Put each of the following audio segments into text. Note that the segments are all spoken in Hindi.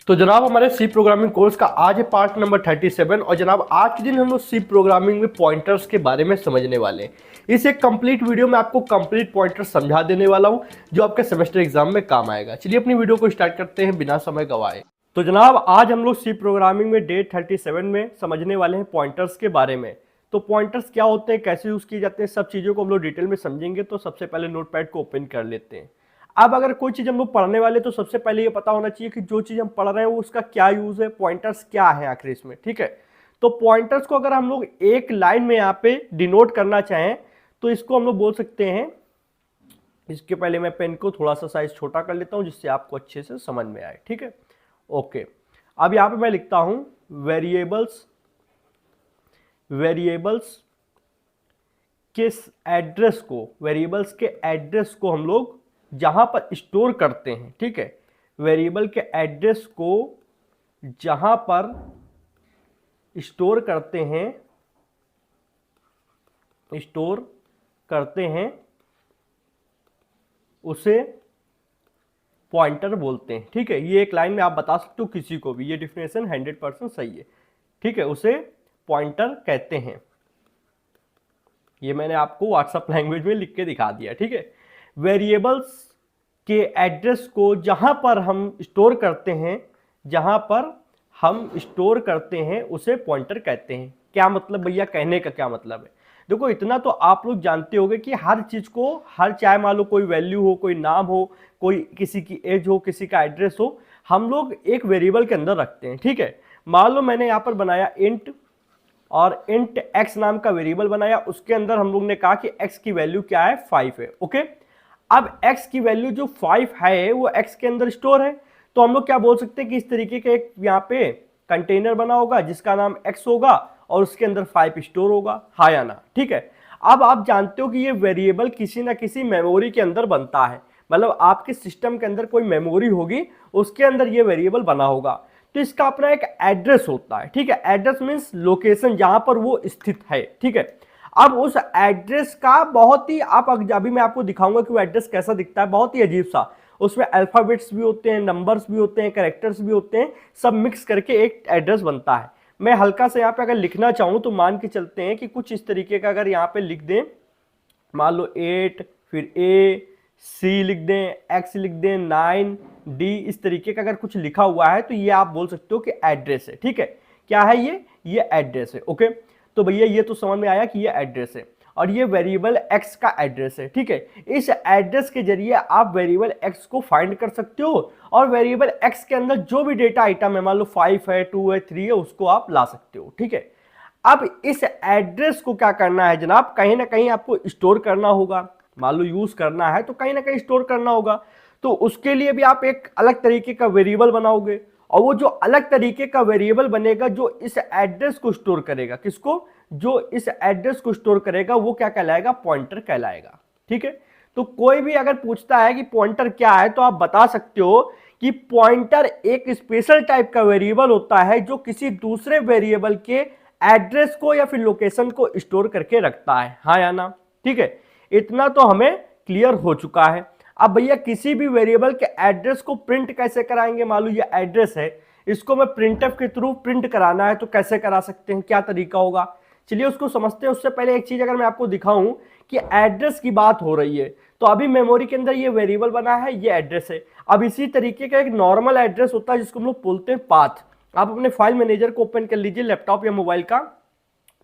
तो जनाब हमारे सी प्रोग्रामिंग कोर्स का आज है पार्ट नंबर 37 और जनाब आज के दिन हम लोग सी प्रोग्रामिंग में पॉइंटर्स के बारे में समझने वाले हैं। इस एक कंप्लीट वीडियो में आपको कंप्लीट पॉइंटर्स समझा देने वाला हूं जो आपके सेमेस्टर एग्जाम में काम आएगा। चलिए अपनी वीडियो को स्टार्ट करते हैं बिना समय गवाए। तो जनाब आज हम लोग सी प्रोग्रामिंग में डे 37 में समझने वाले हैं पॉइंटर्स के बारे में। तो पॉइंटर्स क्या होते हैं, कैसे यूज किए जाते हैं, सब चीज़ों को हम लोग डिटेल में समझेंगे। तो सबसे पहले नोटपैड को ओपन कर लेते हैं। अब अगर कोई चीज हम लोग पढ़ने वाले तो सबसे पहले ये पता होना चाहिए कि जो चीज हम पढ़ रहे हैं वो उसका क्या यूज है, पॉइंटर्स क्या है आखिर इसमें। ठीक है, तो पॉइंटर्स को अगर हम लोग एक लाइन में यहाँ पे डिनोट करना चाहें तो इसको हम लोग बोल सकते हैं। इसके पहले मैं पेन को थोड़ा सा साइज छोटा कर लेता हूं जिससे आपको अच्छे से समझ में आए। ठीक है, ओके। अब यहाँ पे मैं लिखता हूं वेरिएबल्स के एड्रेस को, वेरिएबल्स के एड्रेस को हम लोग जहां पर स्टोर करते हैं। ठीक है, वेरिएबल के एड्रेस को जहां पर स्टोर करते हैं उसे पॉइंटर बोलते हैं। ठीक है, ये एक लाइन में आप बता सकते हो किसी को भी, ये डिफिनेशन 100% सही है। ठीक है, उसे पॉइंटर कहते हैं। ये मैंने आपको व्हाट्सएप लैंग्वेज में लिख के दिखा दिया। ठीक है, वेरिएबल्स के एड्रेस को जहां पर हम स्टोर करते हैं उसे पॉइंटर कहते हैं। क्या मतलब भैया, कहने का क्या मतलब है? देखो इतना तो आप लोग जानते होंगे कि हर चीज को, हर चाहे मान लो कोई वैल्यू हो, कोई नाम हो, कोई किसी की एज हो, किसी का एड्रेस हो, हम लोग एक वेरिएबल के अंदर रखते हैं। ठीक है, मान लो मैंने यहाँ पर बनाया इंट और इंट एक्स नाम का वेरिएबल बनाया। उसके अंदर हम लोग ने कहा कि एक्स की वैल्यू क्या है, 5 है। ओके, अब x की वैल्यू जो 5 है वो x के अंदर स्टोर है। तो हम लोग क्या बोल सकते हैं कि इस तरीके का एक यहाँ पे कंटेनर बना होगा जिसका नाम x होगा और उसके अंदर 5 स्टोर होगा, हाँ या ना। ठीक है, अब आप जानते हो कि ये वेरिएबल किसी ना किसी मेमोरी के अंदर बनता है, मतलब आपके सिस्टम के अंदर कोई मेमोरी होगी, उसके अंदर ये वेरिएबल बना होगा। तो इसका अपना एक एड्रेस होता है। ठीक है, एड्रेस मीन्स लोकेशन, जहां पर वो स्थित है। ठीक है, अब उस एड्रेस का बहुत ही, आप अभी मैं आपको दिखाऊंगा कि वो एड्रेस कैसा दिखता है, बहुत ही अजीब सा। उसमें अल्फाबेट्स भी होते हैं, नंबर्स भी होते हैं, कैरेक्टर्स भी होते हैं, सब मिक्स करके एक एड्रेस बनता है। मैं हल्का से यहाँ पे अगर लिखना चाहूँ तो मान के चलते हैं कि कुछ इस तरीके का अगर यहाँ पे लिख दें, मान लो 8, फिर A, C लिख दें, X लिख दें, 9, D, इस तरीके का अगर कुछ लिखा हुआ है तो ये आप बोल सकते हो कि एड्रेस है। ठीक है, क्या है ये एड्रेस है। ओके, तो भैया ये तो समझ में आया कि ये एड्रेस है और ये वेरिएबल x का एड्रेस है। ठीक है, इस एड्रेस के जरिए आप वेरिएबल x को फाइंड कर सकते हो और वेरिएबल x के अंदर जो भी डेटा आइटम है, मान लो 5 है, 2 है, 3 है, उसको आप ला सकते हो। ठीक है, अब इस एड्रेस को क्या करना है जनाब, कहीं ना कहीं आपको स्टोर करना होगा। मान लो यूज करना है तो कहीं ना कहीं स्टोर करना होगा। तो उसके लिए भी आप एक अलग तरीके का वेरिएबल बनाओगे और वो जो अलग तरीके का वेरिएबल बनेगा जो इस एड्रेस को स्टोर करेगा, किसको, जो इस एड्रेस को स्टोर करेगा, वो क्या कहलाएगा, पॉइंटर कहलाएगा। ठीक है, तो कोई भी अगर पूछता है कि पॉइंटर क्या है तो आप बता सकते हो कि पॉइंटर एक स्पेशल टाइप का वेरिएबल होता है जो किसी दूसरे वेरिएबल के एड्रेस को या फिर लोकेशन को स्टोर करके रखता है, हाँ या ना। ठीक है, इतना तो हमें क्लियर हो चुका है। अब भैया किसी भी वेरिएबल के एड्रेस को प्रिंट कैसे कराएंगे, मान लो ये एड्रेस है, इसको मैं प्रिंटफ के थ्रू प्रिंट कराना है तो कैसे करा सकते हैं, क्या तरीका होगा, चलिए उसको समझते हैं। उससे पहले एक चीज अगर मैं आपको दिखाऊं कि एड्रेस की बात हो रही है तो अभी मेमोरी के अंदर ये वेरिएबल बना है, ये एड्रेस है। अब इसी तरीके का एक नॉर्मल एड्रेस होता है जिसको हम लोग बोलते हैं पाथ। आप अपने फाइल मैनेजर को ओपन कर लीजिए, लैपटॉप या मोबाइल का।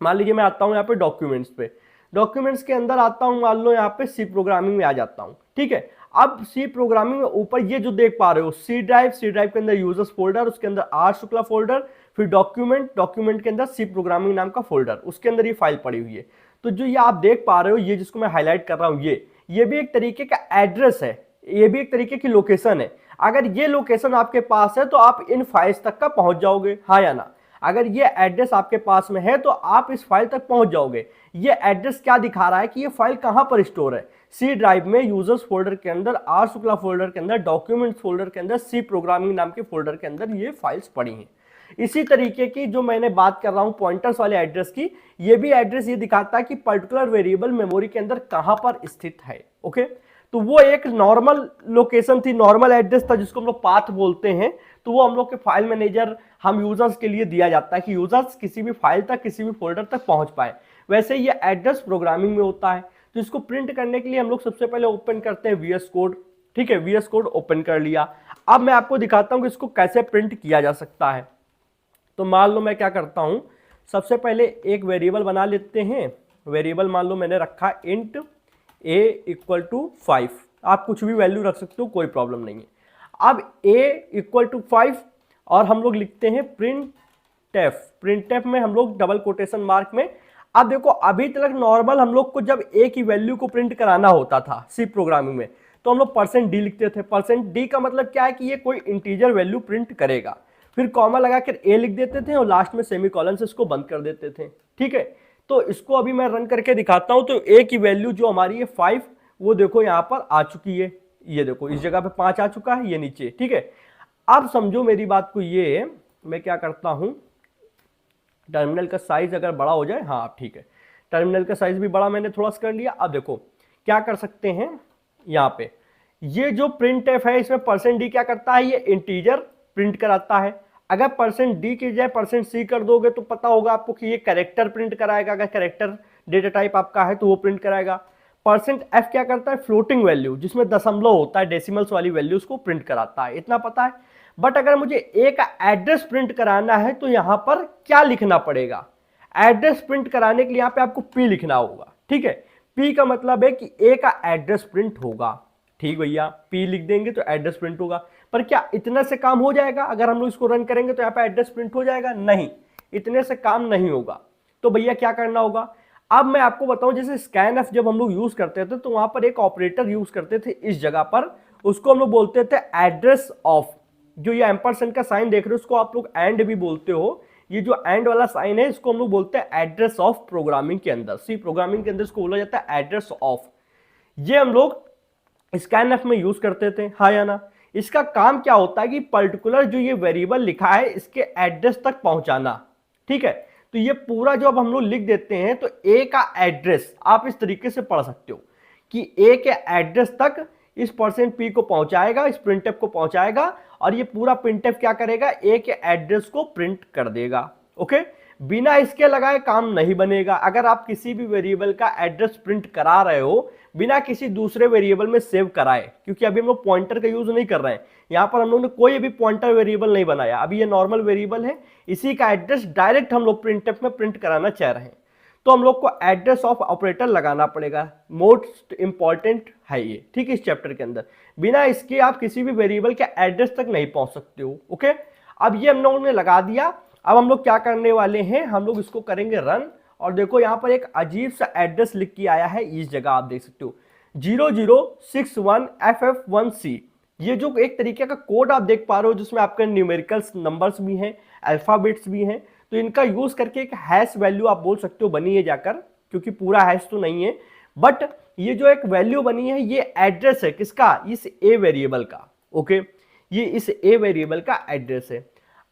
मान लीजिए मैं आता हूं यहाँ पे डॉक्यूमेंट्स पे, डॉक्यूमेंट्स के अंदर आता हूं, मान लो यहाँ पे सी प्रोग्रामिंग में आ जाता हूं। ठीक है, अब सी प्रोग्रामिंग में ऊपर ये जो देख पा रहे हो सी ड्राइव के अंदर यूजर्स फोल्डर, उसके अंदर आर शुक्ला फोल्डर, फिर डॉक्यूमेंट के अंदर सी प्रोग्रामिंग नाम का फोल्डर, उसके अंदर ये फाइल पड़ी हुई है। तो जो ये आप देख पा रहे हो, ये जिसको मैं हाईलाइट कर रहा हूं, ये भी एक तरीके का एड्रेस है, ये भी एक तरीके की लोकेशन है। अगर ये लोकेशन आपके पास है तो आप इन फाइल्स तक का पहुंच जाओगे, हाँ या ना। अगर ये एड्रेस आपके पास में है तो आप इस फाइल तक पहुंच जाओगे। ये एड्रेस क्या दिखा रहा है कि ये फाइल कहां पर स्टोर है, सी ड्राइव में, यूजर्स फोल्डर के अंदर, आर शुक्ला फोल्डर के अंदर, डॉक्यूमेंट्स फोल्डर के अंदर, सी प्रोग्रामिंग नाम के फोल्डर के अंदर ये फाइल्स पड़ी हैं। इसी तरीके की जो मैंने बात कर रहा हूं पॉइंटर्स वाले एड्रेस की, ये भी एड्रेस ये दिखाता है कि पर्टिकुलर वेरिएबल मेमोरी के अंदर कहां पर स्थित है। ओके, तो वो एक नॉर्मल लोकेशन थी, नॉर्मल एड्रेस था जिसको हम लोग पाथ बोलते हैं। तो वो हम लोग के फाइल मैनेजर हम यूजर्स के लिए दिया जाता है कि यूजर्स किसी भी फाइल तक, किसी भी फोल्डर तक पहुंच पाए। वैसे ये एड्रेस प्रोग्रामिंग में होता है। तो इसको प्रिंट करने के लिए हम लोग सबसे पहले ओपन करते हैं VS कोड। ठीक है, VS कोड ओपन कर लिया। अब मैं आपको दिखाता हूं कि इसको कैसे प्रिंट किया जा सकता है। तो मान लो मैं क्या करता हूं, सबसे पहले एक वेरिएबल बना लेते हैं। वेरिएबल मान लो मैंने रखा int a = 5। आप कुछ भी वैल्यू रख सकते हो, कोई प्रॉब्लम नहीं है। अब a = 5 और हम लोग लिखते हैं printf। printf में हम लोग डबल कोटेशन मार्क में, अब देखो अभी तक नॉर्मल हम लोग को जब a की वैल्यू को प्रिंट कराना होता था सी प्रोग्रामिंग में, तो हम लोग %d लिखते थे। %d का मतलब क्या है कि ये कोई इंटीजर वैल्यू प्रिंट करेगा, फिर कॉमा लगाकर a लिख देते थे और लास्ट में सेमीकोलन से इसको बंद कर देते थे। ठीक है, तो इसको अभी मैं रन करके दिखाता हूं। तो a की वैल्यू जो हमारी है 5, वो देखो यहां पर आ चुकी है। ये देखो इस जगह पे 5 आ चुका है, ये नीचे। ठीक है, अब समझो मेरी बात को, ये मैं क्या करता हूं, टर्मिनल का साइज अगर बड़ा हो जाए, हाँ ठीक है, टर्मिनल का साइज भी बड़ा मैंने थोड़ा सा कर लिया। अब देखो क्या कर सकते हैं, यहाँ पे ये जो printf है इसमें %d क्या करता है, ये इंटीजर प्रिंट कराता है। अगर %d की जाए %c कर दोगे तो पता होगा आपको कि ये कैरेक्टर प्रिंट कराएगा। अगर कैरेक्टर डेटा टाइप आपका है तो वो प्रिंट कराएगा। %f क्या करता है, फ्लोटिंग वैल्यू जिसमें दशमलव होता है, डेसिमल्स वाली वैल्यूज को प्रिंट कराता है, इतना पता है। बट अगर मुझे a का एड्रेस प्रिंट कराना है तो यहां पर क्या लिखना पड़ेगा, एड्रेस प्रिंट कराने के लिए यहां पे आपको p लिखना होगा। ठीक है, p का मतलब है कि a का एड्रेस प्रिंट होगा। ठीक भैया, p लिख देंगे तो एड्रेस प्रिंट होगा। पर क्या इतना से काम हो जाएगा? अगर हम लोग इसको रन करेंगे तो यहाँ पे एड्रेस प्रिंट हो जाएगा? नहीं, इतने से काम नहीं होगा। तो भैया क्या करना होगा, अब मैं आपको बताऊं, जैसे स्कैनफ जब हम लोग यूज करते थे तो वहां पर एक ऑपरेटर यूज करते थे इस जगह पर, उसको हम लोग बोलते थे एड्रेस ऑफ। जो ये एम्परसेंड का साइन देख रहे हो उसको आप लोग एंड भी बोलते हो। ये जो एंड वाला साइन है इसको हम लोग बोलते हैं एड्रेस ऑफ प्रोग्रामिंग के अंदर, सी प्रोग्रामिंग के अंदर इसको बोला जाता है एड्रेस ऑफ। ये हम लोग स्कैनफ में यूज करते थे, हाँ या ना। इसका काम क्या होता है कि पर्टिकुलर जो ये वेरिएबल लिखा है इसके एड्रेस तक पहुंचाना। ठीक है, तो ये पूरा जो अब हम लोग लिख देते हैं तो a का एड्रेस आप इस तरीके से पढ़ सकते हो कि a के एड्रेस तक इस %p को पहुंचाएगा, इस printf को पहुंचाएगा, और ये पूरा printf क्या करेगा, a के एड्रेस को प्रिंट कर देगा। ओके, बिना इसके लगाए काम नहीं बनेगा। अगर आप किसी भी वेरिएबल का एड्रेस प्रिंट करा रहे हो बिना किसी दूसरे वेरिएबल में सेव कराए, क्योंकि अभी हम लोग पॉइंटर का यूज नहीं कर रहे हैं, यहां पर हम लोग ने कोई भी पॉइंटर वेरिएबल नहीं बनाया, अभी ये नॉर्मल वेरिएबल है, इसी का एड्रेस डायरेक्ट हम लोग printf में प्रिंट कराना चाह रहे हैं, तो हम लोग को एड्रेस ऑफ ऑपरेटर लगाना पड़ेगा। मोस्ट इंपॉर्टेंट है ये, ठीक है, इस चैप्टर के अंदर। बिना इसके आप किसी भी वेरिएबल के एड्रेस तक नहीं पहुंच सकते हो। ओके, अब ये हम लोगों ने लगा दिया। अब हम लोग क्या करने वाले हैं, हम लोग इसको करेंगे रन, और देखो यहाँ पर एक अजीब सा एड्रेस लिख के आया है इस जगह, आप देख सकते हो 0061FF1C। ये जो एक तरीके का कोड आप देख पा रहे हो जिसमें आपके न्यूमेरिकल्स नंबर्स भी हैं, अल्फाबेट्स भी हैं, तो इनका यूज करके एक हैश वैल्यू आप बोल सकते हो बनी है जाकर, क्योंकि पूरा हैश तो नहीं है, बट ये जो एक वैल्यू बनी है ये एड्रेस है किसका, इस ए वेरिएबल का। ओके, ये इस ए वेरिएबल का एड्रेस है।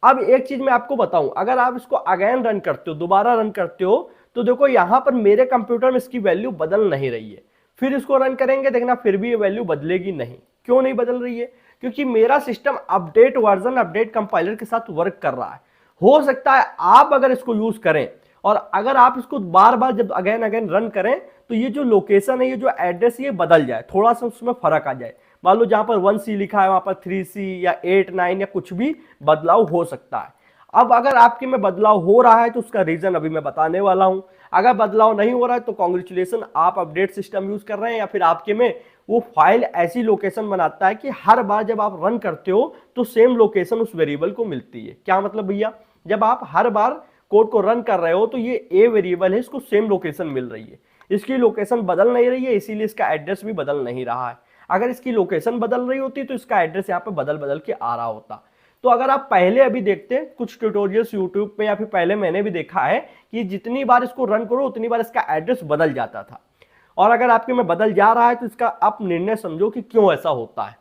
अब एक चीज मैं आपको बताऊं, अगर आप इसको अगेन रन करते हो, दोबारा रन करते हो, तो देखो यहां पर मेरे कंप्यूटर में इसकी वैल्यू बदल नहीं रही है। फिर इसको रन करेंगे, देखना फिर भी ये वैल्यू बदलेगी नहीं। क्यों नहीं बदल रही है? क्योंकि मेरा system update version, update compiler के साथ वर्क कर रहा है। हो सकता है आप अगर इसको यूज करें और अगर आप इसको बार बार जब अगेन अगेन रन करें तो ये जो लोकेशन है, ये जो एड्रेस है, ये बदल जाए, थोड़ा सा उसमें फर्क आ जाए। मान लो जहां पर 1C लिखा है वहां पर 3C या 8, 9 या कुछ भी बदलाव हो सकता है। अब अगर आपके में बदलाव हो रहा है तो उसका रीजन अभी मैं बताने वाला हूं। अगर बदलाव नहीं हो रहा है तो कॉन्ग्रेचुलेशन, आप अपडेट सिस्टम यूज कर रहे हैं, या फिर आपके में वो फाइल ऐसी लोकेशन बनाता है कि हर बार जब आप रन करते हो तो सेम लोकेशन उस वेरिएबल को मिलती है। क्या मतलब भैया, जब आप हर बार कोड को रन कर रहे हो तो ये ए वेरिएबल है, इसको सेम लोकेशन मिल रही है, इसकी लोकेशन बदल नहीं रही है, इसीलिए इसका एड्रेस भी बदल नहीं रहा है। अगर इसकी लोकेशन बदल रही होती तो इसका एड्रेस यहाँ पे बदल बदल के आ रहा होता। तो अगर आप पहले अभी देखते हैं कुछ ट्यूटोरियल्स यूट्यूब पे, या फिर पहले मैंने भी देखा है कि जितनी बार इसको रन करो उतनी बार इसका एड्रेस बदल जाता था। और अगर आपके में बदल जा रहा है तो इसका आप निर्णय समझो कि क्यों ऐसा होता है।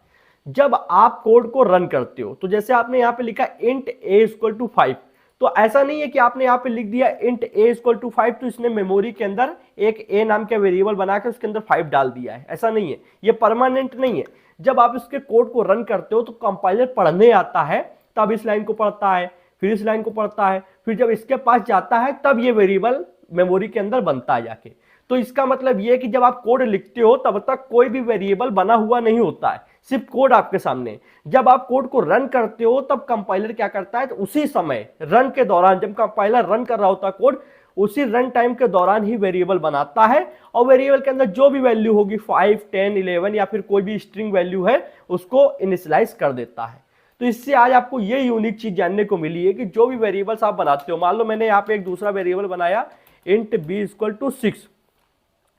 जब आप कोड को रन करते हो तो जैसे आपने यहाँ पे लिखा int a = 5, तो ऐसा नहीं है कि आपने यहाँ पे लिख दिया int a इक्वल टू 5 तो इसने मेमोरी के अंदर एक a नाम का वेरिएबल बना के उसके अंदर 5 डाल दिया है, ऐसा नहीं है, ये परमानेंट नहीं है। जब आप इसके कोड को रन करते हो तो कंपाइलर पढ़ने आता है, तब इस लाइन को पढ़ता है, फिर इस लाइन को पढ़ता है, फिर जब इसके पास जाता है तब ये वेरिएबल मेमोरी के अंदर बनता है जाके। तो इसका मतलब ये है कि जब आप कोड लिखते हो तब तक कोई भी वेरिएबल बना हुआ नहीं होता है, सिर्फ कोड आपके सामने। जब आप कोड को रन करते हो तब कंपाइलर क्या करता है, तो उसी समय रन के दौरान, जब कंपाइलर रन कर रहा होता है कोड, उसी रन टाइम के दौरान ही वेरिएबल बनाता है और वेरिएबल के अंदर जो भी वैल्यू होगी 5, 10, 11 या फिर कोई भी स्ट्रिंग वैल्यू है उसको इनिशियलाइज कर देता है। तो इससे आज आपको ये यूनिक चीज जानने को मिली है कि जो भी वेरिएबल्स आप बनाते हो, मान लो मैंने यहाँ पे एक दूसरा वेरिएबल बनाया int b इक्वल टू 6,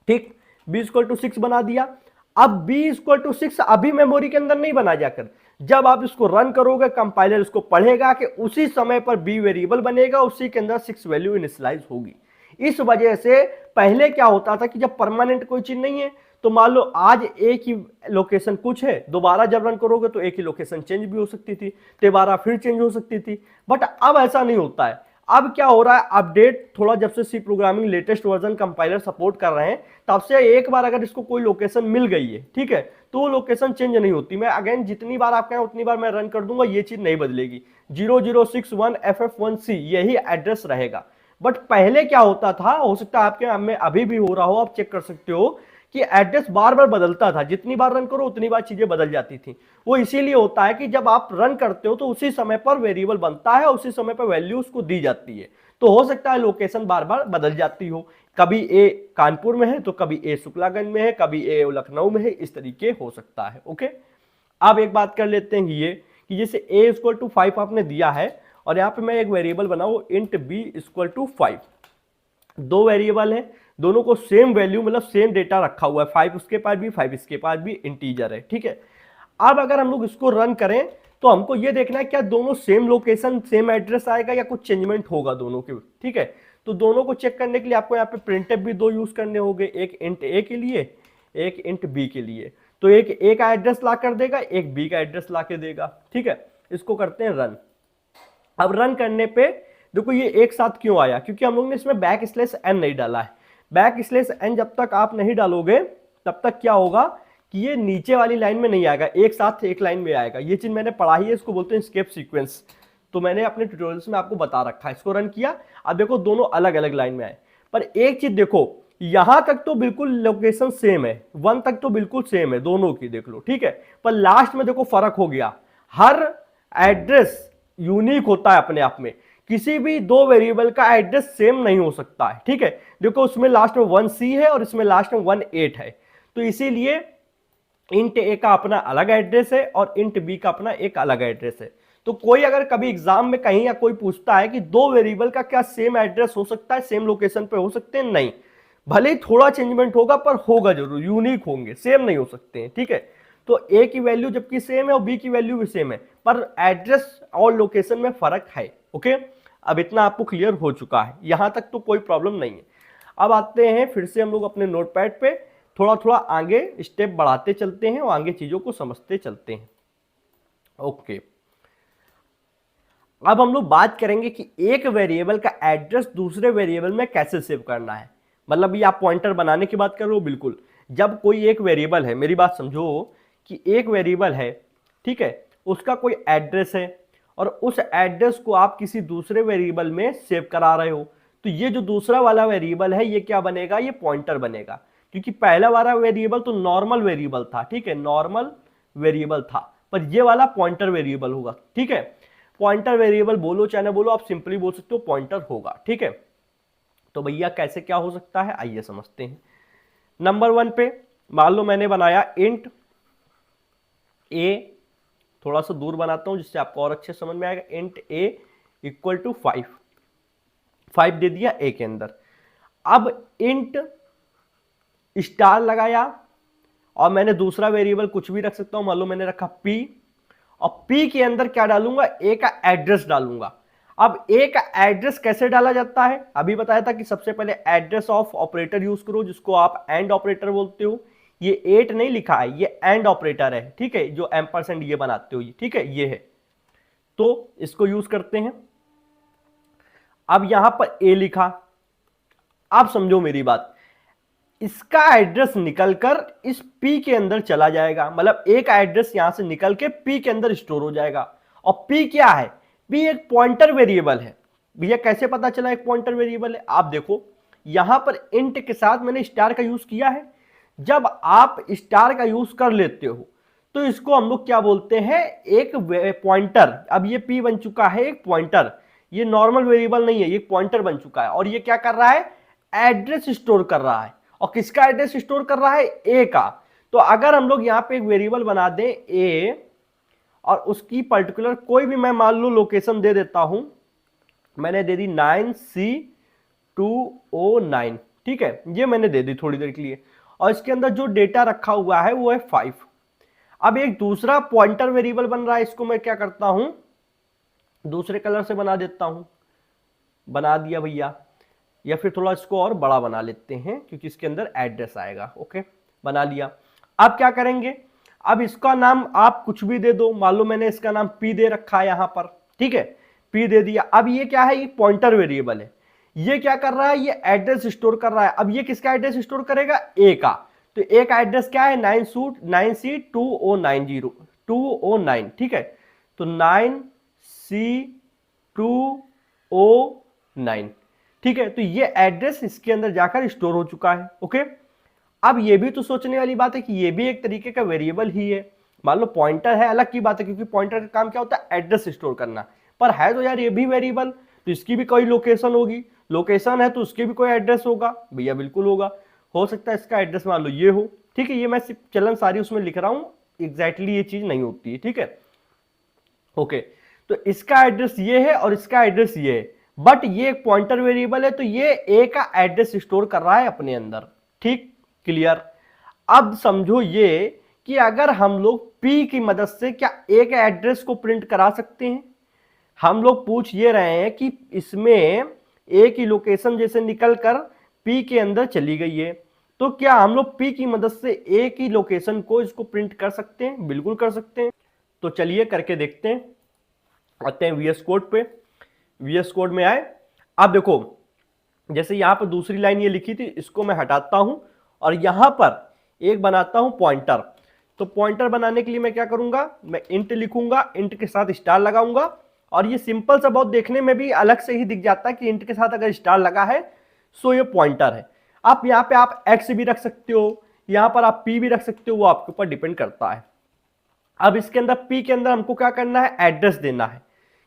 ठीक, b इक्वल टू 6 बना दिया। अब b इक्वल टू 6 अभी मेमोरी के अंदर नहीं बना जाकर, जब आप इसको रन करोगे कंपाइलर इसको पढ़ेगा कि उसी समय पर b वेरिएबल बनेगा, उसी के अंदर 6 वैल्यू इनिशियलाइज होगी। इस वजह से पहले क्या होता था कि जब परमानेंट कोई चीज नहीं है तो मान लो आज एक ही लोकेशन कुछ है, दोबारा जब रन करोगे तो एक ही लोकेशन चेंज भी हो सकती थी, दोबारा फिर चेंज हो सकती थी। बट अब ऐसा नहीं होता है। अब क्या हो रहा है, अपडेट थोड़ा जब से C programming latest version compiler support कर रहे हैं तब से एक बार अगर इसको कोई लोकेशन मिल गई है, ठीक है, तो वो लोकेशन चेंज नहीं होती। मैं अगेन जितनी बार आप कहें उतनी बार मैं रन कर दूंगा, ये चीज नहीं बदलेगी। 0061FF1C यही एड्रेस रहेगा। बट पहले क्या होता था, हो सकता है आपके में अभी भी हो रहा हो, आप चेक कर सकते हो कि एड्रेस बार बार बदलता था, जितनी बार रन करो उतनी बार चीजें बदल जाती थी। वो इसीलिए होता है कि जब आप रन करते हो तो उसी समय पर वेरिएबल बनता है, उसी समय पर वैल्यू उसको दी जाती है। तो हो सकता है लोकेशन बार बार बदल जाती हो, कभी ए कानपुर में है तो कभी ए शुक्लागंज में है, कभी ए लखनऊ में है, इस तरीके हो सकता है। ओके, अब एक बात कर लेते हैं ये कि जैसे a इक्वल टू 5 आपने दिया है और यहाँ पे मैं एक वेरिएबल बनाऊं int b इक्वल टू 5, दो वेरिएबल है, दोनों को सेम वैल्यू मतलब सेम डेटा रखा हुआ है, 5 उसके पास भी 5 इसके पास भी, इंटीजर है, ठीक है। अब अगर हम लोग इसको रन करें तो हमको ये देखना है क्या दोनों सेम लोकेशन सेम एड्रेस आएगा या कुछ चेंजमेंट होगा दोनों के, ठीक है। तो दोनों को चेक करने के लिए आपको यहाँ पे प्रिंटफ भी दो यूज करने होंगे, एक int a के लिए, एक int b के लिए। तो एक a का एड्रेस ला कर देगा, एक b का एड्रेस ला के देगा, ठीक है। इसको करते हैं रन। अब रन करने पे देखो ये एक साथ क्यों आया, क्योंकि हम लोग ने इसमें \n नहीं डाला है। \n जब तक आप नहीं डालोगे तब तक क्या होगा कि ये नीचे वाली लाइन में नहीं आएगा, एक साथ एक लाइन में आएगा। ये चीज मैंने पढ़ा ही है, इसको बोलते हैं एस्केप सीक्वेंस, तो मैंने अपने ट्यूटोरियल्स में आपको बता रखा है। इसको रन किया, अब देखो दोनों अलग अलग लाइन में आए, पर एक चीज देखो यहां तक तो बिल्कुल लोकेशन सेम है, 1 तक तो बिल्कुल सेम है दोनों की, देख लो, ठीक है। पर लास्ट में देखो फर्क हो गया, हर एड्रेस यूनिक होता है अपने आप में, किसी भी दो वेरिएबल का एड्रेस सेम नहीं हो सकता है, ठीक है। देखो उसमें लास्ट में 1C है और इसमें लास्ट में 18 है, तो इसीलिए int a का अपना अलग एड्रेस है और int b का अपना एक अलग एड्रेस है। तो कोई अगर कभी एग्जाम में कहीं या कोई पूछता है कि दो वेरिएबल का क्या सेम एड्रेस हो सकता है, सेम लोकेशन पे हो सकते हैं, नहीं, भले ही थोड़ा चेंजमेंट होगा पर होगा जरूर, यूनिक होंगे, सेम नहीं हो सकते हैं, ठीक है। तो a की वैल्यू जबकि सेम है और b की वैल्यू भी सेम है, पर एड्रेस और लोकेशन में फर्क है। ओके, अब इतना आपको क्लियर हो चुका है, यहां तक तो कोई प्रॉब्लम नहीं है। अब आते हैं फिर से हम लोग अपने नोटपैड पे थोड़ा थोड़ा आगे स्टेप बढ़ाते चलते हैं और आगे चीजों को समझते चलते हैं। ओके, अब हम लोग बात करेंगे कि एक वेरिएबल का एड्रेस दूसरे वेरिएबल में कैसे सेव करना है। मतलब ये आप पॉइंटर बनाने की बात कर रहे हो, बिल्कुल। जब कोई एक वेरिएबल है, मेरी बात समझो कि एक वेरिएबल है, ठीक है, उसका कोई एड्रेस है और उस एड्रेस को आप किसी दूसरे वेरिएबल में सेव करा रहे हो, तो ये जो दूसरा वाला वेरिएबल है ये क्या बनेगा, ये पॉइंटर बनेगा। क्योंकि पहला वाला वेरिएबल तो नॉर्मल वेरिएबल था, ठीक है, नॉर्मल वेरिएबल था, पर ये वाला पॉइंटर वेरिएबल होगा, ठीक है। पॉइंटर वेरिएबल बोलो चाहे ना बोलो, आप सिंपली बोल सकते हो पॉइंटर होगा, ठीक है। तो भैया कैसे क्या हो सकता है, आइए समझते हैं। नंबर 1 पे मान लो मैंने बनाया int a, थोड़ा सा दूर बनाता हूं जिससे आपको और अच्छे समझ में आएगा, int a इक्वल टू 5 दे दिया a के अंदर। अब int स्टार लगाया और मैंने दूसरा वेरिएबल कुछ भी रख सकता हूं, मान लो मैंने रखा p, और p के अंदर क्या डालूंगा, a का एड्रेस डालूंगा। अब a का एड्रेस कैसे डाला जाता है, अभी बताया था कि सबसे पहले एड्रेस ऑफ ऑपरेटर यूज करो, जिसको आप एंड ऑपरेटर बोलते हो। ये 8 नहीं लिखा है, ये एंड ऑपरेटर है, ठीक है, जो एम्परसेंड ये बनाते हो ये, ठीक है, ये है, तो इसको यूज करते हैं। अब यहां पर ए लिखा। आप समझो मेरी बात, इसका एड्रेस निकलकर इस P के अंदर चला जाएगा, मतलब ए का एड्रेस यहां से निकल के P के अंदर स्टोर हो जाएगा। और P क्या है? P एक पॉइंटर वेरिएबल है। भैया कैसे पता चला एक पॉइंटर वेरिएबल है? आप देखो यहां पर इंट के साथ मैंने स्टार का यूज किया है। जब आप स्टार का यूज कर लेते हो तो इसको हम लोग क्या बोलते हैं? एक पॉइंटर। अब ये P बन चुका है एक पॉइंटर, ये नॉर्मल वेरिएबल नहीं है, ये पॉइंटर बन चुका है। और ये क्या कर रहा है? एड्रेस स्टोर कर रहा है। और किसका एड्रेस स्टोर कर रहा है? ए का। तो अगर हम लोग यहां पे एक वेरिएबल बना दें ए, और उसकी पर्टिकुलर कोई भी मैं मान लो लोकेशन दे देता हूं, मैंने दे दी 9C209, ठीक है, ये मैंने दे दी थोड़ी देर के लिए। और इसके अंदर जो डेटा रखा हुआ है वो है 5। अब एक दूसरा पॉइंटर वेरिएबल बन रहा है, इसको मैं क्या करता हूं, दूसरे कलर से बना देता हूं। बना दिया भैया, या फिर थोड़ा इसको और बड़ा बना लेते हैं क्योंकि इसके अंदर एड्रेस आएगा। ओके, बना लिया। अब क्या करेंगे? अब इसका नाम आप कुछ भी दे दो, मान लो मैंने इसका नाम P दे रखा है यहां पर, ठीक है, P दे दिया। अब ये क्या है? ये पॉइंटर वेरिएबल है। ये क्या कर रहा है? ये एड्रेस स्टोर कर रहा है। अब ये किसका एड्रेस स्टोर करेगा? ए का। तो ए का एड्रेस क्या है? 9C209, ठीक है, तो 9C209, ठीक है, तो ये एड्रेस इसके अंदर जाकर स्टोर हो चुका है। ओके, अब ये भी तो सोचने वाली बात है कि ये भी एक तरीके का वेरिएबल ही है। मान लो पॉइंटर है, अलग की बात है, क्योंकि पॉइंटर का काम क्या होता है? एड्रेस स्टोर करना। पर है तो यार ये भी वेरिएबल, तो इसकी भी कोई लोकेशन होगी, लोकेशन है तो उसके भी कोई एड्रेस होगा। भैया बिल्कुल होगा। हो सकता है इसका एड्रेस मान लो ये हो, ठीक है, ये मैं सिर्फ चलन सारी उसमें लिख रहा हूं, एग्जैक्टली ये चीज नहीं होती है, ठीक है। ओके, तो इसका एड्रेस ये है और इसका एड्रेस ये है, बट ये एक पॉइंटर वेरिएबल है, तो ये ए का एड्रेस स्टोर कर रहा है अपने अंदर। ठीक, क्लियर। अब समझो ये कि अगर हम लोग P की मदद से क्या ए के एड्रेस को प्रिंट करा सकते हैं? हम लोग पूछ ये रहे हैं कि इसमें ए की लोकेशन जैसे निकलकर P के अंदर चली गई है, तो क्या हम लोग P की मदद से ए की लोकेशन को इसको प्रिंट कर सकते हैं? बिल्कुल कर सकते हैं। तो चलिए करके देखते हैं। आते हैं VS कोड पे। VS कोड में आए, अब देखो जैसे यहां पर दूसरी लाइन ये लिखी थी, इसको मैं हटाता हूं और यहां पर एक बनाता हूं पॉइंटर। तो पॉइंटर बनाने के लिए मैं क्या करूंगा? मैं इंट लिखूंगा, इंट के साथ स्टार लगाऊंगा, और ये सिंपल सा बहुत देखने में भी अलग से ही दिख जाता है कि इंट के साथ अगर स्टार लगा है सो ये पॉइंटर है। आप यहाँ पे आप एक्स भी रख सकते हो, यहां पर आप P भी रख सकते हो, वो आपके ऊपर डिपेंड करता है। अब इसके अंदर P के अंदर हमको क्या करना है? एड्रेस देना है।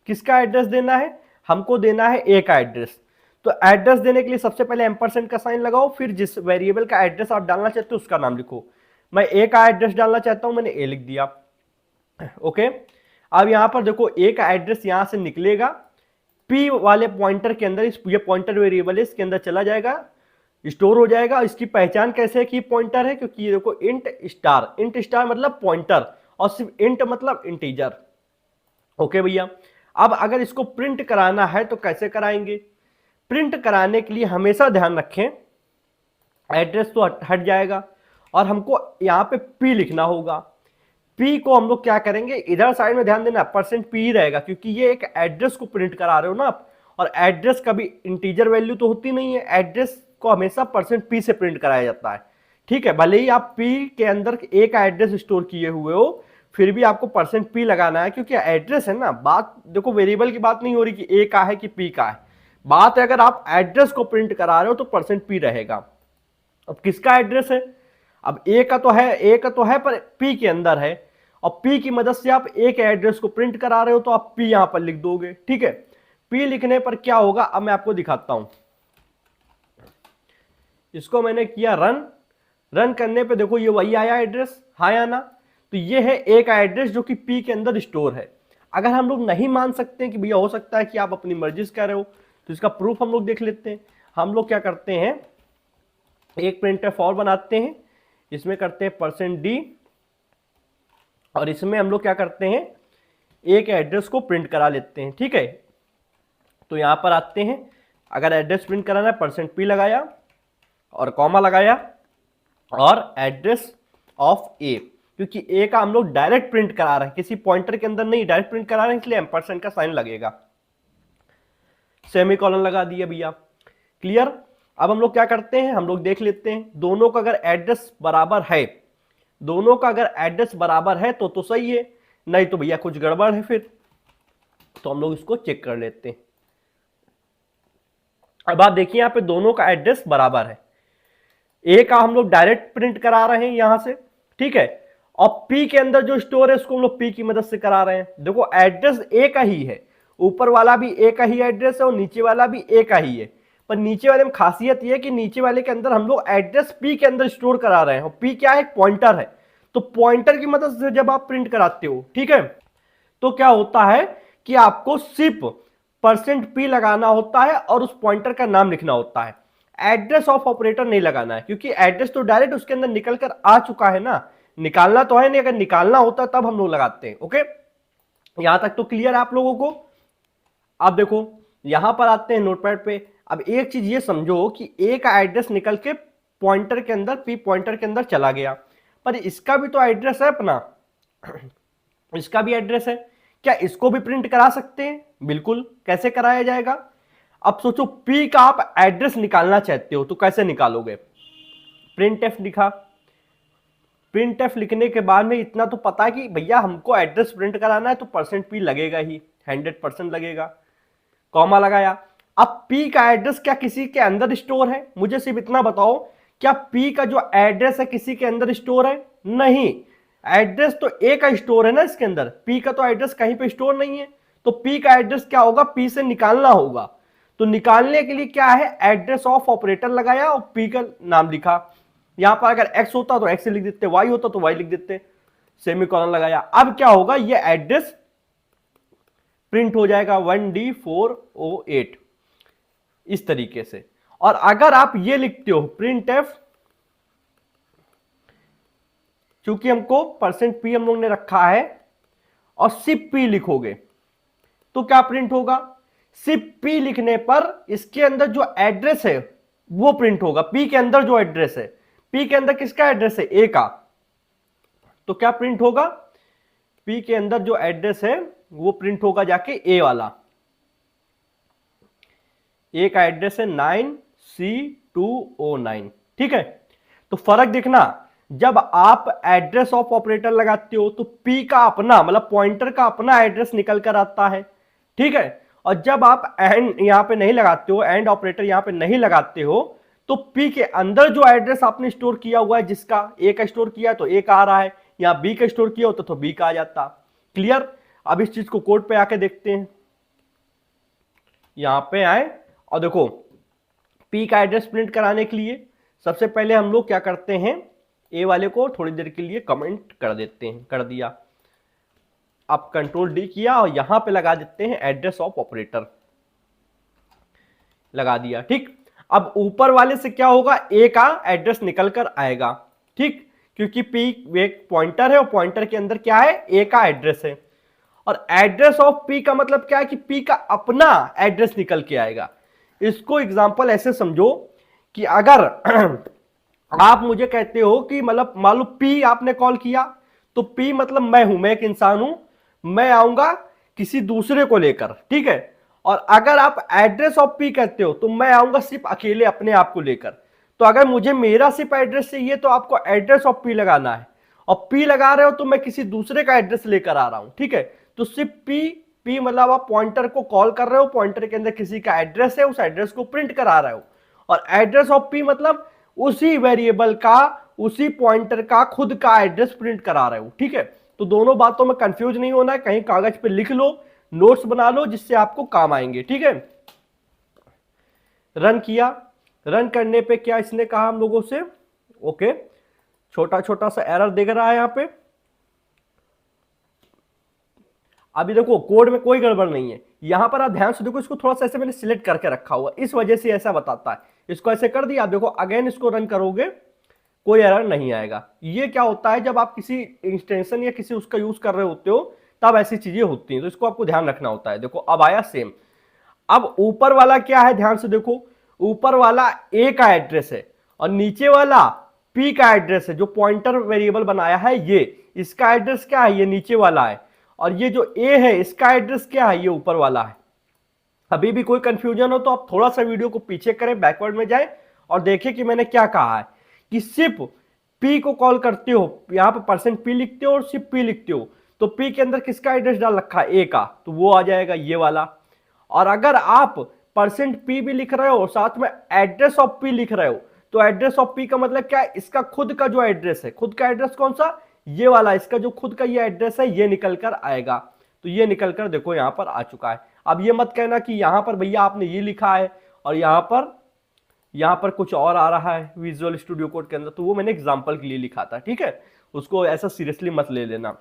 किसका एड्रेस देना है? हमको देना है ए का एड्रेस। तो एड्रेस देने के लिए सबसे पहले एम्परसेंड का साइन लगाओ, फिर जिस वेरिएबल का एड्रेस आप डालना चाहते हो उसका नाम लिखो। मैं ए का एड्रेस डालना चाहता हूं, मैंने ए लिख दिया। ओके, अब यहां पर देखो ए का एड्रेस यहां से निकलेगा, P वाले पॉइंटर के अंदर, ये पॉइंटर वेरिएबल है, इसके अंदर चला जाएगा, स्टोर हो जाएगा। इसकी पहचान कैसे है कि पॉइंटर है? क्योंकि ये देखो इंट स्टार मतलब पॉइंटर, और सिर्फ इंट मतलब इंटीजर। ओके भैया, अब अगर इसको प्रिंट कराना है तो कैसे कराएंगे? प्रिंट कराने के लिए हमेशा ध्यान रखें, एड्रेस तो हट जाएगा और हमको यहां पे P लिखना होगा। P को हम लोग क्या करेंगे? इधर साइड में ध्यान देना, %P ही रहेगा, क्योंकि ये एक एड्रेस को प्रिंट करा रहे हो ना आप, और एड्रेस कभी इंटीजर वैल्यू तो होती नहीं है, एड्रेस को हमेशा %P से प्रिंट कराया जाता है। ठीक है, भले ही आप P के अंदर ए का एड्रेस स्टोर किए हुए हो, फिर भी आपको %P लगाना है, क्योंकि एड्रेस है ना। बात देखो, वेरिएबल की बात नहीं हो रही कि ए का है कि P का है, बात है अगर आप एड्रेस को प्रिंट करा रहे हो तो %P रहेगा। अब किसका एड्रेस है? अब ए का तो है पर P के अंदर है, और P की मदद से आप ए के एड्रेस को प्रिंट करा रहे हो तो आप P यहां पर लिख दोगे। ठीक है, P लिखने पर क्या होगा अब मैं आपको दिखाता हूं। इसको मैंने किया रन करने पे देखो ये वही आया एड्रेस, हाँ या ना? तो ये है ए का एड्रेस जो कि P के अंदर स्टोर है। अगर हम लोग नहीं मान सकते हैं कि भैया हो सकता है कि आप अपनी मर्जी से कह रहे हो, तो इसका प्रूफ हम लोग देख लेते हैं। हम लोग क्या करते हैं, एक प्रिंटर फॉर बनाते हैं, इसमें करते हैं %D, और इसमें हम लोग क्या करते हैं, ए के एड्रेस को प्रिंट करा लेते हैं। ठीक है, तो यहां पर आते हैं, अगर एड्रेस प्रिंट कराना है %P लगाया और कॉमा लगाया और एड्रेस ऑफ ए, क्योंकि ए का हम लोग डायरेक्ट प्रिंट करा रहे हैं, किसी पॉइंटर के अंदर नहीं, डायरेक्ट प्रिंट करा रहे हैं, इसलिए एम्परसेंड का साइन लगेगा। सेमीकोलन लगा दिया भैया। क्लियर। अब हम लोग क्या करते हैं, हम लोग देख लेते हैं दोनों का अगर एड्रेस बराबर है, दोनों का अगर एड्रेस बराबर है तो सही है, नहीं तो भैया कुछ गड़बड़ है फिर। तो हम लोग इसको चेक कर लेते हैं। अब आप देखिए यहां पे दोनों का एड्रेस बराबर है। ए का हम लोग डायरेक्ट प्रिंट करा रहे हैं यहां से, ठीक है, और पी के अंदर जो स्टोर है उसको हम लोग पी की मदद से करा रहे हैं। देखो एड्रेस ए का ही है, ऊपर वाला भी ए का ही एड्रेस है और नीचे वाला भी ए का ही है, पर नीचे वाले में खासियत यह है कि नीचे वाले के अंदर हम लोग एड्रेस पी के अंदर स्टोर करा रहे हैं, और पी क्या है, एक पॉइंटर है। तो पॉइंटर की मदद से जब आप प्रिंट कराते हो, ठीक है, तो क्या होता है कि आपको सिर्फ %p लगाना होता है और उस पॉइंटर का नाम लिखना होता है, एड्रेस ऑफ ऑपरेटर नहीं लगाना है, क्योंकि एड्रेस तो डायरेक्ट उसके अंदर निकल कर आ चुका है ना, निकालना तो है नहीं, अगर निकालना होता तब हम लोग लगाते हैं। ओके, यहां तक तो क्लियर है आप लोगों को। अब देखो यहां पर आते हैं नोटपैड पे। अब एक चीज ये समझो कि ए का एड्रेस निकल के पॉइंटर के अंदर, पी पॉइंटर के अंदर चला गया, पर इसका भी तो एड्रेस है अपना, इसका भी एड्रेस है, क्या इसको भी प्रिंट करा सकते हैं? बिल्कुल। कैसे कराया जाएगा? अब सोचो P का आप एड्रेस निकालना चाहते हो तो कैसे निकालोगे? प्रिंट एफ लिखा, प्रिंट एफ लिखने के बाद में इतना तो पता है कि भैया हमको एड्रेस प्रिंट कराना है तो %p लगेगा ही, 100% लगेगा, कॉमा लगाया। अब P का एड्रेस क्या किसी के अंदर स्टोर है? मुझे सिर्फ इतना बताओ, क्या P का जो एड्रेस है किसी के अंदर स्टोर है? नहीं, एड्रेस तो ए का स्टोर है ना इसके अंदर, P का तो एड्रेस कहीं पे स्टोर नहीं है, तो P का एड्रेस क्या होगा, P से निकालना होगा। तो निकालने के लिए क्या है, एड्रेस ऑफ ऑपरेटर लगाया और P का नाम लिखा। यहां पर अगर X होता तो X लिख देते, Y होता तो Y लिख देते, सेमीकोलन लगाया। अब क्या होगा, ये एड्रेस प्रिंट हो जाएगा 1D408 इस तरीके से। और अगर आप ये लिखते हो प्रिंट एफ, चूंकि हमको %p हम लोग ने रखा है, और सिर्फ p लिखोगे तो क्या प्रिंट होगा, सिर्फ p लिखने पर इसके अंदर जो एड्रेस है वो प्रिंट होगा। p के अंदर जो एड्रेस है, p के अंदर किसका एड्रेस है, a का, तो क्या प्रिंट होगा, p के अंदर जो एड्रेस है वो प्रिंट होगा जाके a वाला। a का एड्रेस है 9C209, ठीक है। तो फर्क देखना, जब आप एड्रेस ऑफ ऑपरेटर लगाते हो तो P का अपना मतलब पॉइंटर का अपना एड्रेस निकल कर आता है, ठीक है। और जब आप एंड यहां पे नहीं लगाते हो, एंड ऑपरेटर यहां पे नहीं लगाते हो, तो P के अंदर जो एड्रेस आपने स्टोर किया हुआ है, जिसका A का स्टोर किया तो A का आ रहा है, या B का स्टोर किया होता तो B का आ जाता। क्लियर। अब इस चीज को कोड पे आके देखते हैं, यहां पे आए और देखो P का एड्रेस प्रिंट कराने के लिए सबसे पहले हम लोग क्या करते हैं, ए वाले को थोड़ी देर के लिए कमेंट कर देते हैं, कर दिया, आप Ctrl D किया और यहां पे लगा देते हैं एड्रेस ऑफ ऑपरेटर, लगा दिया, ठीक। अब ऊपर वाले से क्या होगा, ए का एड्रेस निकल कर आएगा, ठीक, क्योंकि P एक पॉइंटर है और पॉइंटर के अंदर क्या है, ए का एड्रेस है। और एड्रेस ऑफ P का मतलब क्या है कि P का अपना एड्रेस निकल के आएगा। इसको एग्जांपल ऐसे समझो कि अगर आप मुझे कहते हो कि मतलब मान लो P आपने कॉल किया, तो P मतलब मैं हूं, मैं एक इंसान हूं, मैं आऊंगा किसी दूसरे को लेकर, ठीक है। और अगर आप एड्रेस ऑफ P कहते हो तो मैं आऊंगा सिर्फ अकेले अपने आप को लेकर। तो अगर मुझे मेरा सिर्फ एड्रेस चाहिए तो आपको एड्रेस ऑफ P लगाना है, और P लगा रहे हो तो मैं किसी दूसरे का एड्रेस लेकर आ रहा हूं, ठीक है। तो सिर्फ P मतलब आप पॉइंटर को कॉल कर रहे हो, पॉइंटर के अंदर किसी का एड्रेस है, उस एड्रेस को प्रिंट करा रहे हो। और एड्रेस ऑफ P मतलब उसी वेरिएबल का, उसी पॉइंटर का खुद का एड्रेस प्रिंट करा रहे हो, ठीक है। तो दोनों बातों में कंफ्यूज नहीं होना है, कहीं कागज पे लिख लो, नोट्स बना लो, जिससे आपको काम आएंगे, ठीक है। रन किया, रन करने पे क्या इसने कहा हम लोगों से, ओके, छोटा छोटा सा एरर दिख रहा है यहां पे। अभी देखो कोड में कोई गड़बड़ नहीं है, यहां पर आप ध्यान से देखो, इसको थोड़ा सा ऐसे मैंने सिलेक्ट करके रखा हुआ, इस वजह से ऐसा बताता है। इसको ऐसे कर दिया, देखो अगेन इसको रन करोगे कोई एरर नहीं आएगा। ये क्या होता है, जब आप किसी एक्सटेंशन या किसी उसका यूज कर रहे होते हो तब ऐसी चीजें होती हैं, तो इसको आपको ध्यान रखना होता है। देखो अब आया सेम। अब ऊपर वाला क्या है, ध्यान से देखो, ऊपर वाला ए का एड्रेस है और नीचे वाला पी का एड्रेस है, जो पॉइंटर वेरिएबल बनाया है ये, इसका एड्रेस क्या है, ये नीचे वाला है। और ये जो ए है इसका एड्रेस क्या है, ये ऊपर वाला है। अभी भी कोई कंफ्यूजन हो तो आप थोड़ा सा वीडियो को पीछे करें, बैकवर्ड में जाएं और देखें कि मैंने क्या कहा है कि सिर्फ पी को कॉल करते हो, यहां पर परसेंट पी लिखते हो और सिर्फ पी लिखते हो, तो पी के अंदर किसका एड्रेस डाल रखा है, ए का, तो वो आ जाएगा ये वाला। और अगर आप परसेंट पी भी लिख रहे हो साथ में एड्रेस ऑफ पी लिख रहे हो, तो एड्रेस ऑफ पी का मतलब क्या है, इसका खुद का जो एड्रेस है, खुद का एड्रेस कौन सा, ये वाला, इसका जो खुद का ये एड्रेस है ये निकल कर आएगा। तो ये निकल कर देखो यहां पर आ चुका है। अब ये मत कहना कि यहां पर भैया आपने ये लिखा है और यहां पर कुछ और आ रहा है विजुअल स्टूडियो कोड के अंदर, तो वो मैंने एग्जांपल के लिए लिखा था, ठीक है, उसको ऐसा सीरियसली मत ले लेना।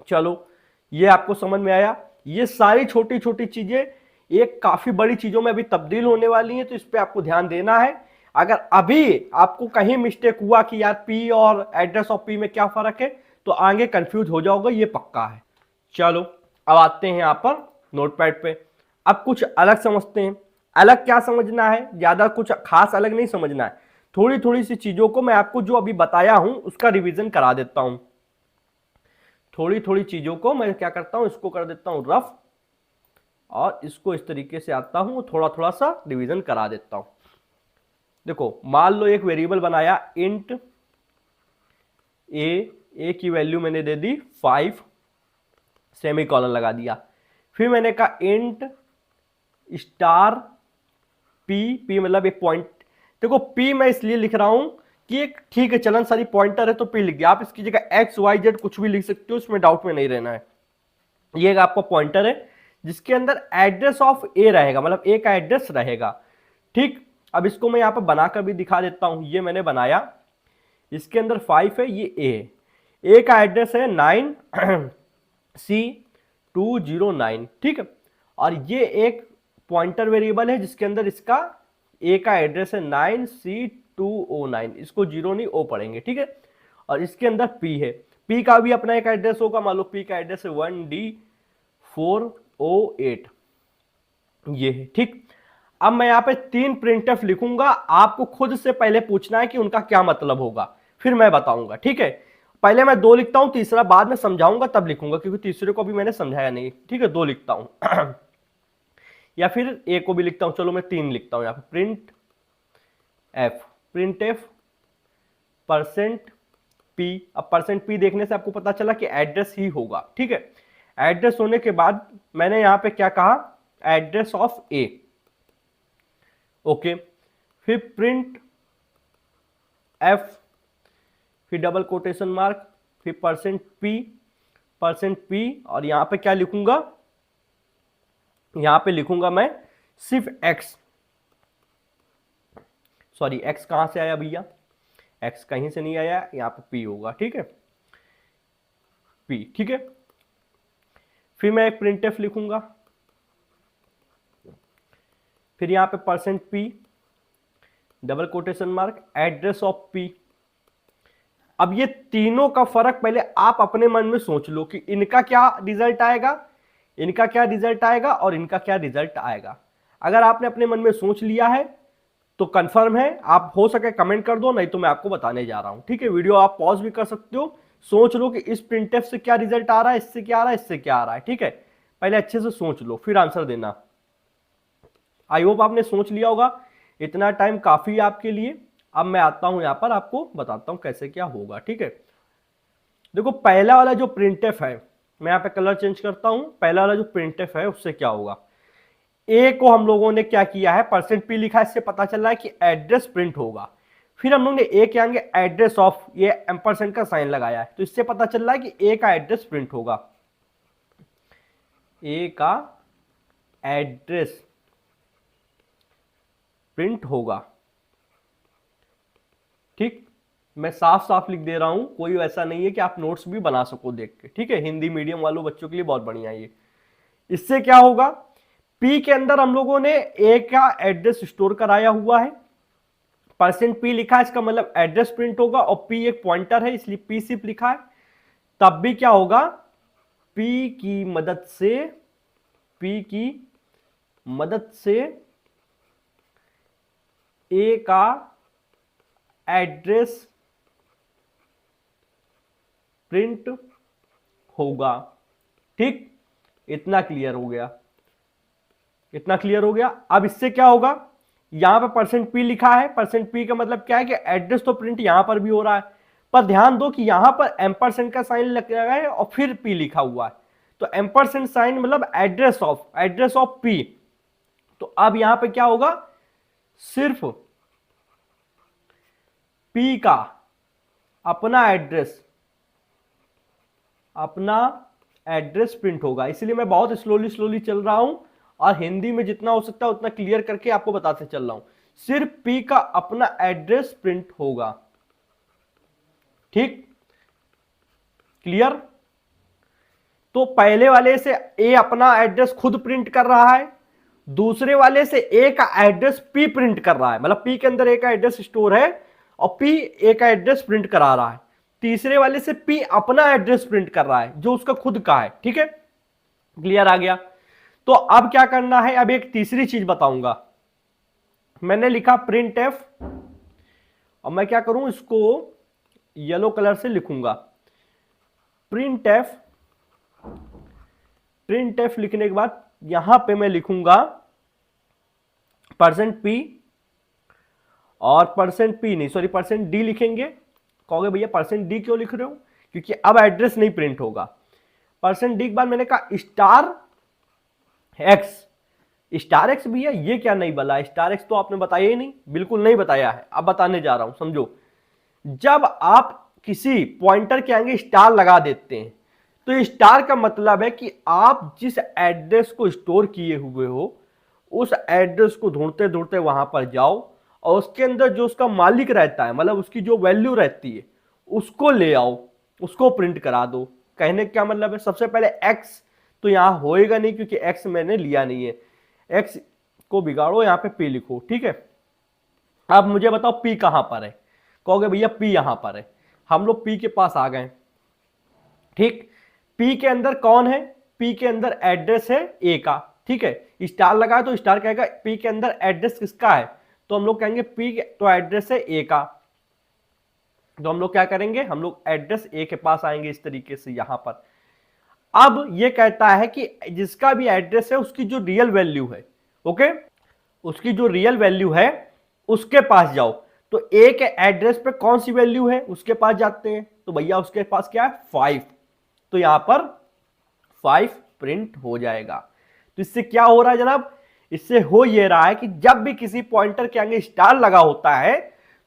चलो ये आपको समझ में आया। ये सारी छोटी छोटी चीजें एक काफी बड़ी चीजों में अभी तब्दील होने वाली हैं, तो इस पे आपको ध्यान देना है। अगर अभी आपको कहीं मिस्टेक हुआ कि यार पी और एड्रेस ऑफ पी में क्या फर्क है, तो आगे कंफ्यूज हो जाओगे, ये पक्का है। चलो अब आते हैं यहां पर नोटपैड पे। अब कुछ अलग समझते हैं। अलग क्या समझना है, ज्यादा कुछ खास अलग नहीं समझना है, थोड़ी थोड़ी सी चीजों को मैं आपको जो अभी बताया हूं उसका रिवीजन करा देता हूं। थोड़ी थोड़ी चीजों को मैं क्या करता हूं, इसको कर देता हूं रफ, और इसको इस तरीके से आता हूं, थोड़ा थोड़ा सा रिवीजन करा देता हूं। देखो मान लो एक वेरिएबल बनाया इंट ए की वैल्यू मैंने दे दी 5, सेमीकोलन लगा दिया। फिर मैंने कहा इंट स्टार पी मतलब एक पॉइंट। देखो पी मैं इसलिए लिख रहा हूं कि एक ठीक है चलन सारी पॉइंटर है तो पी लिख दिया, आप इसकी जगह एक्स वाई जेड कुछ भी लिख सकते हो, उसमें डाउट में नहीं रहना है। ये आपका पॉइंटर है जिसके अंदर एड्रेस ऑफ ए रहेगा, मतलब ए का एड्रेस रहेगा, ठीक। अब इसको मैं यहां पर बनाकर भी दिखा देता हूं। ये मैंने बनाया, इसके अंदर 5 है, ये ए है, ए का एड्रेस है 9C209, ठीक है। और ये एक पॉइंटर वेरिएबल है जिसके अंदर इसका ए का एड्रेस है 9C209, इसको जीरो नहीं ओ पढ़ेंगे, ठीक है। और इसके अंदर पी है, पी का भी अपना एक एड्रेस होगा, मान लो पी का एड्रेस है 1D408, ये है, ठीक। अब मैं यहां पे 3 प्रिंटफ लिखूंगा, आपको खुद से पहले पूछना है कि उनका क्या मतलब होगा, फिर मैं बताऊंगा, ठीक है। पहले मैं 2 लिखता हूं, तीसरा बाद में समझाऊंगा तब लिखूंगा, क्योंकि तीसरे को भी मैंने समझाया नहीं, ठीक है। 2 लिखता हूं या फिर ए को भी लिखता हूं, चलो मैं 3 लिखता हूं। यहां पे प्रिंट एफ परसेंट पी। अब परसेंट पी देखने से आपको पता चला कि एड्रेस ही होगा, ठीक है। एड्रेस होने के बाद मैंने यहां पे क्या कहा, एड्रेस ऑफ ए, ओके। फिर प्रिंट एफ, फिर डबल कोटेशन मार्क, फिर परसेंट पी, और यहां पे क्या लिखूंगा, यहां पे लिखूंगा मैं सिर्फ एक्स, सॉरी एक्स कहां से आया भैया, एक्स कहीं से नहीं आया, यहां पे पी होगा, ठीक है, पी, ठीक है। फिर मैं एक प्रिंटफ लिखूंगा, फिर यहां पे percent P, double quotation mark, address of P. अब ये तीनों का फर्क पहले आप अपने मन में सोच लो कि इनका क्या रिजल्ट आएगा, इनका क्या रिजल्ट आएगा और इनका क्या रिजल्ट आएगा। अगर आपने अपने मन में सोच लिया है तो कंफर्म है, आप हो सके कमेंट कर दो, नहीं तो मैं आपको बताने जा रहा हूं, ठीक है। वीडियो आप पॉज भी कर सकते हो, सोच लो कि इस प्रिंटफ से क्या रिजल्ट आ रहा है, इससे क्या आ रहा है, इससे क्या आ रहा है, ठीक है। पहले अच्छे से सोच लो फिर आंसर देना। आई होप आपने सोच लिया होगा, इतना टाइम काफी है आपके लिए। अब मैं आता हूं यहां पर, आपको बताता हूं कैसे क्या होगा, ठीक है। देखो पहला वाला जो प्रिंटफ है, मैं यहां पे कलर चेंज करता हूं, पहला वाला जो प्रिंटफ है उससे क्या होगा, ए को हम लोगों ने क्या किया है, परसेंट पी लिखा है, इससे पता चल रहा है कि एड्रेस प्रिंट होगा। फिर हम लोग ने ए के आगे एड्रेस ऑफ, ये एम्परसेंड का साइन लगाया है, तो इससे पता चल रहा है कि ए का एड्रेस प्रिंट होगा, ए का एड्रेस प्रिंट होगा, ठीक। मैं साफ साफ लिख दे रहा हूं, कोई ऐसा नहीं है कि आप नोट्स भी बना सको देख के, ठीक है। हिंदी मीडियम वालों बच्चों के लिए बहुत बढ़िया है ये। इससे क्या होगा, पी के अंदर हम लोगों ने ए का एड्रेस स्टोर कराया हुआ है, परसेंट पी लिखा है, इसका मतलब एड्रेस प्रिंट होगा, और पी एक पॉइंटर है इसलिए पी सिर्फ लिखा है। तब भी क्या होगा, पी की मदद से ए का एड्रेस प्रिंट होगा, ठीक। इतना क्लियर हो गया। इतना क्लियर हो गया। अब इससे क्या होगा, यहां पर %p लिखा है, %p का मतलब क्या है कि एड्रेस तो प्रिंट यहां पर भी हो रहा है, पर ध्यान दो कि यहां पर एम्परसेंड का साइन लगा है और फिर p लिखा हुआ है, तो एम्परसेंड साइन मतलब एड्रेस ऑफ p। तो अब यहां पे क्या होगा, सिर्फ p का अपना एड्रेस प्रिंट होगा। इसलिए मैं बहुत स्लोली चल रहा हूं और हिंदी में जितना हो सकता है उतना क्लियर करके आपको बताते चल रहा हूं। सिर्फ p का अपना एड्रेस प्रिंट होगा, ठीक, क्लियर। तो पहले वाले से a अपना एड्रेस खुद प्रिंट कर रहा है, दूसरे वाले से a का एड्रेस p प्रिंट कर रहा है, मतलब p के अंदर a का एड्रेस स्टोर है और p a का एड्रेस प्रिंट करा रहा है। तीसरे वाले से p अपना एड्रेस प्रिंट कर रहा है जो उसका खुद का है, ठीक है, क्लियर आ गया। तो अब क्या करना है, अब एक तीसरी चीज बताऊंगा। मैंने लिखा प्रिंट एफ, और मैं क्या करूं, इसको येलो कलर से लिखूंगा। प्रिंट एफ लिखने के बाद यहां पे मैं लिखूंगा %p और %p नहीं, सॉरी %d लिखेंगे। कहोगे भैया %d क्यों लिख रहे हो, क्योंकि अब एड्रेस नहीं प्रिंट होगा। %d के बाद मैंने कहा स्टार एक्स भैया ये क्या नहीं बोला, स्टार एक्स तो आपने बताया ही नहीं, बिल्कुल नहीं बताया है, अब बताने जा रहा हूं, समझो। जब आप किसी पॉइंटर के आगे स्टार लगा देते हैं तो स्टार का मतलब है कि आप जिस एड्रेस को स्टोर किए हुए हो उस एड्रेस को ढूंढते ढूंढते वहां पर जाओ और उसके अंदर जो उसका मालिक रहता है, मतलब उसकी जो वैल्यू रहती है उसको ले आओ, उसको प्रिंट करा दो। कहने का क्या मतलब है, सबसे पहले एक्स तो यहां होएगा नहीं क्योंकि एक्स मैंने लिया नहीं है, एक्स को बिगाड़ो, यहां पे पी लिखो, ठीक है। अब मुझे बताओ पी कहां पर है, कहोगे भैया पी यहां पर है। हम लोग पी के पास आ गए, ठीक। पी के अंदर कौन है, पी के अंदर एड्रेस है ए का, ठीक है। स्टार लगा तो स्टार कहेगा पी के अंदर एड्रेस किसका है, तो हम लोग कहेंगे पी तो एड्रेस है ए का, तो हम लोग क्या करेंगे, हम लोग एड्रेस ए के पास आएंगे इस तरीके से यहां पर। अब ये कहता है कि जिसका भी एड्रेस है उसकी जो रियल वैल्यू है, ओके, उसकी जो रियल वैल्यू है उसके पास जाओ। तो ए के एड्रेस पे कौन सी वैल्यू है उसके पास जाते हैं, तो भैया उसके पास क्या है 5, तो यहां पर 5 प्रिंट हो जाएगा। तो इससे क्या हो रहा है जनाब, इससे हो ये रहा है कि जब भी किसी पॉइंटर के आगे स्टार लगा होता है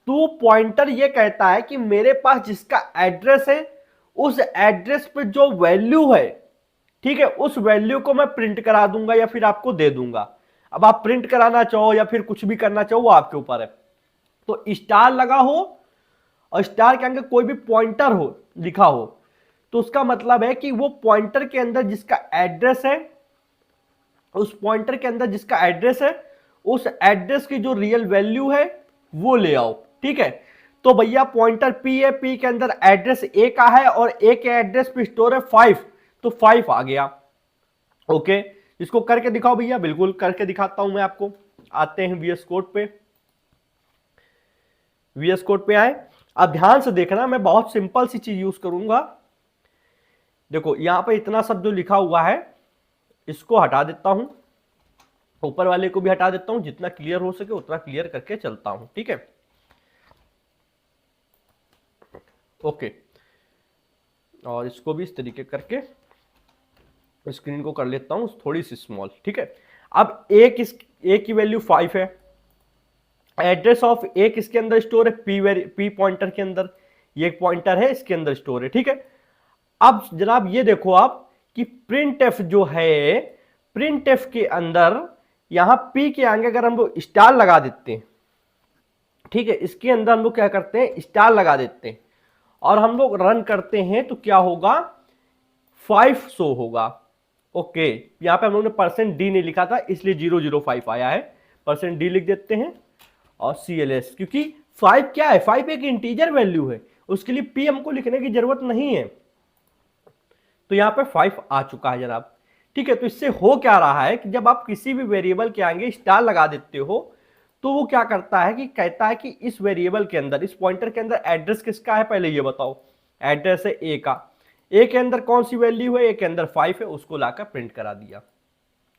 तो पॉइंटर ये कहता है कि मेरे पास जिसका एड्रेस है उस एड्रेस पे जो वैल्यू है, ठीक है, उस वैल्यू को मैं प्रिंट करा दूंगा या फिर आपको दे दूंगा। अब आप प्रिंट कराना चाहो या फिर कुछ भी करना चाहो वो आपके ऊपर है। तो स्टार लगा हो और स्टार के आगे कोई भी पॉइंटर हो लिखा हो तो उसका मतलब है कि वो पॉइंटर के अंदर जिसका एड्रेस है, उस पॉइंटर के अंदर जिसका एड्रेस है उस एड्रेस की जो रियल वैल्यू है वो ले आओ, ठीक है। तो भैया पॉइंटर पी है, पी के अंदर एड्रेस ए का है और ए के एड्रेस पे स्टोर है 5, तो 5 आ गया, ओके। इसको करके दिखाओ भैया, बिल्कुल करके दिखाता हूं मैं आपको। आते हैं वीएस कोड पे, वीएस कोड पे आए। अब ध्यान से देखना, मैं बहुत सिंपल सी चीज यूज करूंगा। देखो यहां पे इतना सब जो लिखा हुआ है इसको हटा देता हूं, ऊपर वाले को भी हटा देता हूं, जितना क्लियर हो सके उतना क्लियर करके चलता हूं, ठीक है, ओके। और इसको भी इस तरीके करके स्क्रीन को कर लेता हूं थोड़ी सी स्मॉल, ठीक है। अब ए की वैल्यू 5 है, एड्रेस ऑफ ए किसके अंदर स्टोर है, पी पॉइंटर के अंदर, ये पॉइंटर है इसके अंदर स्टोर है, ठीक है। अब जनाब ये देखो आप कि प्रिंट एफ जो है, प्रिंट एफ के अंदर यहां पी के आगे अगर हम लोग स्टार लगा देते हैं, ठीक है, इसके अंदर हम लोग क्या करते हैं स्टार लगा देते हैं और हम लोग रन करते हैं तो क्या होगा 5 शो होगा, ओके। यहां पे हम लोग ने %d नहीं लिखा था इसलिए 005 आया है, %d लिख देते हैं और CLS, क्योंकि 5 क्या है, 5 एक इंटीजर वैल्यू है, उसके लिए p हमको लिखने की जरूरत नहीं है। तो यहां पे 5 आ चुका है जनाब, ठीक है। तो इससे हो क्या रहा है कि जब आप किसी भी वेरिएबल के आगे स्टार लगा देते हो तो वो क्या करता है कि कहता है कि इस वेरिएबल के अंदर, इस पॉइंटर के अंदर एड्रेस किसका है, पहले ये बताओ। एड्रेस है ए का, ए के अंदर कौन सी वैल्यू है, ए के अंदर 5 है, उसको लाकर प्रिंट करा दिया।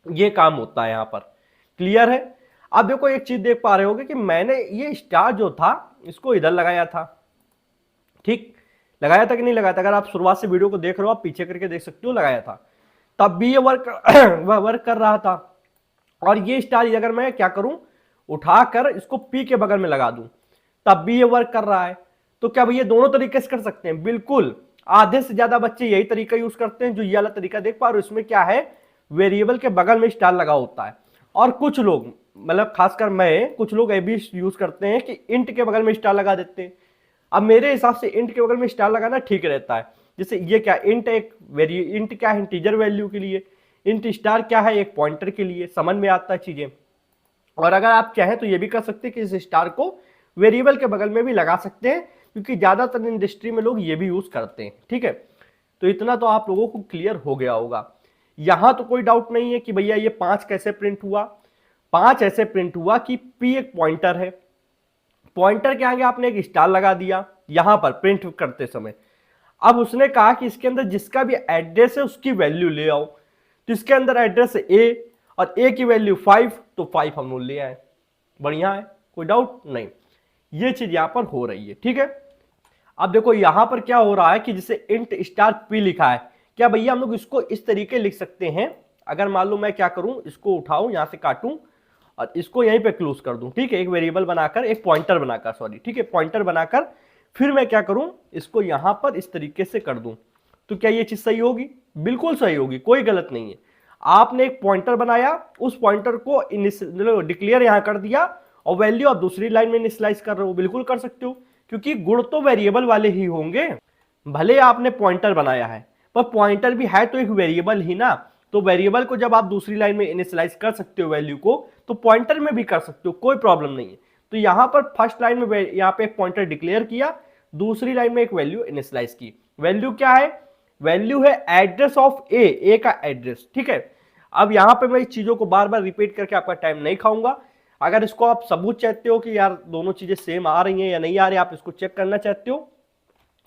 ये काम होता है यहां पर, क्लियर है। अब देखो एक चीज देख पा रहे होगे कि मैंने ये स्टार जो था इसको इधर लगाया था, ठीक, लगाया था कि नहीं लगाया था? अगर आप शुरुआत से वीडियो को देख रहे हो, आप पीछे करके देख सकते हो, लगाया था, तब भी ये वर्क वर्क कर रहा था। और ये स्टार अगर मैं क्या करूं, उठाकर इसको पी के बगल में लगा दूं, तब भी ये वर्क कर रहा है। तो क्या भैया दोनों तरीके से कर सकते हैं? बिल्कुल। आधे से ज्यादा बच्चे यही तरीका यूज करते हैं जो ये वाला तरीका देख पा रहे हो। इसमें क्या है, वेरिएबल के बगल में स्टार लगा होता है। और कुछ लोग, मतलब खासकर मैं, कुछ लोग ये भी यूज करते हैं कि इंट के बगल में स्टार लगा देते हैं। अब मेरे हिसाब से इंट के बगल में स्टार लगाना ठीक रहता है। जैसे ये क्या, इंट एक इंट क्या है, इंटीजर वैल्यू के लिए, इंट स्टार क्या है, एक पॉइंटर के लिए, समझ में आता है चीजें। और अगर आप चाहें तो ये भी कर सकते हैं कि इस स्टार को वेरिएबल के बगल में भी लगा सकते हैं, क्योंकि ज्यादातर इंडस्ट्री में लोग ये भी यूज करते हैं, ठीक है। तो इतना तो आप लोगों को क्लियर हो गया होगा। यहां तो कोई डाउट नहीं है कि भैया ये 5 कैसे प्रिंट हुआ। 5 ऐसे प्रिंट हुआ कि P एक पॉइंटर है, पॉइंटर के आगे आपने एक स्टार लगा दिया यहां पर प्रिंट करते समय। अब उसने कहा कि इसके अंदर जिसका भी एड्रेस है उसकी वैल्यू ले आओ। तो इसके अंदर एड्रेस है A, और A की वैल्यू 5, तो 5 हम लोग ले आए। बढ़िया है, कोई डाउट नहीं। ये चीज यहां पर हो रही है, ठीक है। अब देखो यहां पर क्या हो रहा है कि जिसे इंट स्टार P लिखा है, क्या भैया हम लोग इसको इस तरीके लिख सकते हैं? अगर मान लो मैं क्या करूं, इसको उठाऊं, यहां से काटूं और इसको यहीं पे क्लोज कर दूं, ठीक है, एक वेरिएबल बनाकर, एक पॉइंटर बनाकर, सॉरी, ठीक है, पॉइंटर बनाकर, फिर मैं क्या करूं, इसको यहां पर इस तरीके से कर दूं, तो क्या ये चीज सही होगी? बिल्कुल सही होगी, कोई गलत नहीं है। आपने एक पॉइंटर बनाया, उस पॉइंटर को डिक्लेयर यहां कर दिया, और वैल्यू आप दूसरी लाइन में इनिशियलाइज कर रहे हो, बिल्कुल कर सकते हो, क्योंकि गुण तो वेरिएबल वाले ही होंगे। भले आपने पॉइंटर बनाया है, पर पॉइंटर भी है तो एक वेरिएबल ही ना। तो वेरिएबल को जब आप दूसरी लाइन में इनिशियलाइज कर सकते हो वैल्यू को, तो पॉइंटर में भी कर सकते हो, कोई प्रॉब्लम नहीं है। तो यहां पर फर्स्ट लाइन में यहां पे एक पॉइंटर डिक्लेयर किया, दूसरी लाइन में एक वैल्यू इनिशियलाइज की। वैल्यू क्या है? वैल्यू है एड्रेस ऑफ ए का एड्रेस, ठीक है। अब यहां पे मैं इस चीजों को बार बार रिपीट करके आपका टाइम नहीं खाऊंगा। अगर इसको आप सबूत चाहते हो कि यार दोनों चीजें सेम आ रही हैं या नहीं आ रही, आप इसको चेक करना चाहते हो,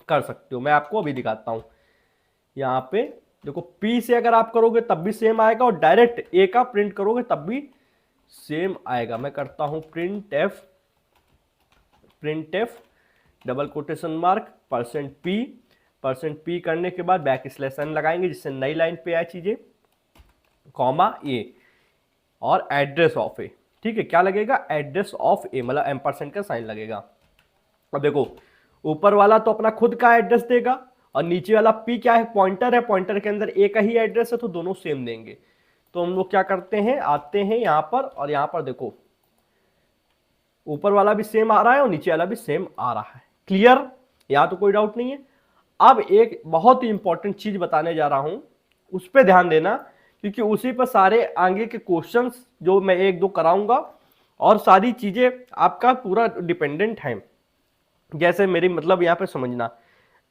कर सकते हो। मैं आपको अभी दिखाता हूं। यहां पे देखो, P से अगर आप करोगे तब भी सेम आएगा, और डायरेक्ट A का प्रिंट करोगे तब भी सेम आएगा। मैं करता हूं print F double quotation mark %P करने के बाद बैक स्लैश n लगाएंगे, जिससे नई लाइन पे आए चीजें, कॉमा A और एड्रेस ऑफ ए, ठीक है। क्या लगेगा? एड्रेस ऑफ ए, मतलब एम्परसेंड का साइन लगेगा। अब देखो, ऊपर वाला तो अपना खुद का एड्रेस देगा, और नीचे वाला P क्या है? पॉइंटर है, पॉइंटर के अंदर A का ही एड्रेस है, तो दोनों सेम देंगे। तो हम लोग क्या करते हैं, आते हैं यहां पर, और यहां पर देखो ऊपर वाला भी सेम आ रहा है और नीचे वाला भी सेम आ रहा है। क्लियर? यहां तो कोई डाउट नहीं है। अब एक बहुत ही इंपॉर्टेंट चीज बताने जा रहा हूं, उस पर ध्यान देना, क्योंकि उसी पर सारे आगे के क्वेश्चंस जो मैं एक दो कराऊंगा, और सारी चीजें आपका पूरा डिपेंडेंट है। जैसे मेरी मतलब यहां पे समझना,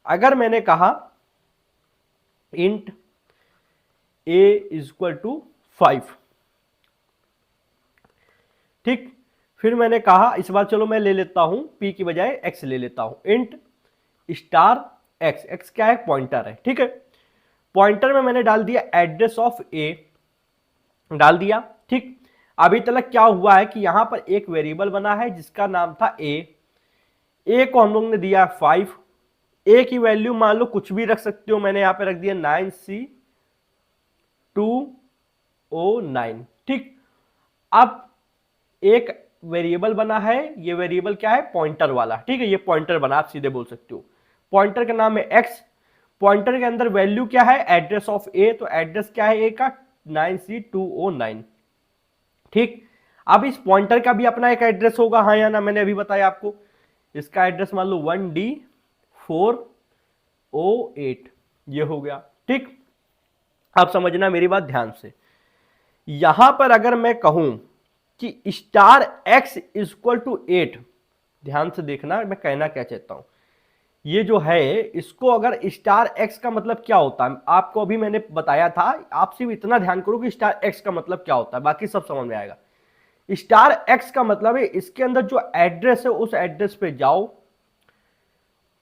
अगर मैंने कहा इंट a इक्वल टू 5, ठीक, फिर मैंने कहा इस बार चलो मैं ले लेता हूं p की बजाय x ले लेता हूं, इंट स्टार x क्या है? पॉइंटर है, ठीक है। पॉइंटर में मैंने डाल दिया एड्रेस ऑफ a, डाल दिया, ठीक। अभी तक क्या हुआ है कि यहां पर एक वेरिएबल बना है जिसका नाम था a को हम लोग ने दिया 5, a की वैल्यू मान लो कुछ भी रख सकते हो, मैंने यहां पे रख दिया 9C209, ठीक। अब एक वेरिएबल बना है, ये वेरिएबल क्या है? पॉइंटर वाला, ठीक है, ये पॉइंटर बना, आप सीधे बोल सकते हो। पॉइंटर का नाम है x, पॉइंटर के अंदर वैल्यू क्या है? एड्रेस ऑफ a, तो एड्रेस क्या है a का? 9C209, ठीक। अब इस पॉइंटर का भी अपना एक एड्रेस होगा, हाँ या ना? मैंने अभी बताया आपको। इसका एड्रेस मान लो 1D408, ये हो गया, ठीक। अब समझना मेरी बात ध्यान से, यहां पर अगर मैं कहूं कि स्टार x इक्वल टू 8, ध्यान से देखना मैं कहना क्या चाहता हूं। ये जो है, इसको अगर स्टार x का मतलब क्या होता है, आपको अभी मैंने बताया था। आप सिर्फ इतना ध्यान करो कि स्टार x का मतलब क्या होता है, बाकी सब समझ में आएगा। स्टार x का मतलब है इसके अंदर जो एड्रेस है उस एड्रेस पे जाओ,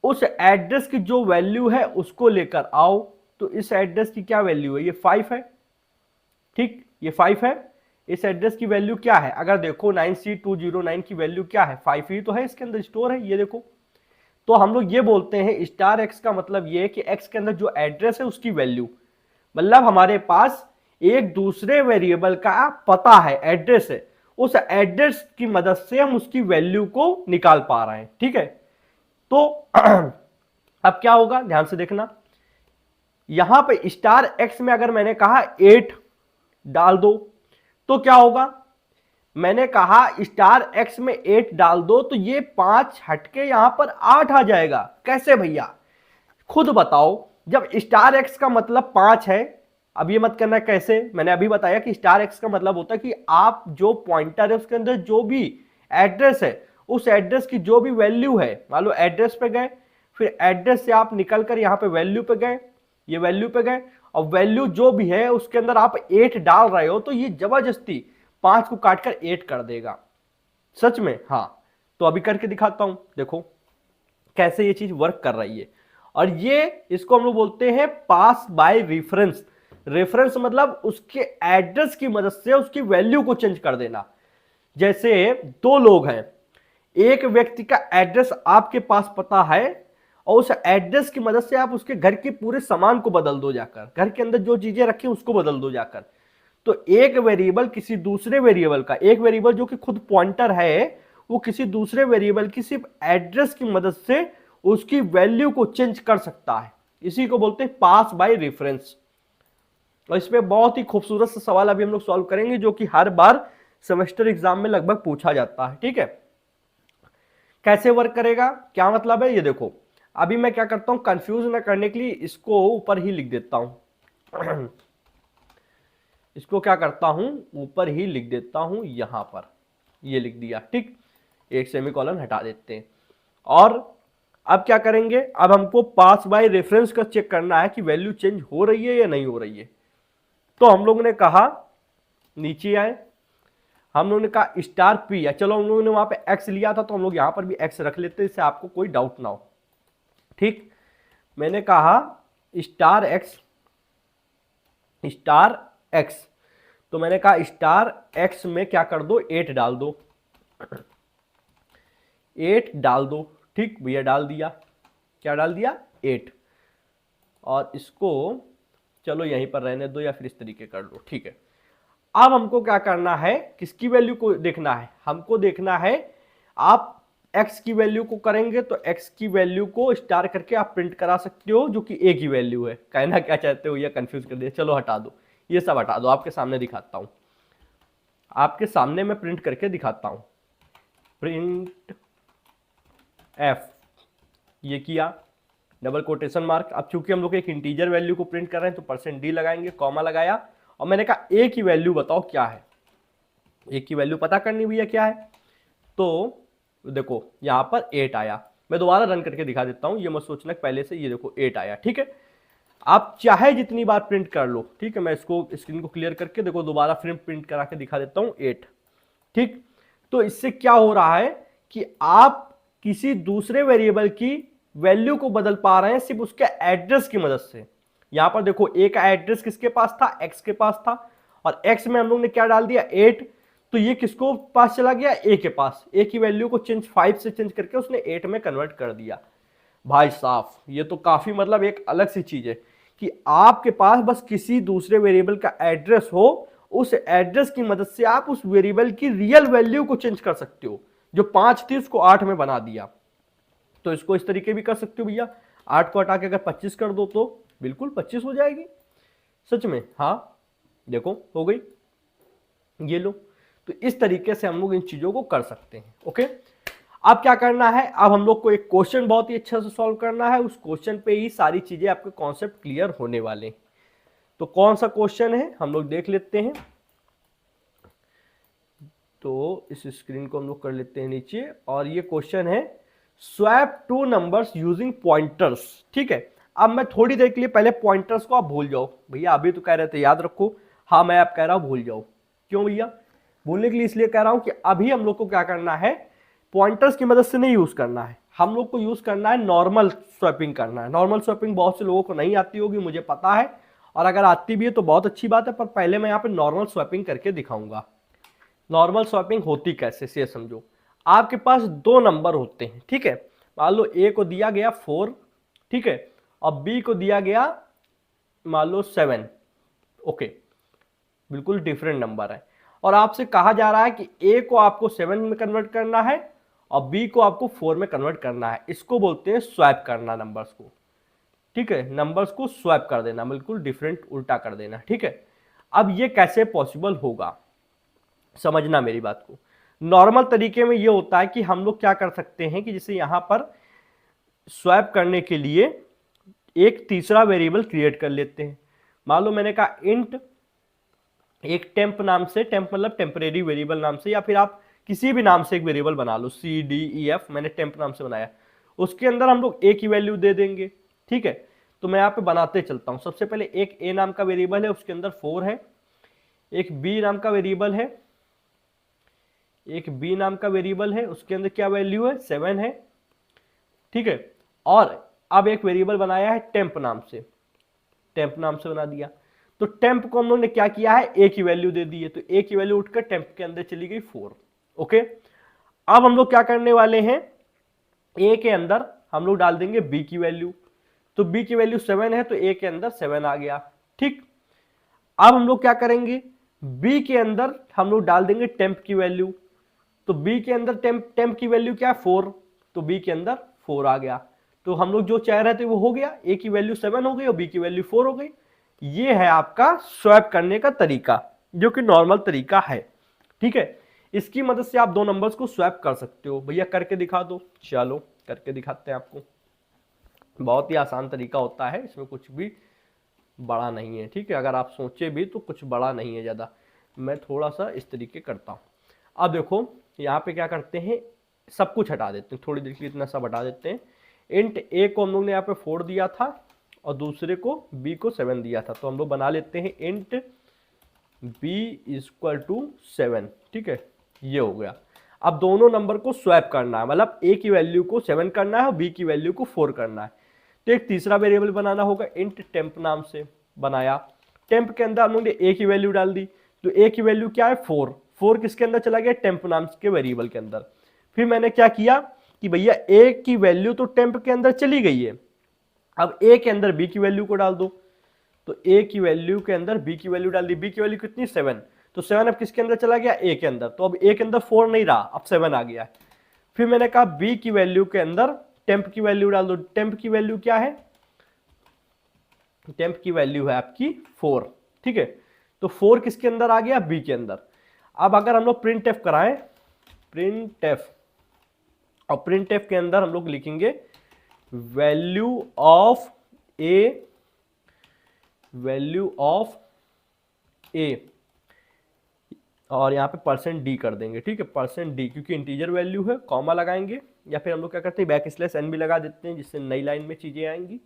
उस एड्रेस की जो वैल्यू है उसको लेकर आओ। तो इस एड्रेस की क्या वैल्यू है? ये 5 है, ठीक, ये 5 है। इस एड्रेस की वैल्यू क्या है, अगर देखो 9C209 की वैल्यू क्या है, 5 ही तो है, इसके अंदर स्टोर है, ये देखो। तो हम लोग ये बोलते हैं स्टार एक्स का मतलब ये है कि एक्स के अंदर जो एड्रेस है उसकी वैल्यू, मतलब हमारे पास एक दूसरे वेरिएबल का पता है, एड्रेस है, उस एड्रेस की मदद से हम उसकी वैल्यू को निकाल पा रहे हैं, ठीक है। तो अब क्या होगा, ध्यान से देखना, यहां पे स्टार एक्स में अगर मैंने कहा 8 डाल दो तो क्या होगा, मैंने कहा स्टार एक्स में 8 डाल दो तो ये 5 हटके यहां पर 8 आ जाएगा। कैसे भैया, खुद बताओ, जब स्टार एक्स का मतलब 5 है, अब ये मत करना कैसे, मैंने अभी बताया कि स्टार एक्स का मतलब होता है कि आप जो पॉइंटर है उसके अंदर जो भी एड्रेस है, उस एड्रेस की जो भी वैल्यू है, मान लो एड्रेस पे गए, फिर एड्रेस से आप निकल कर यहां पे वैल्यू पे गए, ये वैल्यू पे गए, और वैल्यू जो भी है उसके अंदर आप 8 डाल रहे हो, तो ये जबरदस्ती 5 को काटकर 8 कर देगा। सच में, हाँ। तो अभी करके दिखाता हूं, देखो कैसे ये चीज वर्क कर रही है। और ये इसको हम लोग बोलते हैं पास बाय रेफरेंस। रेफरेंस मतलब उसके एड्रेस की मदद से उसकी वैल्यू को चेंज कर देना। जैसे दो लोग हैं, एक व्यक्ति का एड्रेस आपके पास पता है और उस एड्रेस की मदद से आप उसके घर के पूरे सामान को बदल दो, जाकर घर के अंदर जो चीजें रखी उसको बदल दो जाकर। तो एक वेरिएबल किसी दूसरे वेरिएबल का, एक वेरिएबल जो कि खुद पॉइंटर है, वो किसी दूसरे वेरिएबल की सिर्फ एड्रेस की मदद से उसकी वैल्यू को चेंज कर सकता है। इसी को बोलते हैं पास बाय रेफरेंस। और इस पे बहुत ही खूबसूरत सा सवाल अभी हम लोग सॉल्व करेंगे, जो कि हर बार सेमेस्टर एग्जाम में लगभग पूछा जाता है, ठीक है। कैसे वर्क करेगा, क्या मतलब है, ये देखो। अभी मैं क्या करता हूं, कंफ्यूज ना करने के लिए इसको ऊपर ही लिख देता हूं इसको क्या करता हूं, ऊपर ही लिख देता हूं, यहां पर ये लिख दिया, ठीक। एक सेमीकोलन हटा देते हैं। और अब क्या करेंगे, अब हमको पास बाय रेफरेंस का चेक करना है कि वैल्यू चेंज हो रही है या नहीं हो रही है। तो हम लोग ने कहा, नीचे आए, हम लोगों ने कहा स्टार पी, या चलो हम लोगों ने वहां पे एक्स लिया था तो हम लोग यहां पर भी एक्स रख लेते हैं, इससे आपको कोई डाउट ना हो, ठीक। मैंने कहा स्टार एक्स, स्टार एक्स, तो मैंने कहा स्टार एक्स में क्या कर दो, 8 डाल दो, 8 डाल दो, ठीक भैया, डाल दिया, क्या डाल दिया, 8। और इसको चलो यहीं पर रहने दो या फिर इस तरीके कर लो, ठीक है। अब हमको क्या करना है, किसकी वैल्यू को देखना है, हमको देखना है, आप x की वैल्यू को करेंगे तो x की वैल्यू को स्टार करके आप प्रिंट करा सकते हो, जो कि a की वैल्यू है। कहना क्या चाहते हो, ये कंफ्यूज कर दिया, चलो हटा दो, ये सब हटा दो, आपके सामने दिखाता हूं, आपके सामने मैं प्रिंट करके दिखाता हूं। प्रिंट f, ये किया, डबल कोटेशन मार्क। अब चूंकि हम लोग एक इंटीजर वैल्यू को प्रिंट कर रहे हैं तो %d लगाएंगे, कॉमा लगाया, और मैंने कहा a की वैल्यू बताओ क्या है, a की वैल्यू पता करनी भैया क्या है। तो देखो यहां पर 8 आया, मैं दोबारा रन करके दिखा देता हूं, ये मत सोचना पहले से, ये देखो 8 आया, ठीक है। आप चाहे जितनी बार प्रिंट कर लो, ठीक है। मैं इसको स्क्रीन को क्लियर करके देखो दोबारा फिर प्रिंट करा के दिखा देता हूं, 8, ठीक। तो इससे क्या हो रहा है कि आप किसी दूसरे वेरिएबल की वैल्यू को बदल पा रहे हैं सिर्फ उसके एड्रेस की मदद से। यहां पर देखो a का एड्रेस किसके पास था, x के पास था, और x में हम लोग ने क्या डाल दिया, 8, तो ये किसको पास चला गया, a के पास। a की वैल्यू को 5 से चेंज करके उसने 8 में कन्वर्ट कर दिया। भाई साहब, ये तो काफी मतलब एक अलग सी चीज है कि आपके पास बस किसी दूसरे वेरिएबल का एड्रेस हो, उस एड्रेस की मदद से आप उस वेरिएबल की रियल वैल्यू को चेंज कर सकते हो। जो 5 थी उसको 8 में बना दिया। तो इसको इस तरीके भी कर सकते हो भैया, 8 को हटा के अगर 25 कर दो तो बिल्कुल 25 हो जाएगी। सच में, हाँ देखो हो गई, ये लो। तो इस तरीके से हम लोग इन चीजों को कर सकते हैं, ओके। अब क्या करना है, अब हम लोग को एक क्वेश्चन बहुत ही अच्छा से सॉल्व करना है, उस क्वेश्चन पे ही सारी चीजें आपके कॉन्सेप्ट क्लियर होने वाले हैं। तो कौन सा क्वेश्चन है हम लोग देख लेते हैं। तो इस स्क्रीन को हम लोग कर लेते हैं नीचे, और ये क्वेश्चन है स्वैप 2 नंबर्स यूजिंग पॉइंटर्स, ठीक है। अब मैं थोड़ी देर के लिए पहले पॉइंटर्स को आप भूल जाओ भैया, अभी तो कह रहे थे याद रखो, हाँ मैं आप कह रहा हूं भूल जाओ। क्यों भैया भूलने के लिए, इसलिए कह रहा हूं कि अभी हम लोग को क्या करना है, पॉइंटर्स की मदद से नहीं यूज करना है, हम लोग को यूज करना है नॉर्मल स्वैपिंग करना है। नॉर्मल स्वैपिंग बहुत से लोगों को नहीं आती होगी, मुझे पता है, और अगर आती भी है तो बहुत अच्छी बात है, पर पहले मैं यहाँ पे नॉर्मल स्वैपिंग करके दिखाऊंगा, नॉर्मल स्वैपिंग होती कैसे से समझो। आपके पास दो नंबर होते हैं, ठीक है, मान लो ए को दिया गया 4, ठीक है, और बी को दिया गया मान लो 7, ओके, बिल्कुल डिफरेंट नंबर है, और आपसे कहा जा रहा है कि ए को आपको 7 में कन्वर्ट करना है और बी को आपको 4 में कन्वर्ट करना है। इसको बोलते हैं स्वैप करना नंबर्स को, ठीक है, नंबर्स को स्वैप कर देना, बिल्कुल डिफरेंट उल्टा कर देना, ठीक है। अब ये कैसे पॉसिबल होगा, समझना मेरी बात को। नॉर्मल तरीके में ये होता है कि हम लोग क्या कर सकते हैं कि जैसे यहां पर स्वैप करने के लिए एक तीसरा वेरिएबल क्रिएट कर लेते हैं। मान लो मैंने कहा इंट एक टेम्प नाम से, टेम्प मतलब टेम्परेरी वेरिएबल नाम से, या फिर आप किसी भी नाम से एक वेरिएबल बना लो, सी डी ई एफ, मैंने टेम्प नाम से बनाया, उसके अंदर हम लोग ए की वैल्यू दे देंगे, ठीक है। तो मैं यहाँ पे बनाते चलता हूँ। सबसे पहले एक ए नाम का वेरिएबल है, उसके अंदर 4 है, एक बी नाम का वेरिएबल है, एक बी नाम का वेरिएबल है, उसके अंदर क्या वैल्यू है, 7 है, ठीक है। और अब एक वेरिएबल बनाया है टेम्प नाम से, टेम्प नाम से बना दिया। तो टेम्प को हम लोग ने क्या किया है, ए की वैल्यू दे दी है, तो ए की वैल्यू उठकर टेम्प के अंदर चली गई 4, ओके। अब हम लोग क्या करने वाले हैं, ए के अंदर हम लोग डाल देंगे बी की वैल्यू, तो बी की वैल्यू 7 है, तो ए के अंदर 7 आ गया, ठीक। अब हम लोग क्या करेंगे, बी के अंदर हम लोग डाल देंगे टेम्प की वैल्यू, तो बी के अंदर टेम्प की वैल्यू क्या है, 4, तो बी के अंदर 4 आ गया। तो हम लोग जो चाह रहे थे वो हो गया, ए की वैल्यू 7 हो गई और बी की वैल्यू 4 हो गई। ये है आपका स्वैप करने का तरीका, जो कि नॉर्मल तरीका है, ठीक है। इसकी मदद से आप दो नंबर्स को स्वैप कर सकते हो। भैया करके दिखा दो, चलो करके दिखाते हैं आपको। बहुत ही आसान तरीका होता है, इसमें कुछ भी बड़ा नहीं है, ठीक है। अगर आप सोचे भी तो कुछ बड़ा नहीं है ज़्यादा। मैं थोड़ा सा इस तरीके करता हूँ। अब देखो यहाँ पे क्या करते हैं, सब कुछ हटा देते हैं, थोड़ी देर के लिए इतना सब हटा देते हैं। इंट ए को हम लोग ने यहाँ पे 4 दिया था और दूसरे को बी को 7 दिया था, तो हम लोग बना लेते हैं इंट बी इक्वल टू 7, ठीक है, ये हो गया। अब दोनों नंबर को स्वैप करना है, मतलब ए की वैल्यू को 7 करना है और बी की वैल्यू को 4 करना है। तो एक तीसरा वेरिएबल बनाना होगा, इंट टेम्प नाम से बनाया। टेम्प के अंदर हम लोग ने ए की वैल्यू डाल दी, तो ए की वैल्यू क्या है, 4 किसके अंदर चला गया, टेम्प नाम के वेरिएबल के अंदर। फिर मैंने क्या किया कि भैया ए की वैल्यू तो टेम्प के अंदर चली गई है, अब ए के अंदर बी की वैल्यू को डाल दो, तो ए की वैल्यू के अंदर बी की वैल्यू डाल दी। बी की वैल्यू कितनी, 7, तो 7 अब किसके अंदर चला गया, ए के अंदर, तो अब ए के अंदर 4 नहीं रहा, अब 7 आ गया है। फिर मैंने कहा बी की वैल्यू के अंदर टेम्प की वैल्यू डाल दो। टेम्प की वैल्यू क्या है, टेम्प की वैल्यू है आपकी 4, ठीक है, तो 4 किसके अंदर आ गया, बी के अंदर। अब अगर हम लोग प्रिंट एफ कराएं, प्रिंट एफ, और प्रिंट एफ के अंदर हम लोग लिखेंगे value of A, value of A, और यहाँ पे %d कर देंगे, ठीक है, %d, क्योंकि इंटीजर वैल्यू है, कॉमा लगाएंगे, या फिर हम लोग क्या करते हैं बैक स्लैश n भी लगा देते हैं, जिससे नई लाइन में चीजें आएंगी,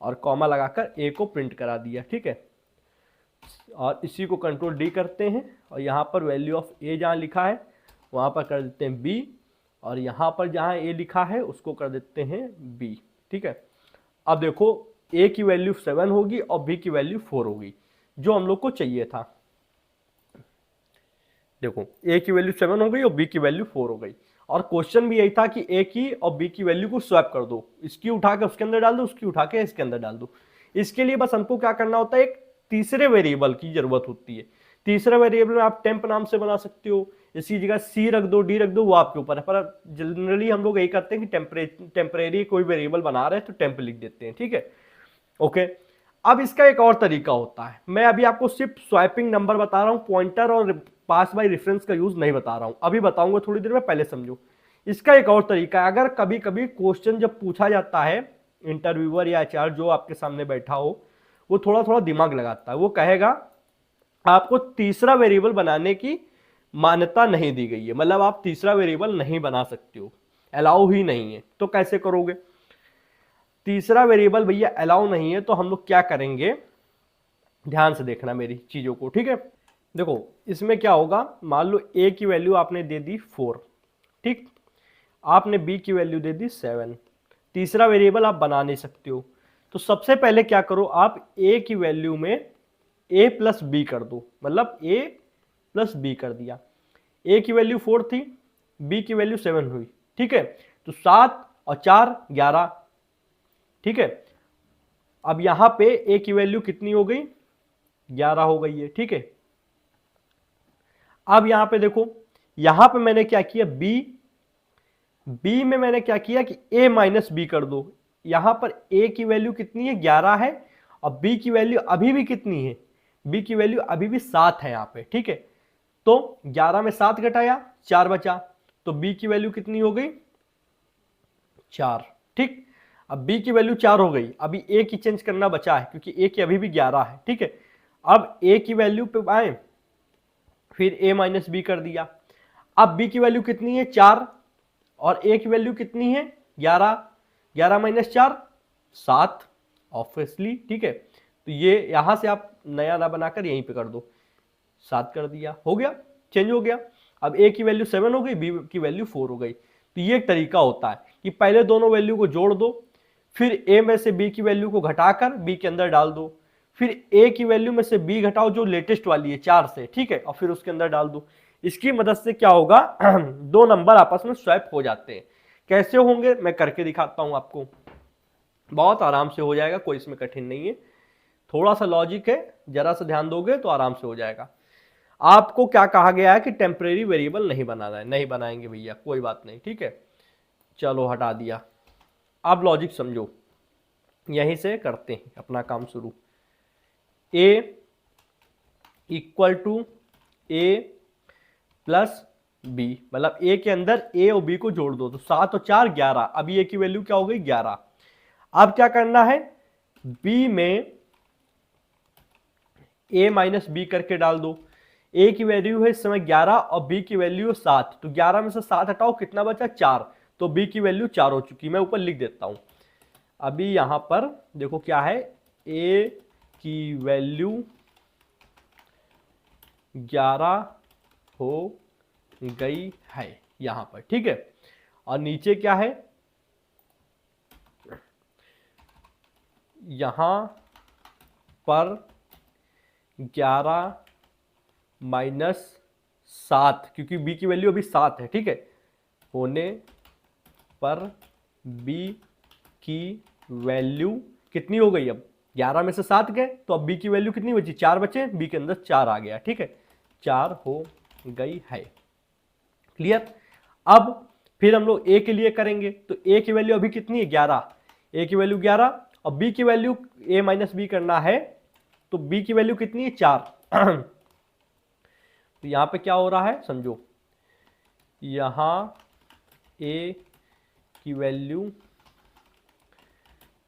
और कॉमा लगाकर a को प्रिंट करा दिया, ठीक है। और इसी को कंट्रोल D करते हैं, और यहाँ पर वैल्यू ऑफ a जहाँ लिखा है वहाँ पर कर देते हैं b, और यहाँ पर जहाँ a लिखा है उसको कर देते हैं b, ठीक है। अब देखो a की वैल्यू 7 होगी और b की वैल्यू 4 होगी, जो हम लोग को चाहिए था। देखो a की वैल्यू 7 हो गई और b की वैल्यू 4 हो गई, और क्वेश्चन भी यही था कि a की और b की वैल्यू को स्वैप कर दो, इसकी उठा के उसके अंदर डाल दो, उसकी उठा के इसके अंदर डाल दो। इसके लिए बस हमको क्या करना होता है, एक तीसरे वेरिएबल की जरूरत होती है। तीसरे वेरिएबल में आप टेम्प नाम से बना सकते हो, इसकी जगह सी रख दो, डी रख दो, वो आपके ऊपर है, पर जनरली हम लोग यही करते हैं कि टेम्परेरी कोई वेरिएबल बना रहे हैं तो टेम्प लिख देते हैं, ठीक है, ओके। अब इसका एक और तरीका होता है, मैं अभी आपको सिर्फ स्वाइपिंग नंबर बता रहा हूं, पॉइंटर और पास बाय रेफरेंस का यूज नहीं बता रहा हूं, अभी बताऊंगा थोड़ी देर में, पहले समझो। इसका एक और तरीका है, अगर कभी कभी क्वेश्चन जब पूछा जाता है, इंटरव्यूअर या एचआर जो आपके सामने बैठा हो वो थोड़ा थोड़ा दिमाग लगाता है, वो कहेगा आपको तीसरा वेरिएबल बनाने की मान्यता नहीं दी गई है, मतलब आप तीसरा वेरिएबल नहीं बना सकते हो, अलाउ ही नहीं है। तो कैसे करोगे, तीसरा वेरिएबल भैया अलाउ नहीं है, तो हम लोग क्या करेंगे, ध्यान से देखना मेरी चीजों को, ठीक है। देखो इसमें क्या होगा, मान लो a की वैल्यू आपने दे दी 4, ठीक, आपने b की वैल्यू दे दी 7, तीसरा वेरिएबल आप बना नहीं सकते हो, तो सबसे पहले क्या करो, आप a की वैल्यू में a प्लस b कर दो, मतलब a प्लस b कर दिया। ए की वैल्यू 4 थी, बी की वैल्यू 7 हुई, ठीक है। तो 7 और 4 11, ठीक है। अब यहां पे ए की वैल्यू कितनी हो गई, 11 हो गई है, ठीक है। अब यहां पे देखो, यहां पे मैंने क्या किया, बी में मैंने क्या किया कि a माइनस बी कर दो। यहां पर a की वैल्यू कितनी है, 11 है, और b की वैल्यू अभी भी कितनी है, b की वैल्यू अभी भी 7 है यहां पे, ठीक है। तो 11 में 7 घटाया, 4 बचा, तो b की वैल्यू कितनी हो गई, 4, ठीक। अब b की वैल्यू 4 हो गई, अभी a की चेंज करना बचा है क्योंकि a की अभी भी 11 है, ठीक है। अब a की वैल्यू पे आए, फिर a माइनस बी कर दिया। अब b की वैल्यू कितनी है, 4, और a की वैल्यू कितनी है, 11, 11 माइनस 4 7, ऑब्वियसली, ठीक है। तो ये यहां से आप नया ना बनाकर यहीं पे कर दो, 7 कर दिया, हो गया, चेंज हो गया। अब a की वैल्यू 7 हो गई, b की वैल्यू 4 हो गई। तो ये एक तरीका होता है कि पहले दोनों वैल्यू को जोड़ दो, फिर a में से b की वैल्यू को घटाकर b के अंदर डाल दो, फिर a की वैल्यू में से b घटाओ जो लेटेस्ट वाली है 4 से, ठीक है, और फिर उसके अंदर डाल दो। इसकी मदद से क्या होगा, दो नंबर आपस में स्वैप हो जाते हैं। कैसे होंगे मैं करके दिखाता हूं आपको, बहुत आराम से हो जाएगा, कोई इसमें कठिन नहीं है, थोड़ा सा लॉजिक है, जरा सा ध्यान दोगे तो आराम से हो जाएगा। आपको क्या कहा गया है कि टेम्परेरी वेरिएबल नहीं बनाना है, नहीं बनाएंगे भैया, कोई बात नहीं, ठीक है, चलो हटा दिया। अब लॉजिक समझो, यहीं से करते हैं अपना काम शुरू। a equal to a plus B, मतलब a के अंदर a और b को जोड़ दो, तो 7 और 4 11, अभी a की वैल्यू क्या हो गई, 11। अब क्या करना है, b में a माइनस बी करके डाल दो। a की वैल्यू है इस समय 11 और b की वैल्यू है 7, तो 11 में से 7 हटाओ, कितना बचा, 4, तो b की वैल्यू 4 हो चुकी। मैं ऊपर लिख देता हूं, अभी यहां पर देखो क्या है, a की वैल्यू 11 हो गई है यहां पर, ठीक है। और नीचे क्या है, यहां पर 11 माइनस 7, क्योंकि b की वैल्यू अभी 7 है, ठीक है, होने पर b की वैल्यू कितनी हो गई, अब 11 में से 7 गए तो अब b की वैल्यू कितनी बची, 4 बचे, b के अंदर 4 आ गया, ठीक है, 4 हो गई है, क्लियर। अब फिर हम लोग a के लिए करेंगे, तो a की वैल्यू अभी कितनी है, 11, a की वैल्यू 11, और b की वैल्यू a माइनस बी करना है, तो b की वैल्यू कितनी है, 4। तो यहां पे क्या हो रहा है समझो, यहां a की वैल्यू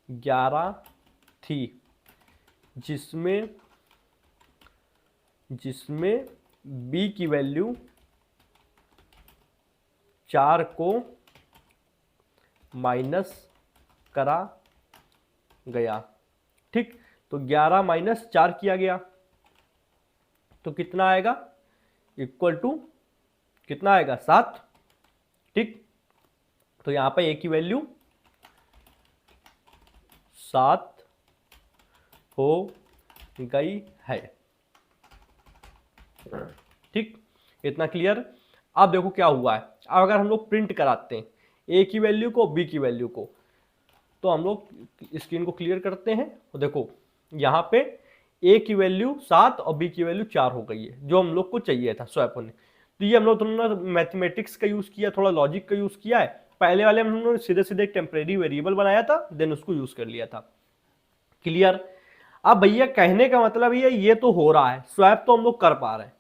11 थी, जिसमें b की वैल्यू 4 को माइनस करा गया, ठीक। तो 11 माइनस 4 किया गया तो कितना आएगा, इक्वल टू कितना आएगा, 7, ठीक। तो यहां पे a की वैल्यू 7 हो गई है, ठीक, इतना क्लियर। अब देखो क्या हुआ है, अब अगर हम लोग प्रिंट कराते हैं a की वैल्यू को, b की वैल्यू को, तो हम लोग स्क्रीन को क्लियर करते हैं, तो देखो यहाँ पे a की वैल्यू 7 और b की वैल्यू 4 हो गई है, जो हम लोग को चाहिए था स्वैप होने। तो ये हम लोग दोनों मैथमेटिक्स का यूज किया, थोड़ा लॉजिक का यूज किया है। पहले वाले हम लोगों ने सीधे सीधे एक टेम्परेरी वेरिएबल बनाया था, देन उसको यूज कर लिया था, क्लियर। अब भैया कहने का मतलब ये तो हो रहा है, स्वैप तो हम लोग कर पा रहे हैं,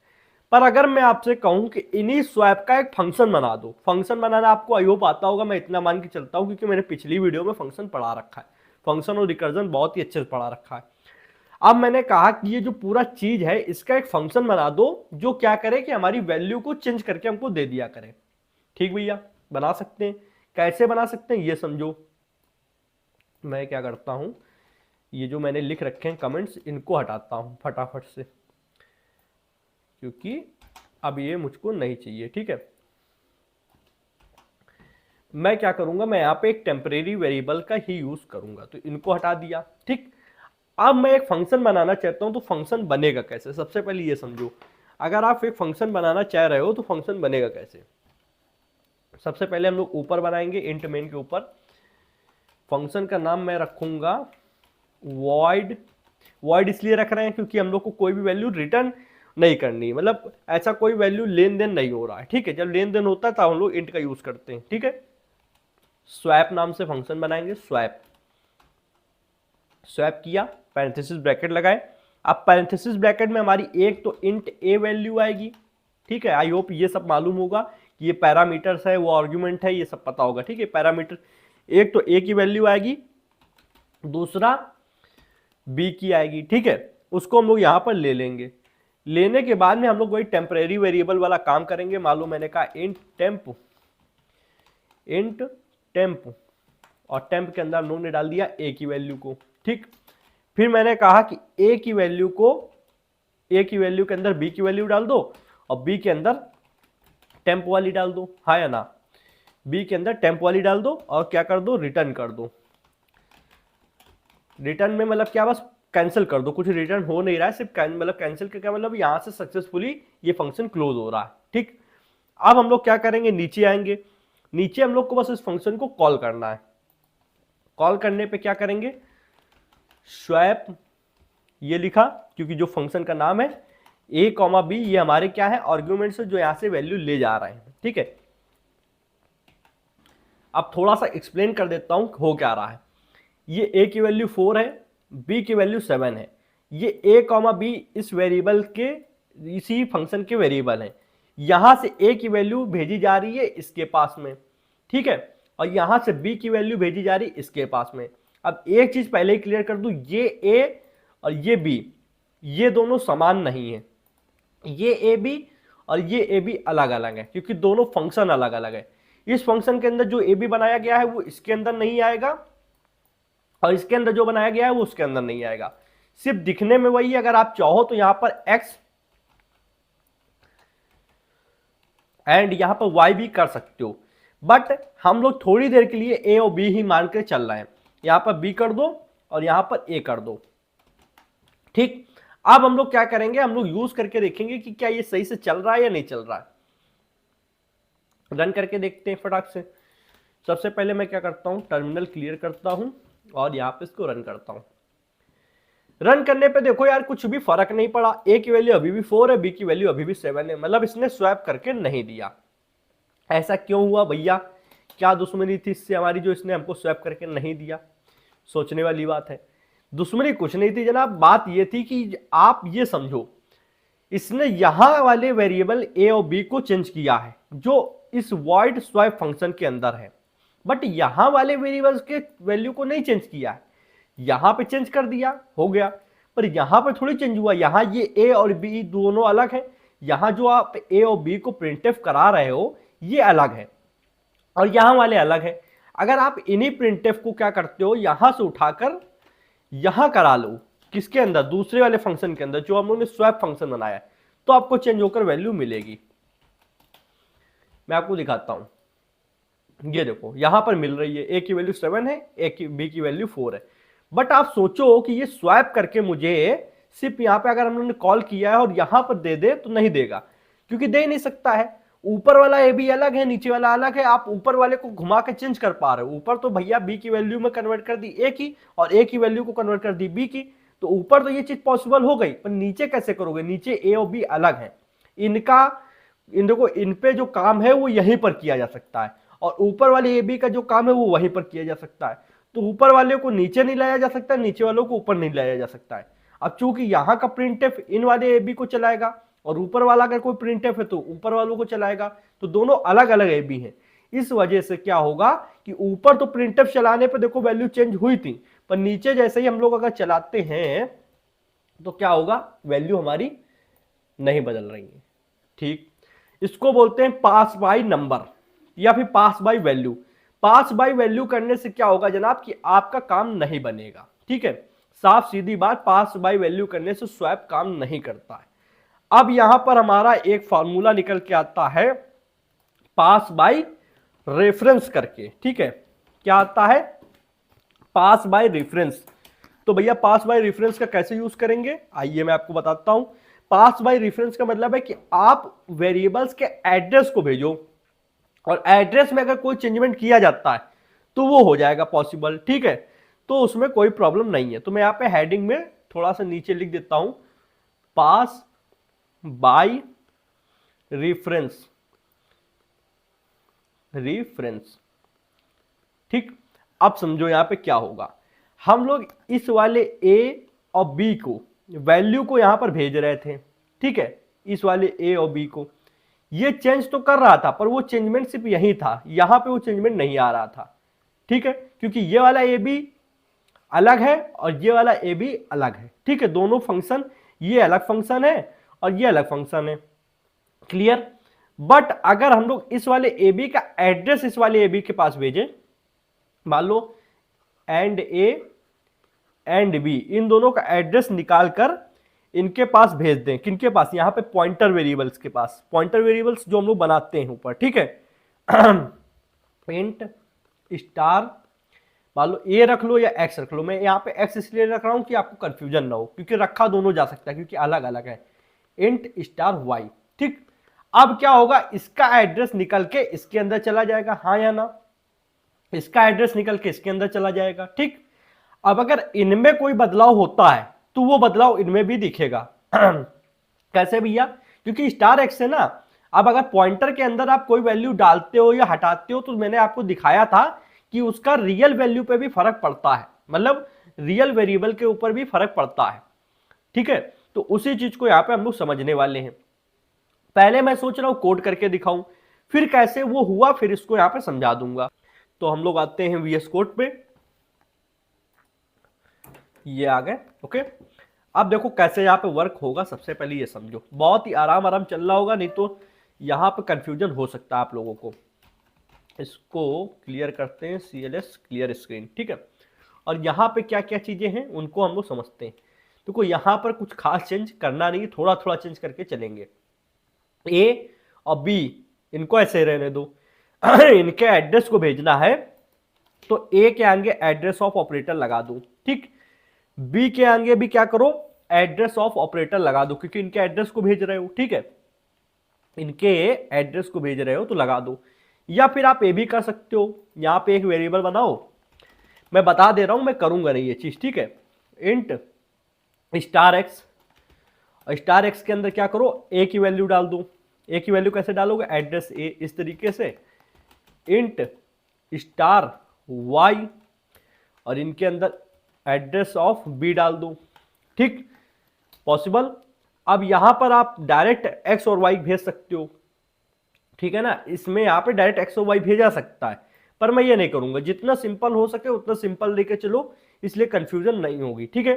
पर अगर मैं आपसे कहूं कि इन्हीं स्वैप का एक फंक्शन बना दो, फंक्शन बनाना आपको आई होप आता होगा, मैं इतना मान के चलता हूं क्योंकि मैंने पिछली वीडियो में फंक्शन पढ़ा रखा है, फंक्शन और रिकर्जन बहुत ही अच्छे से पढ़ा रखा है। अब मैंने कहा कि ये जो पूरा चीज है इसका एक फंक्शन बना दो जो क्या करे कि हमारी वैल्यू को चेंज करके हमको दे दिया करे, ठीक भैया, बना सकते हैं। कैसे बना सकते हैं ये समझो, मैं क्या करता हूं, ये जो मैंने लिख रखे हैं कमेंट्स, इनको हटाता हूं फटाफट से, क्योंकि अब ये मुझको नहीं चाहिए, ठीक है। मैं क्या करूंगा, मैं यहां पे एक टेम्परेरी वेरिएबल का ही यूज करूंगा, तो इनको हटा दिया, ठीक। अब मैं एक फंक्शन बनाना चाहता हूं, तो फंक्शन बनेगा कैसे, सबसे पहले ये समझो। अगर आप एक फंक्शन बनाना चाह रहे हो तो फंक्शन बनेगा कैसे। सबसे पहले हम लोग ऊपर बनाएंगे इंट मेन के ऊपर, फंक्शन का नाम मैं रखूंगा वॉइड। वॉइड इसलिए रख रहे हैं क्योंकि हम लोग को कोई भी वैल्यू रिटर्न नहीं करनी, मतलब ऐसा कोई वैल्यू लेन देन नहीं हो रहा है, ठीक है। जब लेन देन होता है तब हम लोग इंट का यूज करते हैं, ठीक है। स्वैप नाम से फंक्शन बनाएंगे, स्वैप। स्वैप किया, पैरेंथेसिस ब्रैकेट लगाए। अब पैरेंथेसिस ब्रैकेट में हमारी एक तो इंट ए वैल्यू आएगी, ठीक है। आई होप ये सब मालूम होगा कि ये पैरामीटर्स है, वो आर्गुमेंट है, ये सब पता होगा, ठीक है। पैरामीटर एक तो ए की वैल्यू आएगी, दूसरा बी की आएगी, ठीक है। उसको हम लोग यहां पर ले लेंगे। लेने के बाद में हम लोग वही टेम्परेरी वेरिएबल वाला काम करेंगे। मालूम मैंने कहा इंट टेम्प और टेम्प के अंदर हम लोग ने डाल दिया ए की वैल्यू को, ठीक। फिर मैंने कहा कि ए की वैल्यू के अंदर बी की वैल्यू डाल दो और बी के अंदर टेम्प वाली डाल दो, हाँ या ना। बी के अंदर टेम्प वाली डाल दो और क्या कर दो, रिटर्न कर दो। रिटर्न में मतलब क्या, बस कैंसिल कर दो, कुछ रिटर्न हो नहीं रहा है, सिर्फ मतलब कैंसिल का क्या मतलब, यहां से सक्सेसफुली ये फंक्शन क्लोज हो रहा है, ठीक। अब हम लोग क्या करेंगे, नीचे आएंगे। नीचे हम लोग को बस इस फंक्शन को कॉल करना है। कॉल करने पे क्या करेंगे, स्वैप ये लिखा क्योंकि जो फंक्शन का नाम है a, b ये हमारे क्या है, आर्गुमेंट्स जो यहां से वैल्यू ले जा रहे हैं, ठीक है। अब थोड़ा सा एक्सप्लेन कर देता हूं हो क्या रहा है। ये a की वैल्यू 4 है, b की वैल्यू 7 है। ये a, b इस वेरिएबल के, इसी फंक्शन के वेरिएबल है। यहां से a की वैल्यू भेजी जा रही है इसके पास में, ठीक है, और यहां से b की वैल्यू भेजी जा रही है इसके पास में। अब एक चीज पहले ही क्लियर कर दूं, ये a और ये b ये दोनों समान नहीं है। ये ए बी और ये ए बी अलग अलग है क्योंकि दोनों फंक्शन अलग अलग है। इस फंक्शन के अंदर जो ए बी बनाया गया है वो इसके अंदर नहीं आएगा और इसके अंदर जो बनाया गया है वो उसके अंदर नहीं आएगा। सिर्फ दिखने में वही, अगर आप चाहो तो यहां पर एक्स एंड यहां पर वाई भी कर सकते हो, बट हम लोग थोड़ी देर के लिए ए और बी ही मान के चल रहे हैं। यहां पर बी कर दो और यहां पर ए कर दो, ठीक। अब हम लोग क्या करेंगे, हम लोग यूज करके देखेंगे कि क्या ये सही से चल रहा है या नहीं चल रहा है। रन करके देखते हैं फटाक से। सबसे पहले मैं क्या करता हूं, टर्मिनल क्लियर करता हूं और यहां पे इसको रन करता हूं। रन करने पे देखो यार कुछ भी फर्क नहीं पड़ा, ए की वैल्यू अभी भी 4 है, बी की वैल्यू अभी भी 7 है, मतलब इसने स्वैप करके नहीं दिया। ऐसा क्यों हुआ भैया, क्या दुश्मनी थी इससे हमारी जो इसने हमको स्वैप करके नहीं दिया। सोचने वाली बात है। दुश्मनी कुछ नहीं थी जनाब, बात यह थी कि आप ये समझो, इसने यहां वाले वेरिएबल ए और बी को चेंज किया है जो इस वॉइड स्वैप फंक्शन के अंदर है, बट यहां वाले वेरिएबल्स के वैल्यू को नहीं चेंज किया है। यहां पे चेंज कर दिया, हो गया, पर यहां पर थोड़ी चेंज हुआ। यहां ये ए और बी दोनों अलग है, यहां जो आप ए और बी को प्रिंटफ करा रहे हो ये अलग है और यहां वाले अलग है। अगर आप इन्हीं प्रिंटफ को क्या करते हो, यहां से उठाकर यहां करा लो, किसके अंदर, दूसरे वाले फंक्शन के अंदर जो हम लोगों ने स्वैप फंक्शन बनाया है, तो आपको चेंज होकर वैल्यू मिलेगी। मैं आपको दिखाता हूं, ये देखो यहां पर मिल रही है, ए की वैल्यू 7 है, ए की बी की वैल्यू 4 है। बट आप सोचो कि ये स्वैप करके मुझे सिर्फ यहां पे अगर हम लोगों ने कॉल किया है और यहां पर दे दे तो नहीं देगा, क्योंकि दे नहीं सकता है। ऊपर वाला ए बी अलग है, नीचे वाला अलग है, आप ऊपर वाले को घुमा के चेंज कर पा रहे हो। ऊपर तो भैया बी की वैल्यू में कन्वर्ट कर दी ए की और ए की वैल्यू को कन्वर्ट कर दी बी की, तो ऊपर तो ये चीज पॉसिबल हो गई, पर नीचे कैसे करोगे, नीचे ए और बी अलग है। इन पे जो काम है वो यहीं पर किया जा सकता है और ऊपर वाले ए बी का जो काम है वो वहीं पर किया जा सकता है। तो ऊपर वाले को नीचे नहीं लाया जा सकता, नीचे वालों को ऊपर नहीं लाया जा सकता है। अब चूंकि यहां का प्रिंटफ इन वाले ए बी को चलाएगा और ऊपर वाला अगर कोई प्रिंटफ है तो ऊपर वालों को चलाएगा, तो दोनों अलग अलग ए बी हैं। इस वजह से क्या होगा कि ऊपर तो प्रिंटफ चलाने पर देखो वैल्यू चेंज हुई थी, पर नीचे जैसे ही हम लोग अगर चलाते हैं तो क्या होगा, वैल्यू हमारी नहीं बदल रही है, ठीक। इसको बोलते हैं पास बाय नंबर या फिर pass by value. Pass by value करने से क्या होगा जनाब कि आपका काम नहीं बनेगा, ठीक है। साफ सीधी बात, पास बाय वैल्यू करने से स्वैप काम नहीं करता है। अब यहां पर हमारा एक फार्मूला निकल के आता है पास बाय रेफरेंस करके, ठीक है। क्या आता है, पास बाय रेफरेंस। तो भैया पास बाय रेफरेंस का कैसे यूज करेंगे, आइए मैं आपको बताता हूं। पास बाय रेफरेंस का मतलब है कि आप वेरिएबल्स के एड्रेस को भेजो और एड्रेस में अगर कोई चेंजमेंट किया जाता है तो वो हो जाएगा पॉसिबल, ठीक है। तो उसमें कोई प्रॉब्लम नहीं है। तो मैं यहाँ पे हेडिंग में थोड़ा सा नीचे लिख देता हूं, पास बाय रेफरेंस, ठीक। अब समझो यहां पे क्या होगा, हम लोग इस वाले ए और बी को वैल्यू को यहां पर भेज रहे थे, ठीक है, इस वाले ए और बी को। ये चेंज तो कर रहा था पर वो चेंजमेंट सिर्फ यही था, यहां पे वो चेंजमेंट नहीं आ रहा था, ठीक है, क्योंकि ये वाला ए बी अलग है और ये वाला ए बी अलग है, ठीक है। दोनों फंक्शन, ये अलग फंक्शन है और ये अलग फंक्शन है, क्लियर। बट अगर हम लोग इस वाले ए बी का एड्रेस इस वाले ए बी के पास भेजें, मान लो एंड ए एंड बी, इन दोनों का एड्रेस निकालकर इनके पास भेज दें, किनके पास, यहां पे पॉइंटर वेरिएबल्स के पास, पॉइंटर वेरिएबल्स जो हम लोग बनाते हैं ऊपर, ठीक है। इंट स्टार, मान लो ए रख लो या एक्स रख लो, मैं यहाँ पे एक्स इसलिए रख रहा हूं कि आपको कंफ्यूजन ना हो, क्योंकि रखा दोनों जा सकता है क्योंकि अलग अलग है। इंट स्टार वाई, ठीक। अब क्या होगा, इसका एड्रेस निकल के इसके अंदर चला जाएगा, हाँ या ना, इसका एड्रेस निकल के इसके अंदर चला जाएगा, ठीक। अब अगर इनमें कोई बदलाव होता है तो वो बदलाव इनमें भी दिखेगा। कैसे भैया, क्योंकि स्टार एक्स है ना। अब अगर पॉइंटर के अंदर आप कोई वैल्यू डालते हो या हटाते हो तो मैंने आपको दिखाया था कि उसका रियल वैल्यू पे भी फर्क पड़ता है, मतलब रियल वेरिएबल के ऊपर भी फर्क पड़ता है, ठीक है। तो उसी चीज को यहां पे हम लोग समझने वाले हैं। पहले मैं सोच रहा हूं कोड करके दिखाऊं, फिर कैसे वो हुआ फिर इसको यहां पे समझा दूंगा। तो हम लोग आते हैं VS कोड पे, ये आ गए, ओके। अब देखो कैसे यहाँ पे वर्क होगा, सबसे पहले ये समझो, बहुत ही आराम आराम चल रहा होगा, नहीं तो यहाँ पे कंफ्यूजन हो सकता है आप लोगों को। इसको क्लियर करते हैं, CLS क्लियर स्क्रीन, ठीक है। और यहाँ पे क्या क्या चीजें हैं उनको हम लोग समझते हैं। देखो यहाँ पर कुछ खास चेंज करना नहीं, थोड़ा थोड़ा चेंज करके चलेंगे। ए और बी इनको ऐसे रहने दो। इनके एड्रेस को भेजना है तो ए के आगे एड्रेस ऑफ ऑपरेटर लगा दो, ठीक। बी के आगे भी क्या करो, एड्रेस ऑफ ऑपरेटर लगा दो, क्योंकि इनके एड्रेस को भेज रहे हो, ठीक है, इनके एड्रेस को भेज रहे हो तो लगा दो। या फिर आप ये भी कर सकते हो, यहां पे एक वेरिएबल बनाओ, मैं बता दे रहा हूं, मैं करूंगा नहीं ये चीज, ठीक है। इंट स्टार एक्स, और स्टार एक्स के अंदर क्या करो, ए की वैल्यू डाल दो। ए की वैल्यू कैसे डालोगे, एड्रेस ए, इस तरीके से। इंट स्टार वाई, और इनके अंदर एड्रेस ऑफ बी डाल दो, ठीक, पॉसिबल। अब यहां पर आप डायरेक्ट एक्स और वाई भेज सकते हो, ठीक है ना, इसमें यहां पे डायरेक्ट एक्स और वाई भेजा सकता है, पर मैं ये नहीं करूंगा, जितना सिंपल हो सके उतना सिंपल लेके चलो, इसलिए कंफ्यूजन नहीं होगी, ठीक है।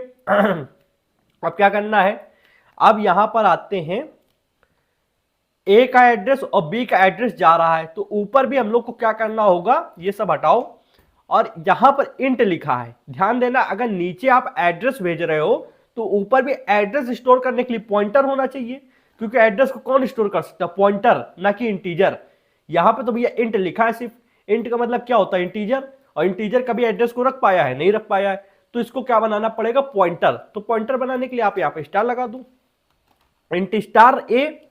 अब क्या करना है, अब यहां पर आते हैं, ए का एड्रेस और बी का एड्रेस जा रहा है तो ऊपर भी हम लोग को क्या करना होगा, ये सब हटाओ, और यहां पर इंट लिखा है, ध्यान देना, अगर नीचे आप एड्रेस भेज रहे हो तो ऊपर भी एड्रेस स्टोर करने के लिए पॉइंटर होना चाहिए, क्योंकि एड्रेस को कौन स्टोर कर सकता है, पॉइंटर, ना कि इंटीजर। यहां पे तो भैया इंट लिखा है सिर्फ, इंट का मतलब क्या होता है, इंटीजर, और इंटीजर कभी एड्रेस को रख पाया है, नहीं रख पाया है, तो इसको क्या बनाना पड़ेगा, पॉइंटर। तो पॉइंटर बनाने के लिए आप यहां पे स्टार लगा दो, इंट स्टार ए,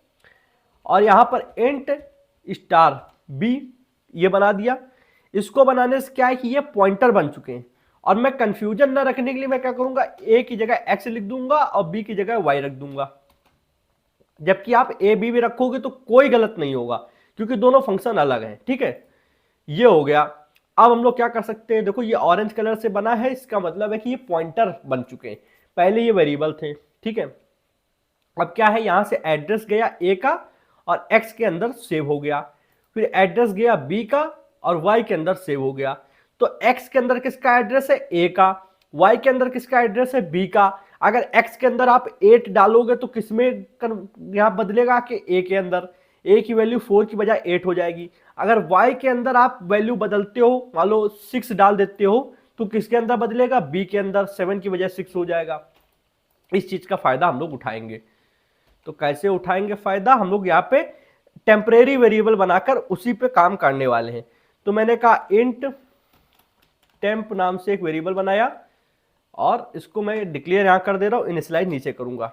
और यहां पर इंट स्टार बी, ये बना दिया। इसको बनाने से क्या है कि ये पॉइंटर बन चुके हैं, और मैं कंफ्यूजन ना रखने के लिए मैं क्या करूंगा, ए की जगह एक्स लिख दूंगा और बी की जगह वाई रख दूंगा। जबकि आप ए बी भी रखोगे तो कोई गलत नहीं होगा, क्योंकि दोनों फंक्शन अलग हैं, ठीक है। ये हो गया। अब हम लोग क्या कर सकते हैं, देखो ये ऑरेंज कलर से बना है, इसका मतलब है कि ये पॉइंटर बन चुके हैं, पहले ये वेरिएबल थे, ठीक है। अब क्या है, यहां से एड्रेस गया ए का और एक्स के अंदर सेव हो गया, फिर एड्रेस गया बी का और वाई के अंदर सेव हो गया। तो एक्स के अंदर किसका एड्रेस है, ए का, वाई के अंदर किसका एड्रेस है, बी का। अगर एक्स के अंदर आप 8 डालोगे तो किसमें यहां बदलेगा कि ए के अंदर, ए की वैल्यू 4 की बजाय 8 हो जाएगी। अगर वाई के अंदर आप वैल्यू बदलते हो, मान लो 6 डाल देते हो, तो किसके अंदर बदलेगा, बी के अंदर, 7 की बजाय 6 हो जाएगा। इस चीज का फायदा हम लोग उठाएंगे। तो कैसे उठाएंगे फायदा, हम लोग यहाँ पे टेम्परेरी वेरिएबल बनाकर उसी पे काम करने वाले हैं। तो मैंने कहा इंट टेम्प नाम से एक वेरिएबल बनाया, और इसको मैं डिक्लेयर यहां कर दे रहा हूं, इनिशियलाइज नीचे करूंगा,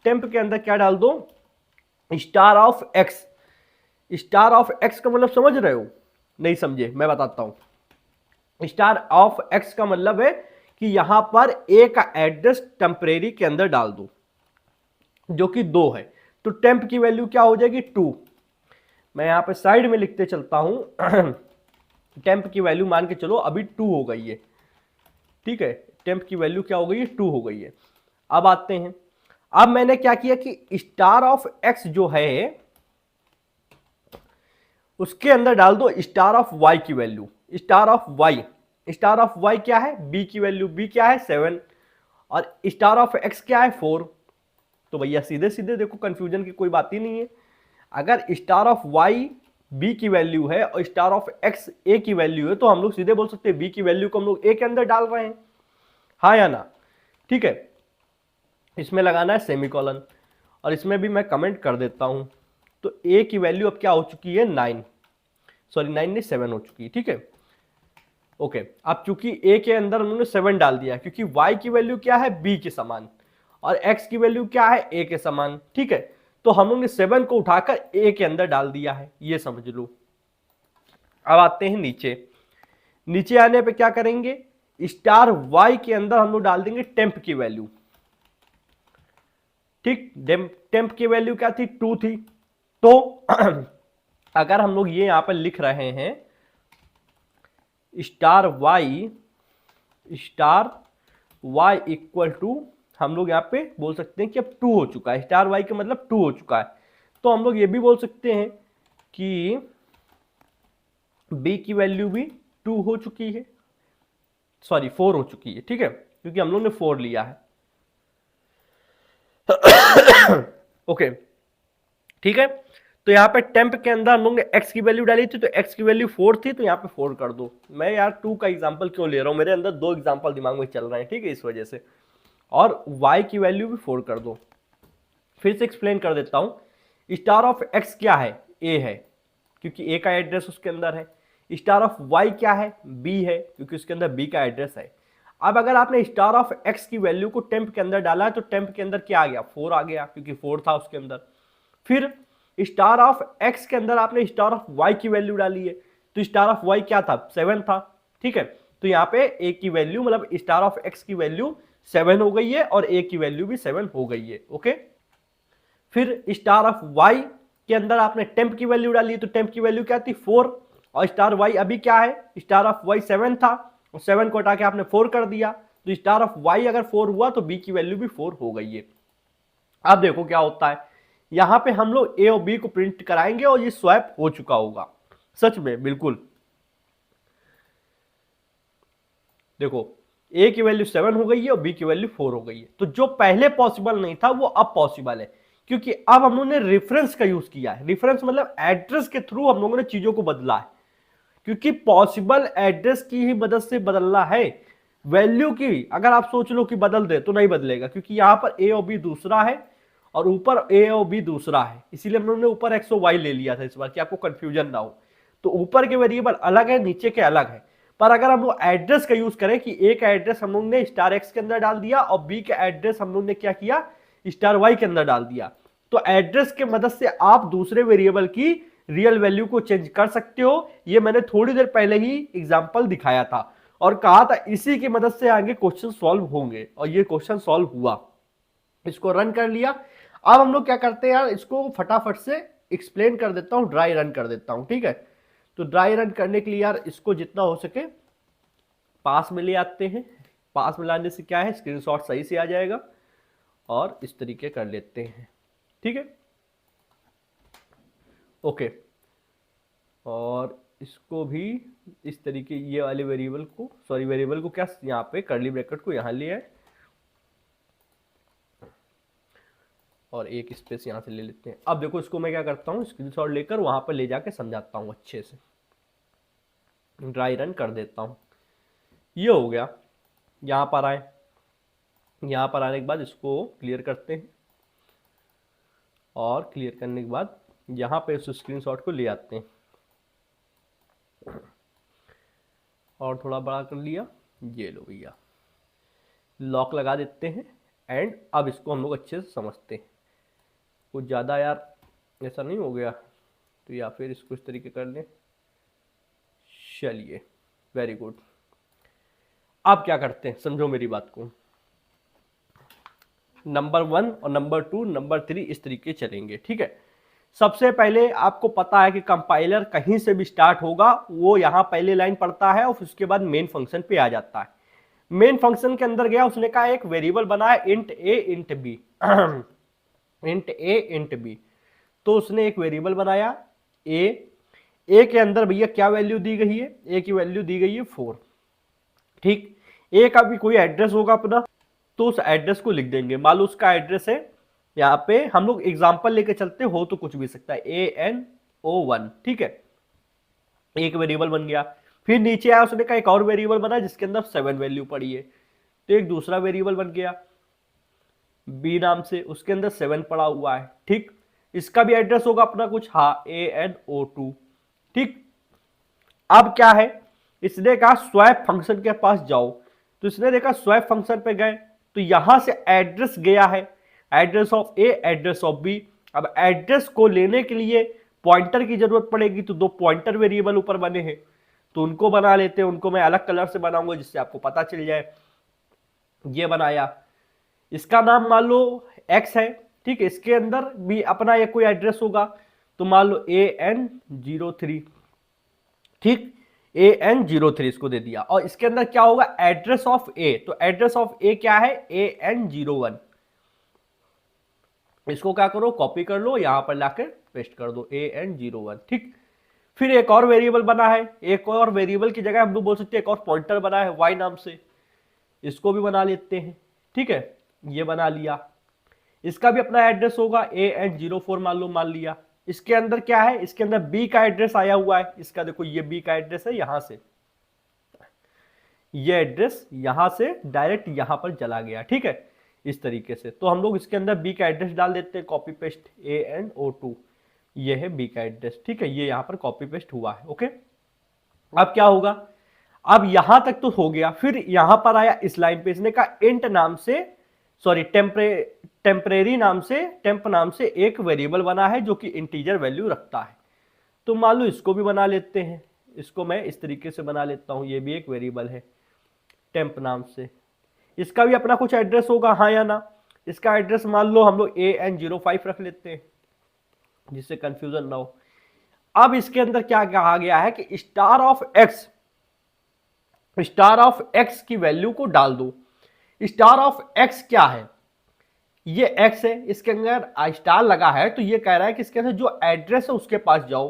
टेम्प के अंदर क्या डाल दो, star of x. Star of x का मतलब समझ रहे हो, नहीं समझे मैं बताता हूं। स्टार ऑफ एक्स का मतलब है कि यहां पर ए का एड्रेस टेम्परेरी के अंदर डाल दो जो कि 2 है, तो टेम्प की वैल्यू क्या हो जाएगी 2। मैं यहां पे साइड में लिखते चलता हूं टेम्प की वैल्यू मान के चलो अभी 2 हो गई है, ठीक है, टेम्प की वैल्यू क्या हो गई है 2 हो गई है। अब आते हैं, अब मैंने क्या किया कि स्टार ऑफ एक्स जो है उसके अंदर डाल दो स्टार ऑफ वाई की value. Star of Y, star of Y क्या है, बी की वैल्यू, बी क्या है 7, और स्टार ऑफ एक्स क्या है 4। तो भैया सीधे सीधे देखो, कंफ्यूजन की कोई बात ही नहीं है। अगर स्टार ऑफ वाई बी की वैल्यू है और स्टार ऑफ एक्स ए की वैल्यू है, तो हम लोग सीधे बोल सकते हैं बी की वैल्यू को हम लोग ए के अंदर डाल रहे हैं, हाँ या ना, ठीक है। इसमें लगाना है सेमीकोलन, और इसमें भी मैं कमेंट कर देता हूं। तो ए की वैल्यू अब क्या हो चुकी है 9, सॉरी 9 नहीं 7 हो चुकी है, ठीक है, ओके। अब चूंकि ए के अंदर उन्होंने 7 डाल दिया, क्योंकि वाई की वैल्यू क्या है बी के समान और एक्स की वैल्यू क्या है ए के समान, ठीक है, तो हम लोग ने 7 को उठाकर ए के अंदर डाल दिया है, ये समझ लो। अब आते हैं नीचे, नीचे आने पे क्या करेंगे, स्टार वाई के अंदर हम लोग डाल देंगे टेम्प की वैल्यू, ठीक। टेम्प की वैल्यू क्या थी 2 थी, तो अगर हम लोग ये यहां पर लिख रहे हैं स्टार वाई इक्वल टू, हम लोग यहां पे बोल सकते हैं कि अब 2 हो चुका है, स्टार वाई का मतलब 2 हो चुका है, तो हम लोग ये भी बोल सकते हैं कि बी की वैल्यू भी 2 हो चुकी है, सॉरी 4 हो चुकी है, ठीक है, क्योंकि हम लोग ने 4 लिया है ओके, ठीक है। तो यहाँ पे टेम्प के अंदर हम लोग ने एक्स की वैल्यू डाली थी, तो एक्स की वैल्यू 4 थी, तो यहाँ पे 4 कर दो। मैं यार 2 का एग्जांपल क्यों ले रहा हूँ, मेरे अंदर 2 एग्जांपल दिमाग में चल रहे हैं, ठीक है, इस वजह से। और y की वैल्यू भी 4 कर दो। फिर से एक्सप्लेन कर देता हूं, स्टार ऑफ x क्या है, a है, क्योंकि a का एड्रेस उसके अंदर है। स्टार ऑफ y क्या है, b है, क्योंकि उसके अंदर b का एड्रेस है। अब अगर आपने स्टार ऑफ x की वैल्यू को टेम्प के अंदर डाला है, तो टेम्प के अंदर क्या आ गया 4 आ गया, क्योंकि 4 था उसके अंदर। फिर स्टार ऑफ x के अंदर आपने स्टार ऑफ y की वैल्यू डाली है, तो स्टार ऑफ y क्या था 7 था, ठीक है, तो यहाँ पे a की वैल्यू मतलब स्टार ऑफ x की वैल्यू 7 हो गई है और a की वैल्यू भी 7 हो गई है, ओके। फिर स्टार ऑफ y के अंदर आपने टेम्प की वैल्यू डाली, तो टेम्प की वैल्यू क्या थी 4, और स्टार y अभी क्या है, स्टार ऑफ y 7 था, और 7 को हटा के आपने 4 कर दिया, तो स्टार ऑफ y अगर 4 हुआ तो b की वैल्यू भी 4 हो गई है। अब देखो क्या होता है, यहां पे हम लोग a और b को प्रिंट कराएंगे और ये स्वैप हो चुका होगा, सच में बिल्कुल। देखो a की वैल्यू 7 हो गई है और b की वैल्यू 4 हो गई है, तो जो पहले पॉसिबल नहीं था वो अब पॉसिबल है, क्योंकि अब हम लोगों ने रेफरेंस का यूज किया है। रेफरेंस मतलब एड्रेस के थ्रू हम लोगों ने चीजों को बदला है, क्योंकि पॉसिबल एड्रेस की ही मदद से बदलना है। वैल्यू की अगर आप सोच लो कि बदल दे तो नहीं बदलेगा, क्योंकि यहां पर a और b दूसरा है और ऊपर a और b दूसरा है, इसीलिए हम लोगों ने ऊपर x और y ले लिया था इस बार, कि आपको कंफ्यूजन ना हो। तो ऊपर के वेरिएबल अलग है, नीचे के अलग है, पर अगर हम लोग एड्रेस का यूज करें कि a का एड्रेस हम लोग ने स्टार x के अंदर डाल दिया और b का एड्रेस हम लोग ने क्या किया स्टार y के अंदर डाल दिया, तो एड्रेस के मदद से आप दूसरे वेरिएबल की रियल वैल्यू को चेंज कर सकते हो। ये मैंने थोड़ी देर पहले ही एग्जांपल दिखाया था और कहा था इसी की मदद से आगे क्वेश्चन सॉल्व होंगे, और ये क्वेश्चन सॉल्व हुआ। इसको रन कर लिया। अब हम लोग क्या करते हैं यार, इसको फटाफट से एक्सप्लेन कर देता हूं, ड्राई रन कर देता हूं, ठीक है। तो ड्राई रन करने के लिए यार इसको जितना हो सके पास में ले आते हैं, पास में लाने से क्या है स्क्रीनशॉट सही से आ जाएगा, और इस तरीके कर लेते हैं, ठीक है, ओके। और इसको भी इस तरीके, ये वाले वेरिएबल को, सॉरी वेरिएबल को क्या यहाँ पे कर्ली ब्रैकेट को यहाँ ले आए और एक स्पेस यहाँ से ले लेते हैं। अब देखो इसको मैं क्या करता हूँ, स्क्रीनशॉट लेकर वहां पर ले जाके समझाता हूँ अच्छे से, ड्राई रन कर देता हूँ। ये हो गया, यहाँ पर आए, यहाँ पर आने के बाद इसको क्लियर करते हैं, और क्लियर करने के बाद यहाँ पे उस स्क्रीनशॉट को ले आते हैं और थोड़ा बड़ा कर लिया, ये लो भैया, लॉक लगा देते हैं, एंड अब इसको हम लोग अच्छे से समझते हैं, कुछ ज़्यादा यार ऐसा नहीं हो गया तो या फिर इसको इस तरीके कर लें। चलिए वेरी गुड। आप क्या करते हैं समझो मेरी बात को, नंबर 1 और नंबर 2 नंबर 3 इस तरीके चलेंगे, ठीक है। सबसे पहले आपको पता है कि कंपाइलर कहीं से भी स्टार्ट होगा, वो यहां पहले लाइन पढ़ता है और उसके बाद मेन फंक्शन पे आ जाता है। मेन फंक्शन के अंदर गया, उसने कहा एक वेरिएबल बनाया इंट ए इंट बी इंट ए इंट बी। तो उसने एक वेरिएबल बनाया ए के अंदर भैया क्या वैल्यू दी गई है, ए की वैल्यू दी गई है 4, ठीक। ए का भी कोई एड्रेस होगा अपना, तो उस एड्रेस को लिख देंगे। मान लो उसका एड्रेस है, यहाँ पे हम लोग एग्जांपल लेके चलते हो तो कुछ भी सकता है, ANO1, ठीक है। एक वेरिएबल बन गया। फिर नीचे आया, उसने कहा एक और वेरिएबल बना जिसके अंदर 7 वैल्यू पड़ी है, तो एक दूसरा वेरिएबल बन गया बी नाम से, उसके अंदर 7 पड़ा हुआ है, ठीक। इसका भी एड्रेस होगा अपना कुछ, हाँ ANO2, ठीक। अब क्या है, इसने कहा स्वैप फंक्शन के पास जाओ, तो इसने देखा स्वैप फंक्शन पे गए तो यहां से एड्रेस गया है, address of A address of B. अब एड्रेस को लेने के लिए पॉइंटर की जरूरत पड़ेगी, तो 2 पॉइंटर वेरिएबल ऊपर बने हैं, तो उनको बना लेते हैं। उनको मैं अलग कलर से बनाऊंगा जिससे आपको पता चल जाए। ये बनाया, इसका नाम मान लो एक्स है, ठीक है। इसके अंदर भी अपना एक कोई एड्रेस होगा, तो मान लो AN03, ठीक। AN03 इसको दे दिया, और इसके अंदर क्या होगा एड्रेस ऑफ ए, तो एड्रेस ऑफ ए क्या है AN01। इसको क्या करो कॉपी कर लो, यहां पर लाकर पेस्ट कर दो AN01, ठीक। फिर एक और वेरिएबल बना है, एक और वेरिएबल की जगह हम लोग बोल सकते हैं एक और पॉइंटर बना है y नाम से, इसको भी बना लेते हैं, ठीक है। ये बना लिया, इसका भी अपना एड्रेस होगा AN04 मान लिया। इसके अंदर क्या है, इसके अंदर बी का एड्रेस आया हुआ है, इसका देखो ये बी का एड्रेस है, यहां से ये एड्रेस यहां से डायरेक्ट यहां पर चला गया, ठीक है, इस तरीके से। तो हम लोग इसके अंदर बी का एड्रेस डाल देते हैं, कॉपी पेस्ट ANO2, ये है बी का एड्रेस, ठीक है। ये यहां पर कॉपी पेस्ट हुआ है, ओके। अब क्या होगा, अब यहां तक तो हो गया। फिर यहां पर आया इस लाइन पे, इसने कहा इंट नाम से, सॉरी टेम्परेरी नाम से, टेम्प नाम से एक वेरिएबल बना है जो कि इंटीजर वैल्यू रखता है। तो मान लो इसको भी बना लेते हैं, इसको मैं इस तरीके से बना लेता हूं, ये भी एक वेरिएबल है टेम्प नाम से। इसका भी अपना कुछ एड्रेस होगा, हाँ या ना। इसका एड्रेस मान लो हम लोग AN05 रख लेते हैं जिससे कंफ्यूजन ना हो। अब इसके अंदर क्या कहा गया है कि स्टार ऑफ एक्स की वैल्यू को डाल दो। स्टार ऑफ एक्स क्या है, ये एक्स है, इसके अंदर स्टार लगा है, तो ये कह रहा है कि इसके अंदर जो एड्रेस है उसके पास जाओ।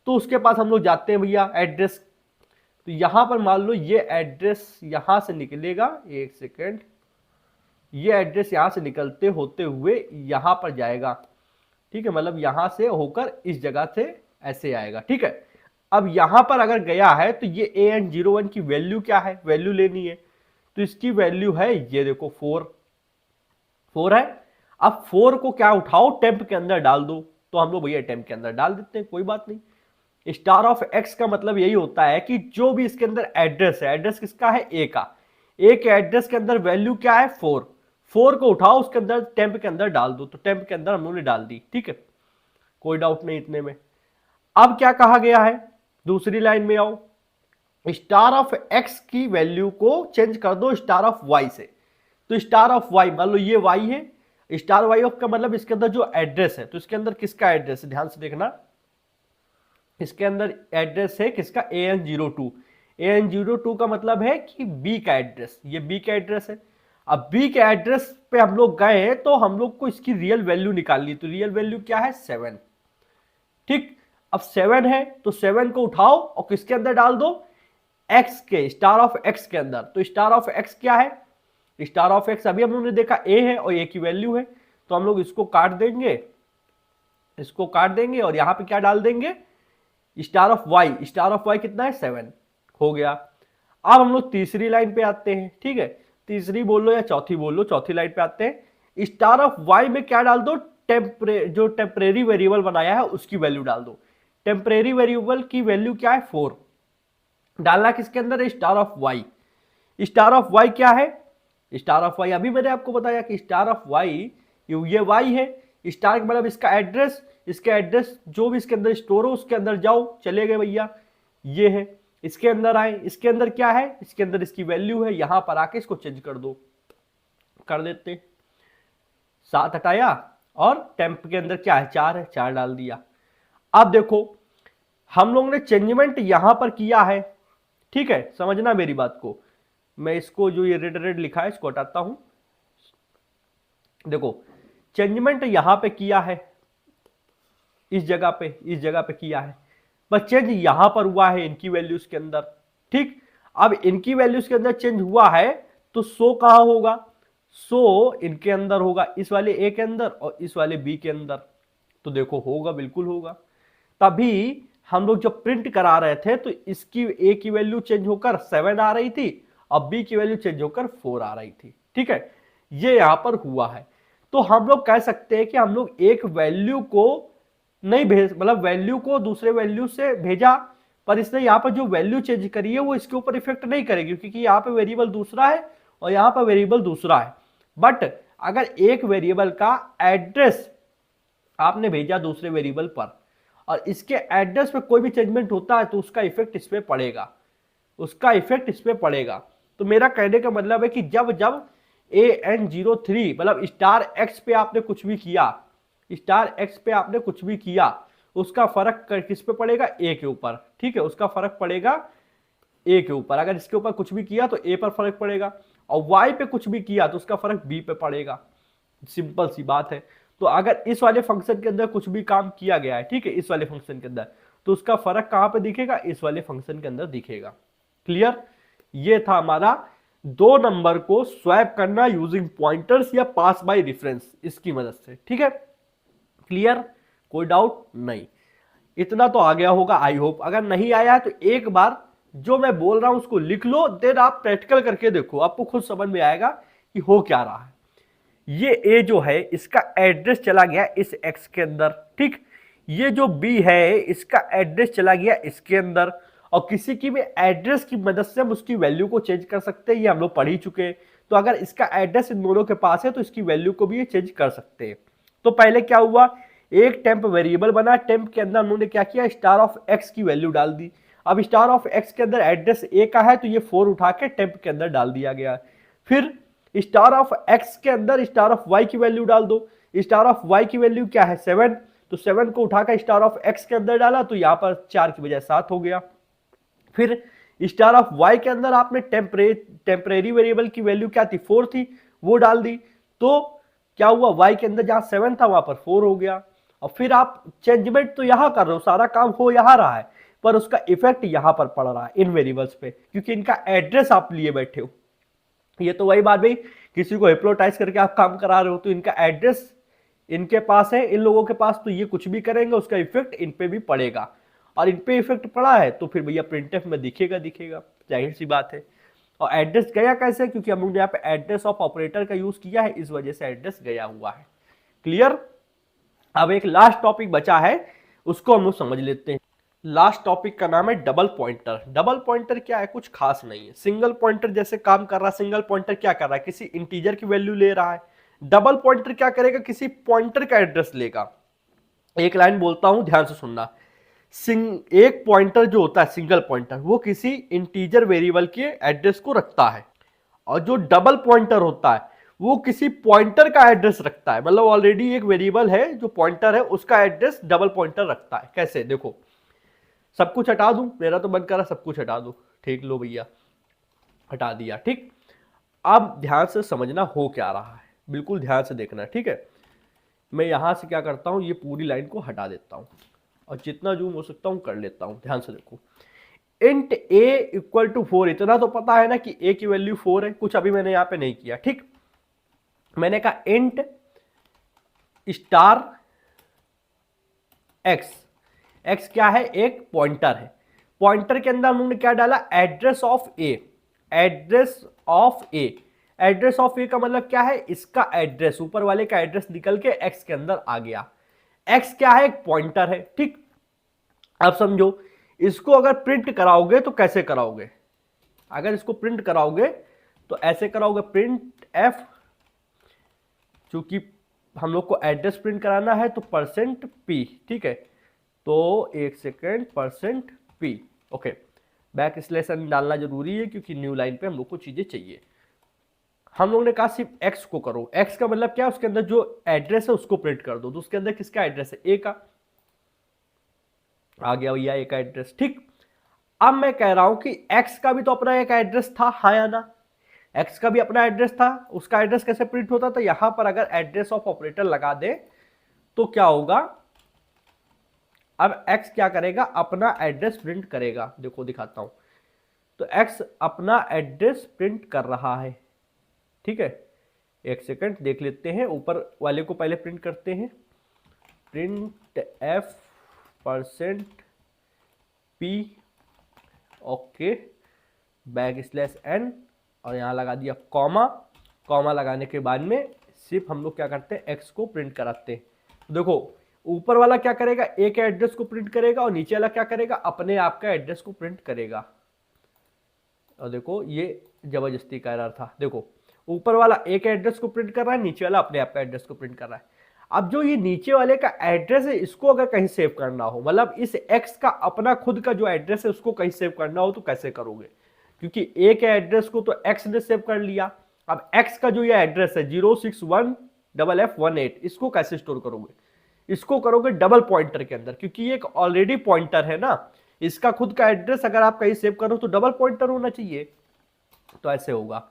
तो उसके पास हम लोग जाते हैं भैया एड्रेस, तो यहां पर मान लो ये एड्रेस यहां से निकलेगा, एक सेकेंड, ये एड्रेस यहां से निकलते होते हुए यहां पर जाएगा, ठीक है। मतलब यहां से होकर इस जगह से ऐसे आएगा, ठीक है। अब यहां पर अगर गया है तो ये AN01 की वैल्यू क्या है, वैल्यू लेनी है, तो इसकी वैल्यू है ये देखो 4 है। अब 4 को क्या उठाओ टेम्प के अंदर डाल दो, तो हम लोग भैया टेम्प के अंदर डाल देते हैं, कोई बात नहीं। स्टार ऑफ एक्स का मतलब यही होता है कि जो भी इसके अंदर एड्रेस है, एड्रेस किसका है ए का, ए के एड्रेस के अंदर वैल्यू क्या है 4 को उठाओ उसके अंदर टेम्प के अंदर डाल दो, तो टेम्प के अंदर हम लोगों ने डाल दी, ठीक है, कोई डाउट नहीं इतने में। अब क्या कहा गया है, दूसरी लाइन में आओ, स्टार ऑफ एक्स की वैल्यू को चेंज कर दो स्टार ऑफ वाई से। तो स्टार ऑफ वाई मान लो ये वाई है, स्टार वाई ऑफ का मतलब इसके अंदर जो एड्रेस है, तो इसके अंदर किसका एड्रेस है, ध्यान से देखना, इसके अंदर एड्रेस है किसका AN02। AN02 का मतलब है कि बी का एड्रेस, ये बी का एड्रेस है। अब बी के एड्रेस पे हम लोग गए हैं तो हम लोग को इसकी रियल वैल्यू निकालनी, तो रियल वैल्यू क्या है 7, ठीक। अब 7 है तो 7 को उठाओ और किसके अंदर डाल दो, एक्स के, स्टार ऑफ एक्स के अंदर। तो स्टार ऑफ एक्स क्या है, स्टार ऑफ एक्स अभी हम लोगों ने देखा ए है और ए की वैल्यू है, तो हम लोग इसको काट देंगे, इसको काट देंगे और यहां पे क्या डाल देंगे star of Y. Star of Y कितना है 7 हो गया। अब हम लोग तीसरी लाइन पे आते हैं, ठीक है, तीसरी बोल लो या चौथी बोल लो, चौथी लाइन पे आते हैं। स्टार ऑफ वाई में क्या डाल दो, जो टेम्परेरी वेरिएबल बनाया है उसकी वैल्यू डाल दो। टेम्परेरी वेरिएबल की वैल्यू क्या है 4, डालना किसके अंदर है star of Y. Star of Y क्या है, स्टार ऑफ वाई अभी मैंने आपको बताया कि स्टार ऑफ वाई ये वाई है, स्टार मतलब इसका एड्रेस, इसका एड्रेस जो भी इसके अंदर स्टोर हो उसके अंदर जाओ, चले गए भैया, ये है। इसके अंदर आए, इसके अंदर क्या है, इसके अंदर इसकी वैल्यू है, यहां पर आके इसको चेंज कर दो, कर देते, 7 हटाया और टेम्प के अंदर क्या है 4 है, 4 डाल दिया। अब देखो हम लोग ने चेंजमेंट यहां पर किया है, ठीक है, समझना मेरी बात को। मैं इसको जो ये रेड रेड लिखा है इसको हटाता हूं। देखो चेंजमेंट यहां पे किया है, इस जगह पे किया है, बस चेंज यहां पर हुआ है इनकी वैल्यूज के अंदर, ठीक। अब इनकी वैल्यूज के अंदर चेंज हुआ है तो 100 कहां होगा, 100 इनके अंदर होगा, इस वाले ए के अंदर और इस वाले बी के अंदर। तो देखो होगा, बिल्कुल होगा। तभी हम लोग जब प्रिंट करा रहे थे तो इसकी ए की वैल्यू चेंज होकर 7 आ रही थी और बी की वैल्यू चेंज होकर 4 आ रही थी, ठीक है, ये यहां पर हुआ है। तो हम लोग कह सकते हैं कि हम लोग एक वैल्यू को नहीं भेज, मतलब वैल्यू को दूसरे वैल्यू से भेजा, पर इसने यहाँ पर जो वैल्यू चेंज करी है वो इसके ऊपर इफेक्ट नहीं करेगी, क्योंकि यहाँ पे वेरिएबल दूसरा है और यहाँ पर वेरिएबल दूसरा है। बट अगर एक वेरिएबल का एड्रेस आपने भेजा दूसरे वेरिएबल पर और इसके एड्रेस पे कोई भी चेंजमेंट होता है तो उसका इफेक्ट इस पे पड़ेगा, उसका इफेक्ट इस पे पड़ेगा। तो मेरा कहने का मतलब है कि जब जब AN03 मतलब स्टार एक्स पे आपने कुछ भी किया, स्टार एक्स पे आपने कुछ भी किया, उसका फर्क किस पे पड़ेगा, ए के ऊपर, ठीक है, उसका फर्क पड़ेगा ए के ऊपर। अगर इसके ऊपर कुछ भी किया तो ए पर फर्क पड़ेगा, और वाई पे कुछ भी किया तो उसका फर्क बी पे पड़ेगा, सिंपल सी बात है। तो अगर इस वाले फंक्शन के अंदर कुछ भी काम किया गया है, ठीक है, इस वाले फंक्शन के अंदर, तो उसका फर्क कहां पे दिखेगा, इस वाले फंक्शन के अंदर दिखेगा। क्लियर, ये था हमारा 2 नंबर को स्वैप करना यूजिंग पॉइंटर्स या पास बाय रेफरेंस, इसकी मदद से, ठीक है। क्लियर, कोई डाउट नहीं, इतना तो आ गया होगा आई होप। अगर नहीं आया तो एक बार जो मैं बोल रहा हूं उसको लिख लो, देन आप प्रैक्टिकल करके देखो, आपको खुद समझ में आएगा कि हो क्या रहा है। ये ए जो है इसका एड्रेस चला गया इस एक्स के अंदर, ठीक। ये जो बी है इसका एड्रेस चला गया इसके अंदर, और किसी की भी एड्रेस की मदद से हम उसकी वैल्यू को चेंज कर सकते हैं, ये हम लोग पढ़ ही चुके हैं। तो अगर इसका एड्रेस इन दोनों के पास है तो इसकी वैल्यू को भी ये चेंज कर सकते हैं। तो पहले क्या हुआ, एक टेम्प वेरिएबल बना, टेम्प के अंदर उन्होंने क्या किया, स्टार ऑफ एक्स की वैल्यू डाल दी। अब स्टार ऑफ एक्स के अंदर एड्रेस ए का है तो ये 4 उठा के टेम्प के अंदर डाल दिया गया। फिर स्टार ऑफ एक्स के अंदर स्टार ऑफ वाई की वैल्यू डाल दो, स्टार ऑफ वाई की वैल्यू क्या है 7, तो 7 को उठाकर स्टार ऑफ एक्स के अंदर डाला तो यहां पर 4 की बजाय 7 हो गया। फिर स्टार ऑफ वाई के अंदर आपने टेम्परेरी वेरिएबल की वैल्यू क्या थी 4 थी, वो डाल दी, तो क्या हुआ वाई के अंदर जहां 7 था वहां पर 4 हो गया। और फिर आप चेंजमेंट तो यहां कर रहे हो, सारा काम हो यहां रहा है, पर उसका इफेक्ट यहां पर पड़ रहा है इन वेरिएबल्स पे, क्योंकि इनका एड्रेस आप लिए बैठे हो। ये तो वही बात भाई, किसी को हिप्नोटाइज करके आप काम करा रहे हो तो इनका एड्रेस इनके पास है, इन लोगों के पास, तो ये कुछ भी करेंगे उसका इफेक्ट इन पे भी पड़ेगा, और इन पे इफेक्ट पड़ा है तो फिर भैया प्रिंटफ में दिखेगा, जाहिर सी बात है। और एड्रेस गया कैसे, क्योंकि हम लोग ने यहाँ पे एड्रेस ऑफ ऑपरेटर का यूज किया है, इस वजह से एड्रेस गया हुआ है। क्लियर, अब एक लास्ट टॉपिक बचा है, उसको हम लोग समझ लेते हैं। लास्ट टॉपिक का नाम है डबल पॉइंटर। डबल पॉइंटर क्या है, कुछ खास नहीं है, सिंगल पॉइंटर जैसे काम कर रहा है। सिंगल पॉइंटर क्या कर रहा है, किसी इंटीजर की वैल्यू ले रहा है। डबल पॉइंटर क्या करेगा, किसी पॉइंटर का एड्रेस लेगा। एक लाइन बोलता हूं, ध्यान से सुनना। एक पॉइंटर जो होता है सिंगल पॉइंटर, वो किसी इंटीजर वेरिएबल के एड्रेस को रखता है, और जो डबल पॉइंटर होता है वो किसी पॉइंटर का एड्रेस रखता है। मतलब ऑलरेडी एक वेरिएबल है जो पॉइंटर है, उसका एड्रेस डबल पॉइंटर रखता है। कैसे, देखो, सब कुछ हटा दूं, मेरा तो मन कर रहा सब कुछ हटा दूं, ठीक, लो भैया हटा दिया, ठीक। अब ध्यान से समझना हो क्या रहा है, बिल्कुल ध्यान से देखना, ठीक है। मैं यहां से क्या करता हूं, ये पूरी लाइन को हटा देता हूं और जितना जूम हो सकता हूं कर लेता हूं। ध्यान से देखो, इंट ए इक्वल टू 4, इतना तो पता है ना कि ए की वैल्यू 4 है, कुछ अभी मैंने यहां पे नहीं किया, ठीक। मैंने कहा इंट स्टार एक्स, एक्स क्या है, एक पॉइंटर है। पॉइंटर के अंदर उन्होंने क्या डाला, address of A. Address of A, address of A का मतलब क्या है, इसका एड्रेस, ऊपर वाले का एड्रेस निकल के एक्स के अंदर आ गया। एक्स क्या है, एक पॉइंटर है, ठीक। अब समझो, इसको अगर प्रिंट कराओगे तो कैसे कराओगे, अगर इसको प्रिंट कराओगे तो ऐसे कराओगे प्रिंट एफ, चूंकि हम लोग को एड्रेस प्रिंट कराना है तो परसेंट पी, ठीक है, तो एक second, percent P, okay. Back slash N डालना जरूरी है क्योंकि न्यू लाइन पे हम लोग को चीजें चाहिए। हम लोगों ने कहा सिर्फ एक्स को करो, एक्स का मतलब क्या है, उसके अंदर जो एड्रेस है उसको प्रिंट कर दो, तो उसके अंदर किसका एड्रेस है, ए का, आ गया भैया ए का एड्रेस, ठीक। अब मैं कह रहा हूं कि एक्स का भी तो अपना एक एड्रेस था, हाँ या ना, एक्स का भी अपना एड्रेस था, उसका एड्रेस कैसे प्रिंट होता था, यहां पर अगर एड्रेस ऑफ ऑपरेटर लगा दे तो क्या होगा, अब एक्स क्या करेगा, अपना एड्रेस प्रिंट करेगा, देखो दिखाता हूं, तो एक्स अपना एड्रेस प्रिंट कर रहा है, ठीक है। एक सेकंड देख लेते हैं, ऊपर वाले को पहले प्रिंट करते हैं, print F percent P, okay, back slash N, और यहां लगा दिया कॉमा, कॉमा लगाने के बाद में सिर्फ हम लोग क्या करते हैं, एक्स को प्रिंट कराते हैं। देखो ऊपर वाला क्या करेगा, ए के एड्रेस को प्रिंट करेगा, और नीचे वाला क्या करेगा, अपने आप का एड्रेस को प्रिंट करेगा। और देखो ये जबरदस्ती का एरर था, देखो ऊपर वाला ए के एड्रेस को प्रिंट कर रहा है, नीचे वाला अपने आप का एड्रेस को प्रिंट कर रहा है। अब जो ये नीचे वाले का एड्रेस है, इसको अगर कहीं सेव करना हो, मतलब इस एक्स का अपना खुद का जो एड्रेस है उसको कहीं सेव करना हो, तो कैसे करोगे, क्योंकि ए के एड्रेस को तो एक्स ने सेव कर लिया, अब एक्स का जो ये एड्रेस है 061FF18, इसको कैसे स्टोर करोगे, इसको करोगे डबल पॉइंटर के अंदर, क्योंकि ये एक ऑलरेडी पॉइंटर है ना, इसका खुद का एड्रेस अगर आप कहीं सेव करो तो डबल पॉइंटर होना चाहिए। तो ऐसे होगा,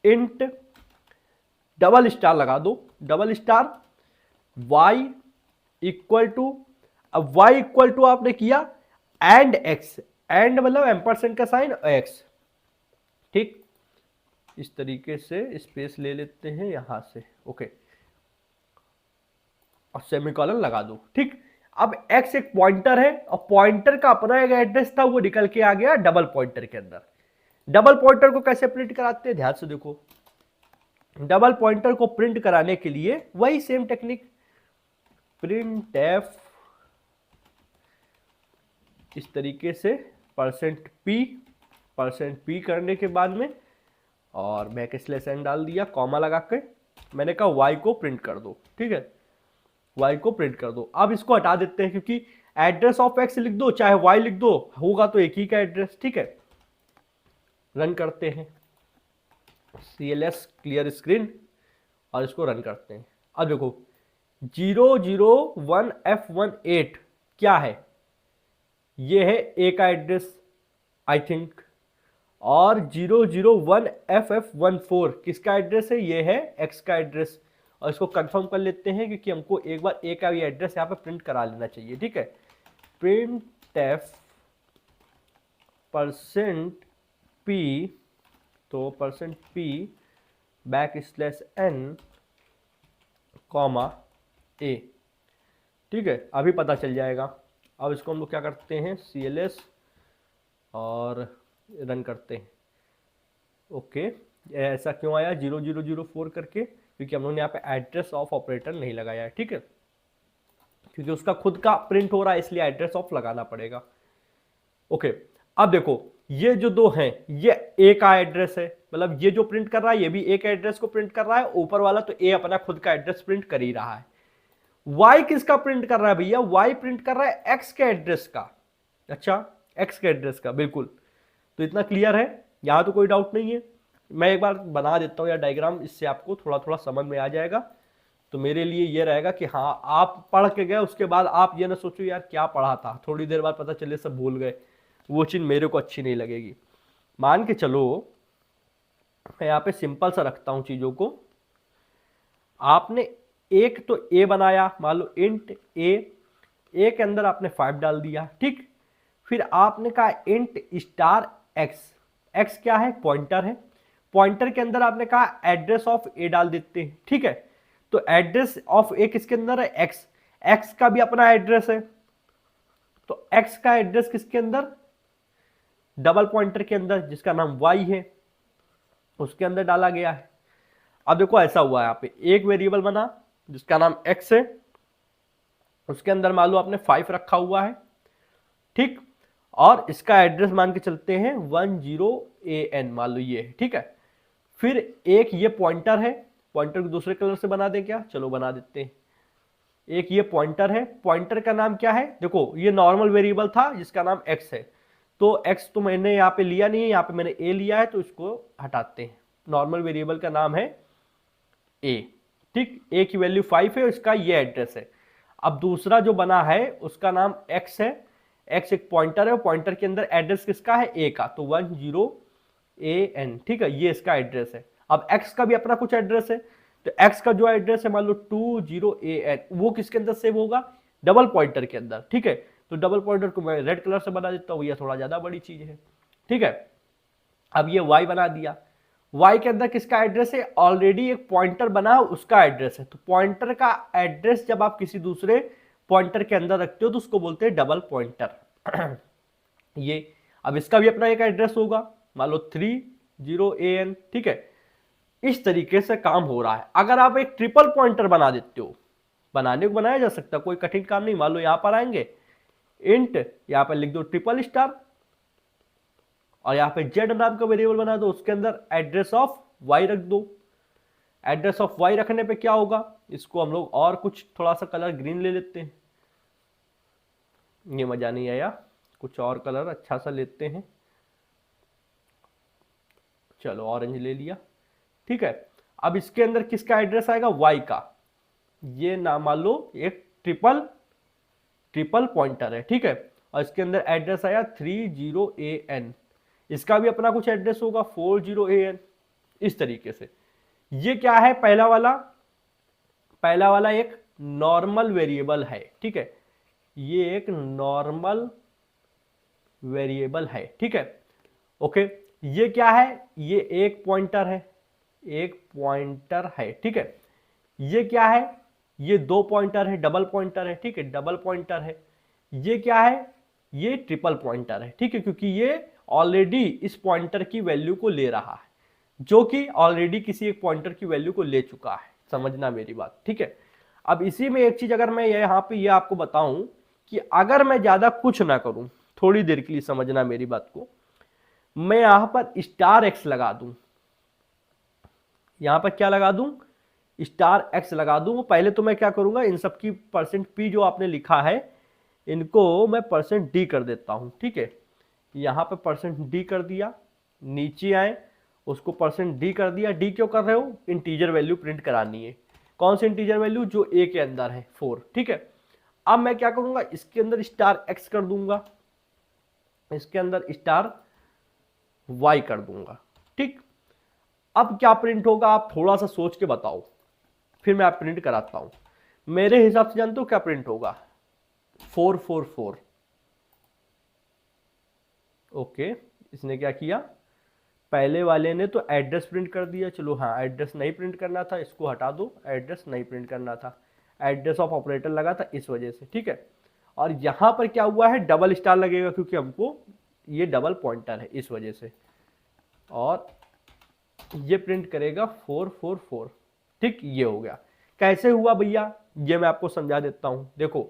इंट डबल स्टार लगा दो, double star y equal to, अब y इक्वल टू आपने किया एंड x, एंड मतलब एम्परसेंड का साइन x, ठीक, इस तरीके से स्पेस ले लेते हैं यहां से, ओके, और सेमीकोलन लगा दो, ठीक। अब x एक पॉइंटर है, और पॉइंटर का अपना एक एड्रेस था, वो निकल के आ गया डबल पॉइंटर के अंदर। डबल पॉइंटर को कैसे प्रिंट कराते हैं, ध्यान से देखो, डबल पॉइंटर को प्रिंट कराने के लिए वही सेम टेक्निक, प्रिंट एफ इस तरीके से परसेंट पी करने के बाद में, और बैक स्लैश एन डाल दिया, कॉमा लगा के मैंने कहा वाई को प्रिंट कर दो, ठीक है, वाई को प्रिंट कर दो। अब इसको हटा देते हैं, क्योंकि एड्रेस ऑफ एक्स लिख दो चाहे वाई लिख दो, होगा तो एक ही का एड्रेस, ठीक है। रन करते हैं, CLS क्लियर स्क्रीन, और इसको रन करते हैं। अब देखो 001F18 क्या है, ये है ए का एड्रेस आई थिंक, और 001FF14 किसका एड्रेस है, ये है एक्स का एड्रेस, और इसको कंफर्म कर लेते हैं क्योंकि हमको एक बार ए का भी एड्रेस यहाँ पे प्रिंट करा लेना चाहिए, ठीक है। प्रिंट एफ परसेंट पी, तो percent P back slash N comma A, ठीक है, अभी पता चल जाएगा। अब इसको हम लोग क्या करते हैं, CLS और रन करते हैं, ओके। ऐसा क्यों आया 0004 करके, क्योंकि हम लोग ने यहाँ पे एड्रेस ऑफ ऑपरेटर नहीं लगाया है, ठीक है, क्योंकि उसका खुद का प्रिंट हो रहा है इसलिए एड्रेस ऑफ लगाना पड़ेगा, ओके। अब देखो ये जो दो हैं, ये ए का एड्रेस है, मतलब ये जो प्रिंट कर रहा है ये भी ए का एड्रेस को प्रिंट कर रहा है, ऊपर वाला तो ए अपना खुद का एड्रेस प्रिंट कर ही रहा है। वाई किसका प्रिंट कर रहा है भैया, वाई प्रिंट कर रहा है एक्स के एड्रेस का, अच्छा एक्स के एड्रेस का, बिल्कुल। तो इतना क्लियर है, यहां तो कोई डाउट नहीं है। मैं एक बार बना देता हूं या डायग्राम, इससे आपको थोड़ा थोड़ा समझ में आ जाएगा। तो मेरे लिए ये रहेगा कि हाँ आप पढ़ के गए, उसके बाद आप ये ना सोचो यार क्या पढ़ा था, थोड़ी देर बाद पता चले सब भूल गए, वो चीज़ मेरे को अच्छी नहीं लगेगी। मान के चलो मैं यहाँ पे सिंपल सा रखता हूँ चीज़ों को, आपने एक तो ए बनाया, मान लो इंट ए के अंदर आपने 5 डाल दिया, ठीक। फिर आपने कहा इंट स्टार एक्स, एक्स क्या है, पॉइंटर है, पॉइंटर के अंदर आपने कहा एड्रेस ऑफ ए डाल देते हैं, ठीक है। तो एड्रेस ऑफ ए किसके अंदर है, एक्स, एक्स का भी अपना एड्रेस है, तो एक्स का एड्रेस किसके अंदर, डबल पॉइंटर के अंदर जिसका नाम वाई है, उसके अंदर डाला गया है। अब देखो ऐसा हुआ है, यहाँ पे एक वेरिएबल बना जिसका नाम एक्स है, उसके अंदर मान लो आपने 5 रखा हुआ है, ठीक, और इसका एड्रेस मान के चलते हैं 10AN, मान लो ये है, ठीक है। फिर एक ये पॉइंटर है, पॉइंटर को दूसरे कलर से बना दे क्या, चलो बना देते हैं। एक ये पॉइंटर है, पॉइंटर का नाम क्या है, देखो ये नॉर्मल वेरिएबल था जिसका नाम x है, तो x तो मैंने यहाँ पे लिया नहीं है, यहाँ पे मैंने a लिया है, तो इसको हटाते हैं। नॉर्मल वेरिएबल का नाम है a, ठीक। a की वैल्यू 5 है, इसका ये एड्रेस है। अब दूसरा जो बना है उसका नाम x है, x एक पॉइंटर है, पॉइंटर के अंदर एड्रेस किसका है, a का, तो 10an, ठीक है, ये इसका एड्रेस है। अब x का भी अपना कुछ एड्रेस है, तो x का जो एड्रेस है मान लो 20an, वो किसके अंदर सेव होगा, डबल पॉइंटर के अंदर, ठीक है। तो डबल पॉइंटर को मैं रेड कलर से बना देता हूं, ये थोड़ा ज्यादा बड़ी चीज है, ठीक है। अब ये y बना दिया, y के अंदर किसका एड्रेस है, ऑलरेडी एक पॉइंटर बना उसका एड्रेस है। तो पॉइंटर का एड्रेस जब आप किसी दूसरे पॉइंटर के अंदर रखते हो तो उसको बोलते हैं डबल पॉइंटर। ये अब इसका भी अपना एक एड्रेस होगा, मान लो 30an, ठीक है। इस तरीके से काम हो रहा है। अगर आप एक ट्रिपल पॉइंटर बना देते हो, बनाने को बनाया जा सकता है, कोई कठिन काम नहीं। मान लो यहां पर आएंगे इंट, यहां पर लिख दो ट्रिपल स्टार, और यहां पे जेड नाम का वेरिएबल बना दो, उसके अंदर एड्रेस ऑफ वाई रख दो। एड्रेस ऑफ वाई रखने पे क्या होगा, इसको हम लोग और कुछ थोड़ा सा कलर ग्रीन ले लेते हैं, ये मजा नहीं आया, कुछ और कलर अच्छा सा लेते हैं, चलो ऑरेंज ले लिया, ठीक है। अब इसके अंदर किसका एड्रेस आएगा, वाई का। ये ना मान लो एक ट्रिपल पॉइंटर है, ठीक है, और इसके अंदर एड्रेस आया 30an, इसका भी अपना कुछ एड्रेस होगा 40an। इस तरीके से ये क्या है, पहला वाला एक नॉर्मल वेरिएबल है, ठीक है, ये एक नॉर्मल वेरिएबल है, ठीक है, ओके। ये क्या है, ये एक पॉइंटर है, ठीक है। ये क्या है, ये दो पॉइंटर है, डबल पॉइंटर है, ठीक है, डबल पॉइंटर है। ये क्या है, ये ट्रिपल पॉइंटर है, ठीक है, क्योंकि ये ऑलरेडी इस पॉइंटर की वैल्यू को ले रहा है, जो कि ऑलरेडी किसी एक पॉइंटर की वैल्यू को ले चुका है, समझना मेरी बात, ठीक है। अब इसी में एक चीज अगर मैं यहाँ पे ये आपको बताऊं कि अगर मैं ज्यादा कुछ ना करूं, थोड़ी देर के लिए समझना मेरी बात को, मैं यहां पर स्टार एक्स लगा दूं, यहां पर क्या लगा दूं, स्टार एक्स लगा दूं। पहले तो मैं क्या करूंगा, इन सब की %p जो आपने लिखा है इनको मैं %d कर देता हूं, ठीक है। यहां पे %d कर दिया, नीचे आए उसको %d कर दिया। d क्यों कर रहे हो, इंटीजर वैल्यू प्रिंट करानी है। कौन सी इंटीजर वैल्यू, जो a के अंदर है 4, ठीक है। अब मैं क्या करूंगा, इसके अंदर स्टार x कर दूंगा, इसके अंदर स्टार y कर दूंगा, ठीक। अब क्या प्रिंट होगा, आप थोड़ा सा सोच के बताओ, फिर मैं आप प्रिंट कराता हूं। मेरे हिसाब से जानते हो क्या प्रिंट होगा, 444। ओके, इसने क्या किया, पहले वाले ने तो एड्रेस प्रिंट कर दिया, चलो हाँ, एड्रेस नहीं प्रिंट करना था, इसको हटा दो, एड्रेस नहीं प्रिंट करना था, एड्रेस ऑफ ऑपरेटर लगा था इस वजह से, ठीक है। और यहां पर क्या हुआ है, डबल स्टार लगेगा क्योंकि हमको ये डबल पॉइंटर है इस वजह से, और ये प्रिंट करेगा 444, ठीक। ये हो गया। कैसे हुआ भैया, ये मैं आपको समझा देता हूं। देखो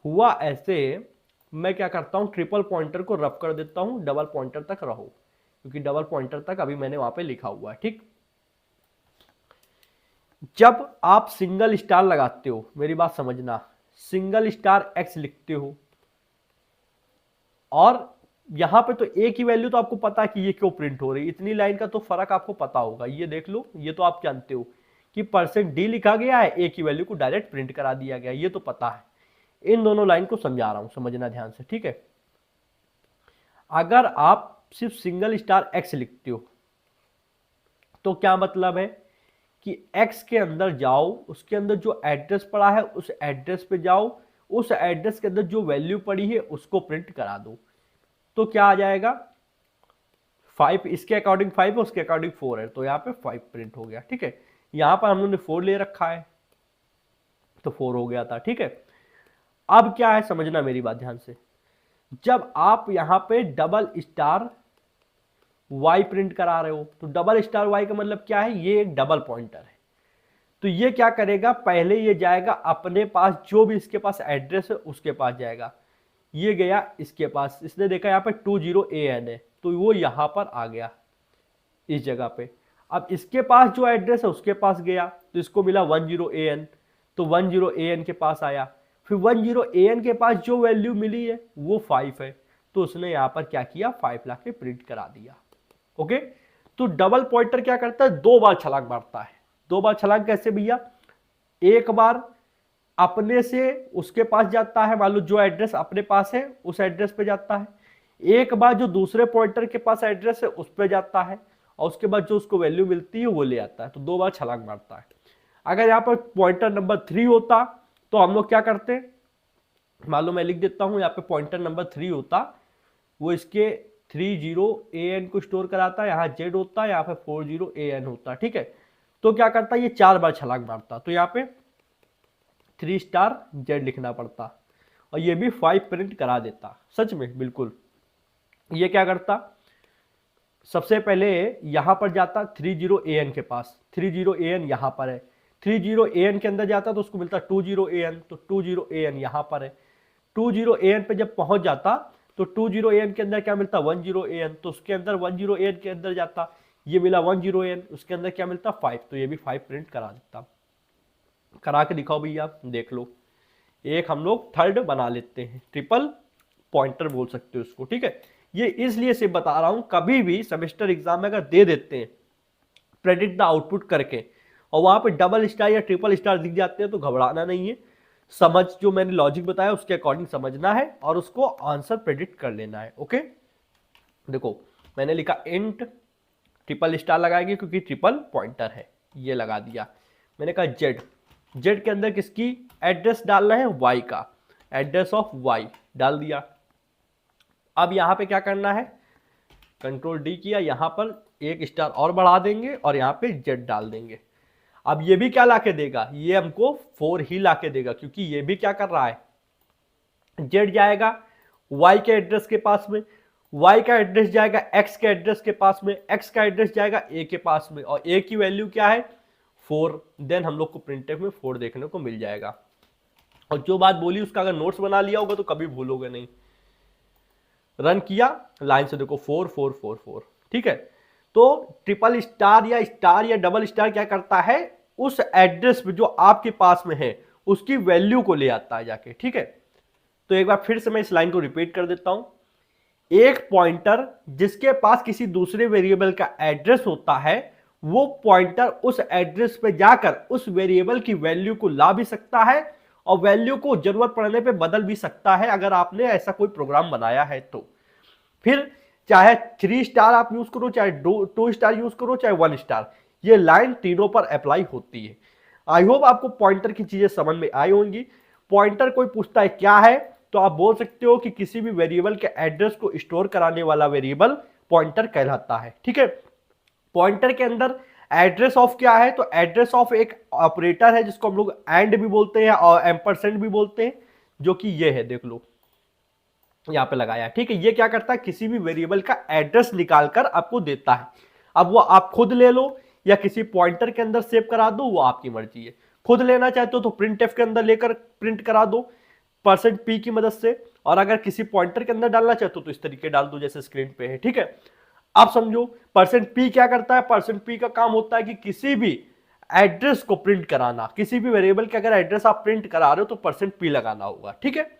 हुआ ऐसे, मैं क्या करता हूं, ट्रिपल पॉइंटर को रफ कर देता हूं, डबल पॉइंटर तक रहो, क्योंकि डबल पॉइंटर तक अभी मैंने वहां पे लिखा हुआ है, ठीक। जब आप सिंगल स्टार लगाते हो, मेरी बात समझना, सिंगल स्टार एक्स लिखते हो, और यहां पे तो ए की वैल्यू तो आपको पता है कि ये क्यों प्रिंट हो रही है, इतनी लाइन का तो फर्क आपको पता होगा, ये देख लो, ये तो आप जानते हो कि %d लिखा गया है, ए की वैल्यू को डायरेक्ट प्रिंट करा दिया गया, ये तो पता है। इन दोनों लाइन को समझा रहा हूं, समझना ध्यान से, ठीक है। अगर आप सिर्फ सिंगल स्टार एक्स लिखते हो तो क्या मतलब है कि x के अंदर जाओ, उसके अंदर जो एड्रेस पड़ा है उस एड्रेस पे जाओ, उस एड्रेस के अंदर जो वैल्यू पड़ी है उसको प्रिंट करा दो, तो क्या आ जाएगा 5, इसके अकॉर्डिंग 5 है, उसके अकॉर्डिंग 4 है, तो यहाँ पे 5 प्रिंट हो गया, ठीक है। यहाँ पर हम लोगों ने 4 ले रखा है तो 4 हो गया था, ठीक है। अब क्या है, समझना मेरी बात ध्यान से, जब आप यहाँ पे डबल स्टार y प्रिंट करा रहे हो, तो डबल स्टार y का मतलब क्या है, ये एक डबल पॉइंटर है, तो ये क्या करेगा, पहले ये जाएगा अपने पास, जो भी इसके पास एड्रेस है उसके पास जाएगा, ये गया इसके पास, इसने देखा यहाँ पे 20an है, तो वो यहां पर आ गया इस जगह पे। अब इसके पास जो एड्रेस है उसके पास गया तो इसको मिला 10AN, तो 10AN के पास आया, फिर 10AN के पास जो वैल्यू मिली है वो 5 है, तो उसने यहां पर क्या किया 5 ला के प्रिंट करा दिया। ओके, तो डबल पॉइंटर क्या करता है, 2 बार छलांग मारता है। 2 बार छलांग कैसे भैया, एक बार अपने से उसके पास जाता है, मान लो जो एड्रेस अपने पास है उस एड्रेस पे जाता है, एक बार जो दूसरे पॉइंटर के पास एड्रेस है उस पे जाता है, और उसके बाद जो उसको वैल्यू मिलती है वो ले आता है, तो 2 बार छलांग मारता है। अगर यहाँ पर पॉइंटर नंबर 3 होता तो हम लोग क्या करते, मान लो मैं लिख देता हूं यहाँ पे पॉइंटर नंबर 3 होता, वो इसके 30AN को स्टोर कराता है, यहाँ Z होता है, यहाँ पे 40AN होता है, ठीक है। तो क्या करता है, ये 4 बार छलांग मारता, तो यहाँ पे 3Z लिखना पड़ता, और ये भी 5 प्रिंट करा देता। सच में बिल्कुल, ये क्या करता, सबसे पहले यहां पर जाता 30AN के पास, 30AN यहां पर है, 30AN के अंदर जाता तो उसको मिलता 20AN, तो 20AN यहां पर है, 20AN पे जब पहुंच जाता तो 20AN के अंदर क्या मिलता 10AN, तो उसके अंदर 10AN के अंदर जाता, ये मिला 10AN, उसके अंदर क्या मिलता 5, तो ये भी 5 प्रिंट करा देता। करा के दिखाओ भैया, देख लो। एक हम लोग थर्ड बना लेते हैं, ट्रिपल पॉइंटर बोल सकते हो उसको, ठीक है। ये इसलिए से बता रहा हूं, कभी भी सेमेस्टर एग्जाम में अगर दे देते हैं प्रेडिक्ट द आउटपुट करके और वहां पे डबल स्टार या ट्रिपल स्टार दिख जाते हैं तो घबराना नहीं है, समझ जो मैंने लॉजिक बताया उसके अकॉर्डिंग समझना है और उसको आंसर प्रेडिक्ट कर लेना है। ओके, देखो मैंने लिखा इंट ट्रिपल स्टार लगाएंगे क्योंकि ट्रिपल पॉइंटर है, ये लगा दिया। मैंने कहा जेड के अंदर किसकी एड्रेस डालना है, वाई का, एड्रेस ऑफ वाई डाल दिया। अब यहां पे क्या करना है, कंट्रोल डी किया, यहां पर एक स्टार और बढ़ा देंगे और यहां पे जेड डाल देंगे। अब ये भी क्या लाके देगा, ये हमको 4 ही लाके देगा, क्योंकि ये भी क्या कर रहा है, जेड जाएगा वाई के एड्रेस के पास में, वाई का एड्रेस जाएगा एक्स के एड्रेस के पास में, एक्स का एड्रेस जाएगा ए के पास में, और ए की वैल्यू क्या है 4, देन हम लोग को प्रिंटफ में 4 देखने को मिल जाएगा। और जो बात बोली उसका अगर नोट्स बना लिया होगा तो कभी भूलोगे नहीं। रन किया, लाइन से देखो 4 4 4 4, ठीक है। तो ट्रिपल स्टार या डबल स्टार क्या करता है, उस एड्रेस पे जो आपके पास में है उसकी वैल्यू को ले आता है जाके, ठीक है। तो एक बार फिर से मैं इस लाइन को रिपीट कर देता हूं, एक पॉइंटर जिसके पास किसी दूसरे वेरिएबल का एड्रेस होता है, वो पॉइंटर उस एड्रेस पे जाकर उस वेरिएबल की वैल्यू को ला भी सकता है और वैल्यू को जरूरत पड़ने पे बदल भी सकता है, अगर आपने ऐसा कोई प्रोग्राम बनाया है तो। फिर चाहे 3 स्टार आप यूज करो, चाहे 2 स्टार यूज करो, चाहे 1 स्टार, ये लाइन तीनों पर अप्लाई होती है। आई होप आपको पॉइंटर की चीजें समझ में आई होंगी। पॉइंटर कोई पूछता है क्या है तो आप बोल सकते हो कि किसी भी वेरिएबल के एड्रेस को स्टोर कराने वाला वेरिएबल पॉइंटर कहलाता है, ठीक है। पॉइंटर के अंदर एड्रेस ऑफ क्या है, तो एड्रेस ऑफ एक ऑपरेटर है जिसको हम लोग एंड भी बोलते हैं और एम्परसेंड भी बोलते हैं, जो कि ये है, देख लो यहां पे लगाया, ठीक है। ये क्या करता है, किसी भी वेरिएबल का एड्रेस निकालकर आपको देता है। अब वो आप खुद ले लो या किसी पॉइंटर के अंदर सेव करा दो, वो आपकी मर्जी है। खुद लेना चाहते हो तो प्रिंटफ के अंदर लेकर प्रिंट करा दो %p की मदद से, और अगर किसी पॉइंटर के अंदर डालना चाहते हो तो इस तरीके डाल दो जैसे स्क्रीन पे है, ठीक है। आप समझो %p क्या करता है, %p का काम होता है कि किसी भी एड्रेस को प्रिंट कराना, किसी भी वेरिएबल के अगर एड्रेस आप प्रिंट करा रहे हो तो %p लगाना होगा, ठीक है।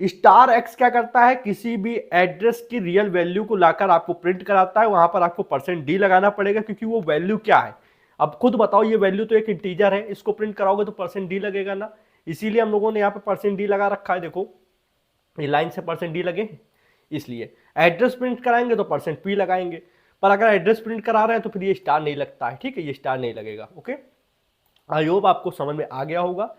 स्टार एक्स क्या करता है, किसी भी एड्रेस की रियल वैल्यू को लाकर आपको प्रिंट कराता है, वहां पर आपको %d लगाना पड़ेगा क्योंकि वो वैल्यू क्या है। अब खुद बताओ, ये वैल्यू तो एक इंटीजर है, इसको प्रिंट कराओगे तो %d लगेगा ना, इसीलिए हम लोगों ने यहाँ पे %d लगा रखा है। देखो ये लाइन से %d लगे, इसलिए एड्रेस प्रिंट कराएंगे तो %p लगाएंगे, पर अगर एड्रेस प्रिंट करा रहे हैं तो फिर ये स्टार नहीं लगता है, ठीक है, ये स्टार नहीं लगेगा। ओके, आई होप आपको समझ में आ गया होगा।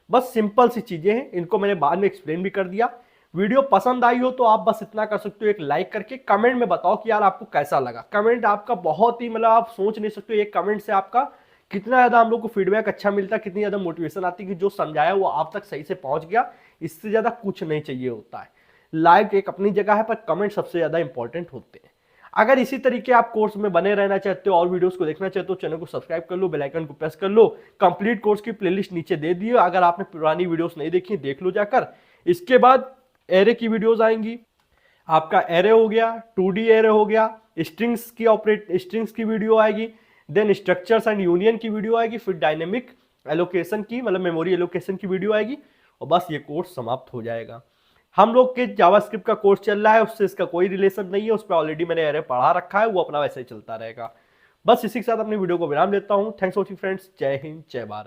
बस सिंपल सी चीजें हैं, इनको मैंने बाद में एक्सप्लेन भी कर दिया। वीडियो पसंद आई हो तो आप बस इतना कर सकते हो, एक लाइक करके कमेंट में बताओ कि यार आपको कैसा लगा। कमेंट आपका बहुत ही, मतलब आप सोच नहीं सकते एक कमेंट से आपका कितना ज्यादा हम लोग को फीडबैक अच्छा मिलता है, कितनी ज्यादा मोटिवेशन आती है कि जो समझाया वो आप तक सही से पहुंच गया। इससे ज्यादा कुछ नहीं चाहिए होता है। लाइक एक अपनी जगह है, पर कमेंट सबसे ज्यादा इंपॉर्टेंट होते हैं। अगर इसी तरीके आप कोर्स में बने रहना चाहते हो और वीडियोस को देखना चाहते हो, चैनल को सब्सक्राइब कर लो, बेल आइकन को प्रेस कर लो। कंप्लीट कोर्स की प्लेलिस्ट नीचे दे दी है, अगर आपने पुरानी वीडियोस नहीं देखी देख लो जाकर। इसके बाद एरे की वीडियोस आएंगी, आपका एरे हो गया, 2D एरे हो गया, स्ट्रिंग्स की वीडियो आएगी, देन स्ट्रक्चर्स एंड यूनियन की वीडियो आएगी, फिर डायनेमिक एलोकेशन की मतलब मेमोरी एलोकेशन की वीडियो आएगी, और बस ये कोर्स समाप्त हो जाएगा। हम लोग के जावास्क्रिप्ट का कोर्स चल रहा है, उससे इसका कोई रिलेशन नहीं है, उस पर ऑलरेडी मैंने एरे पढ़ा रखा है, वो अपना वैसे ही चलता रहेगा। बस इसी के साथ अपनी वीडियो को विराम देता हूँ। थैंक्स फॉर वॉचिंग फ्रेंड्स, जय हिंद जय भारत।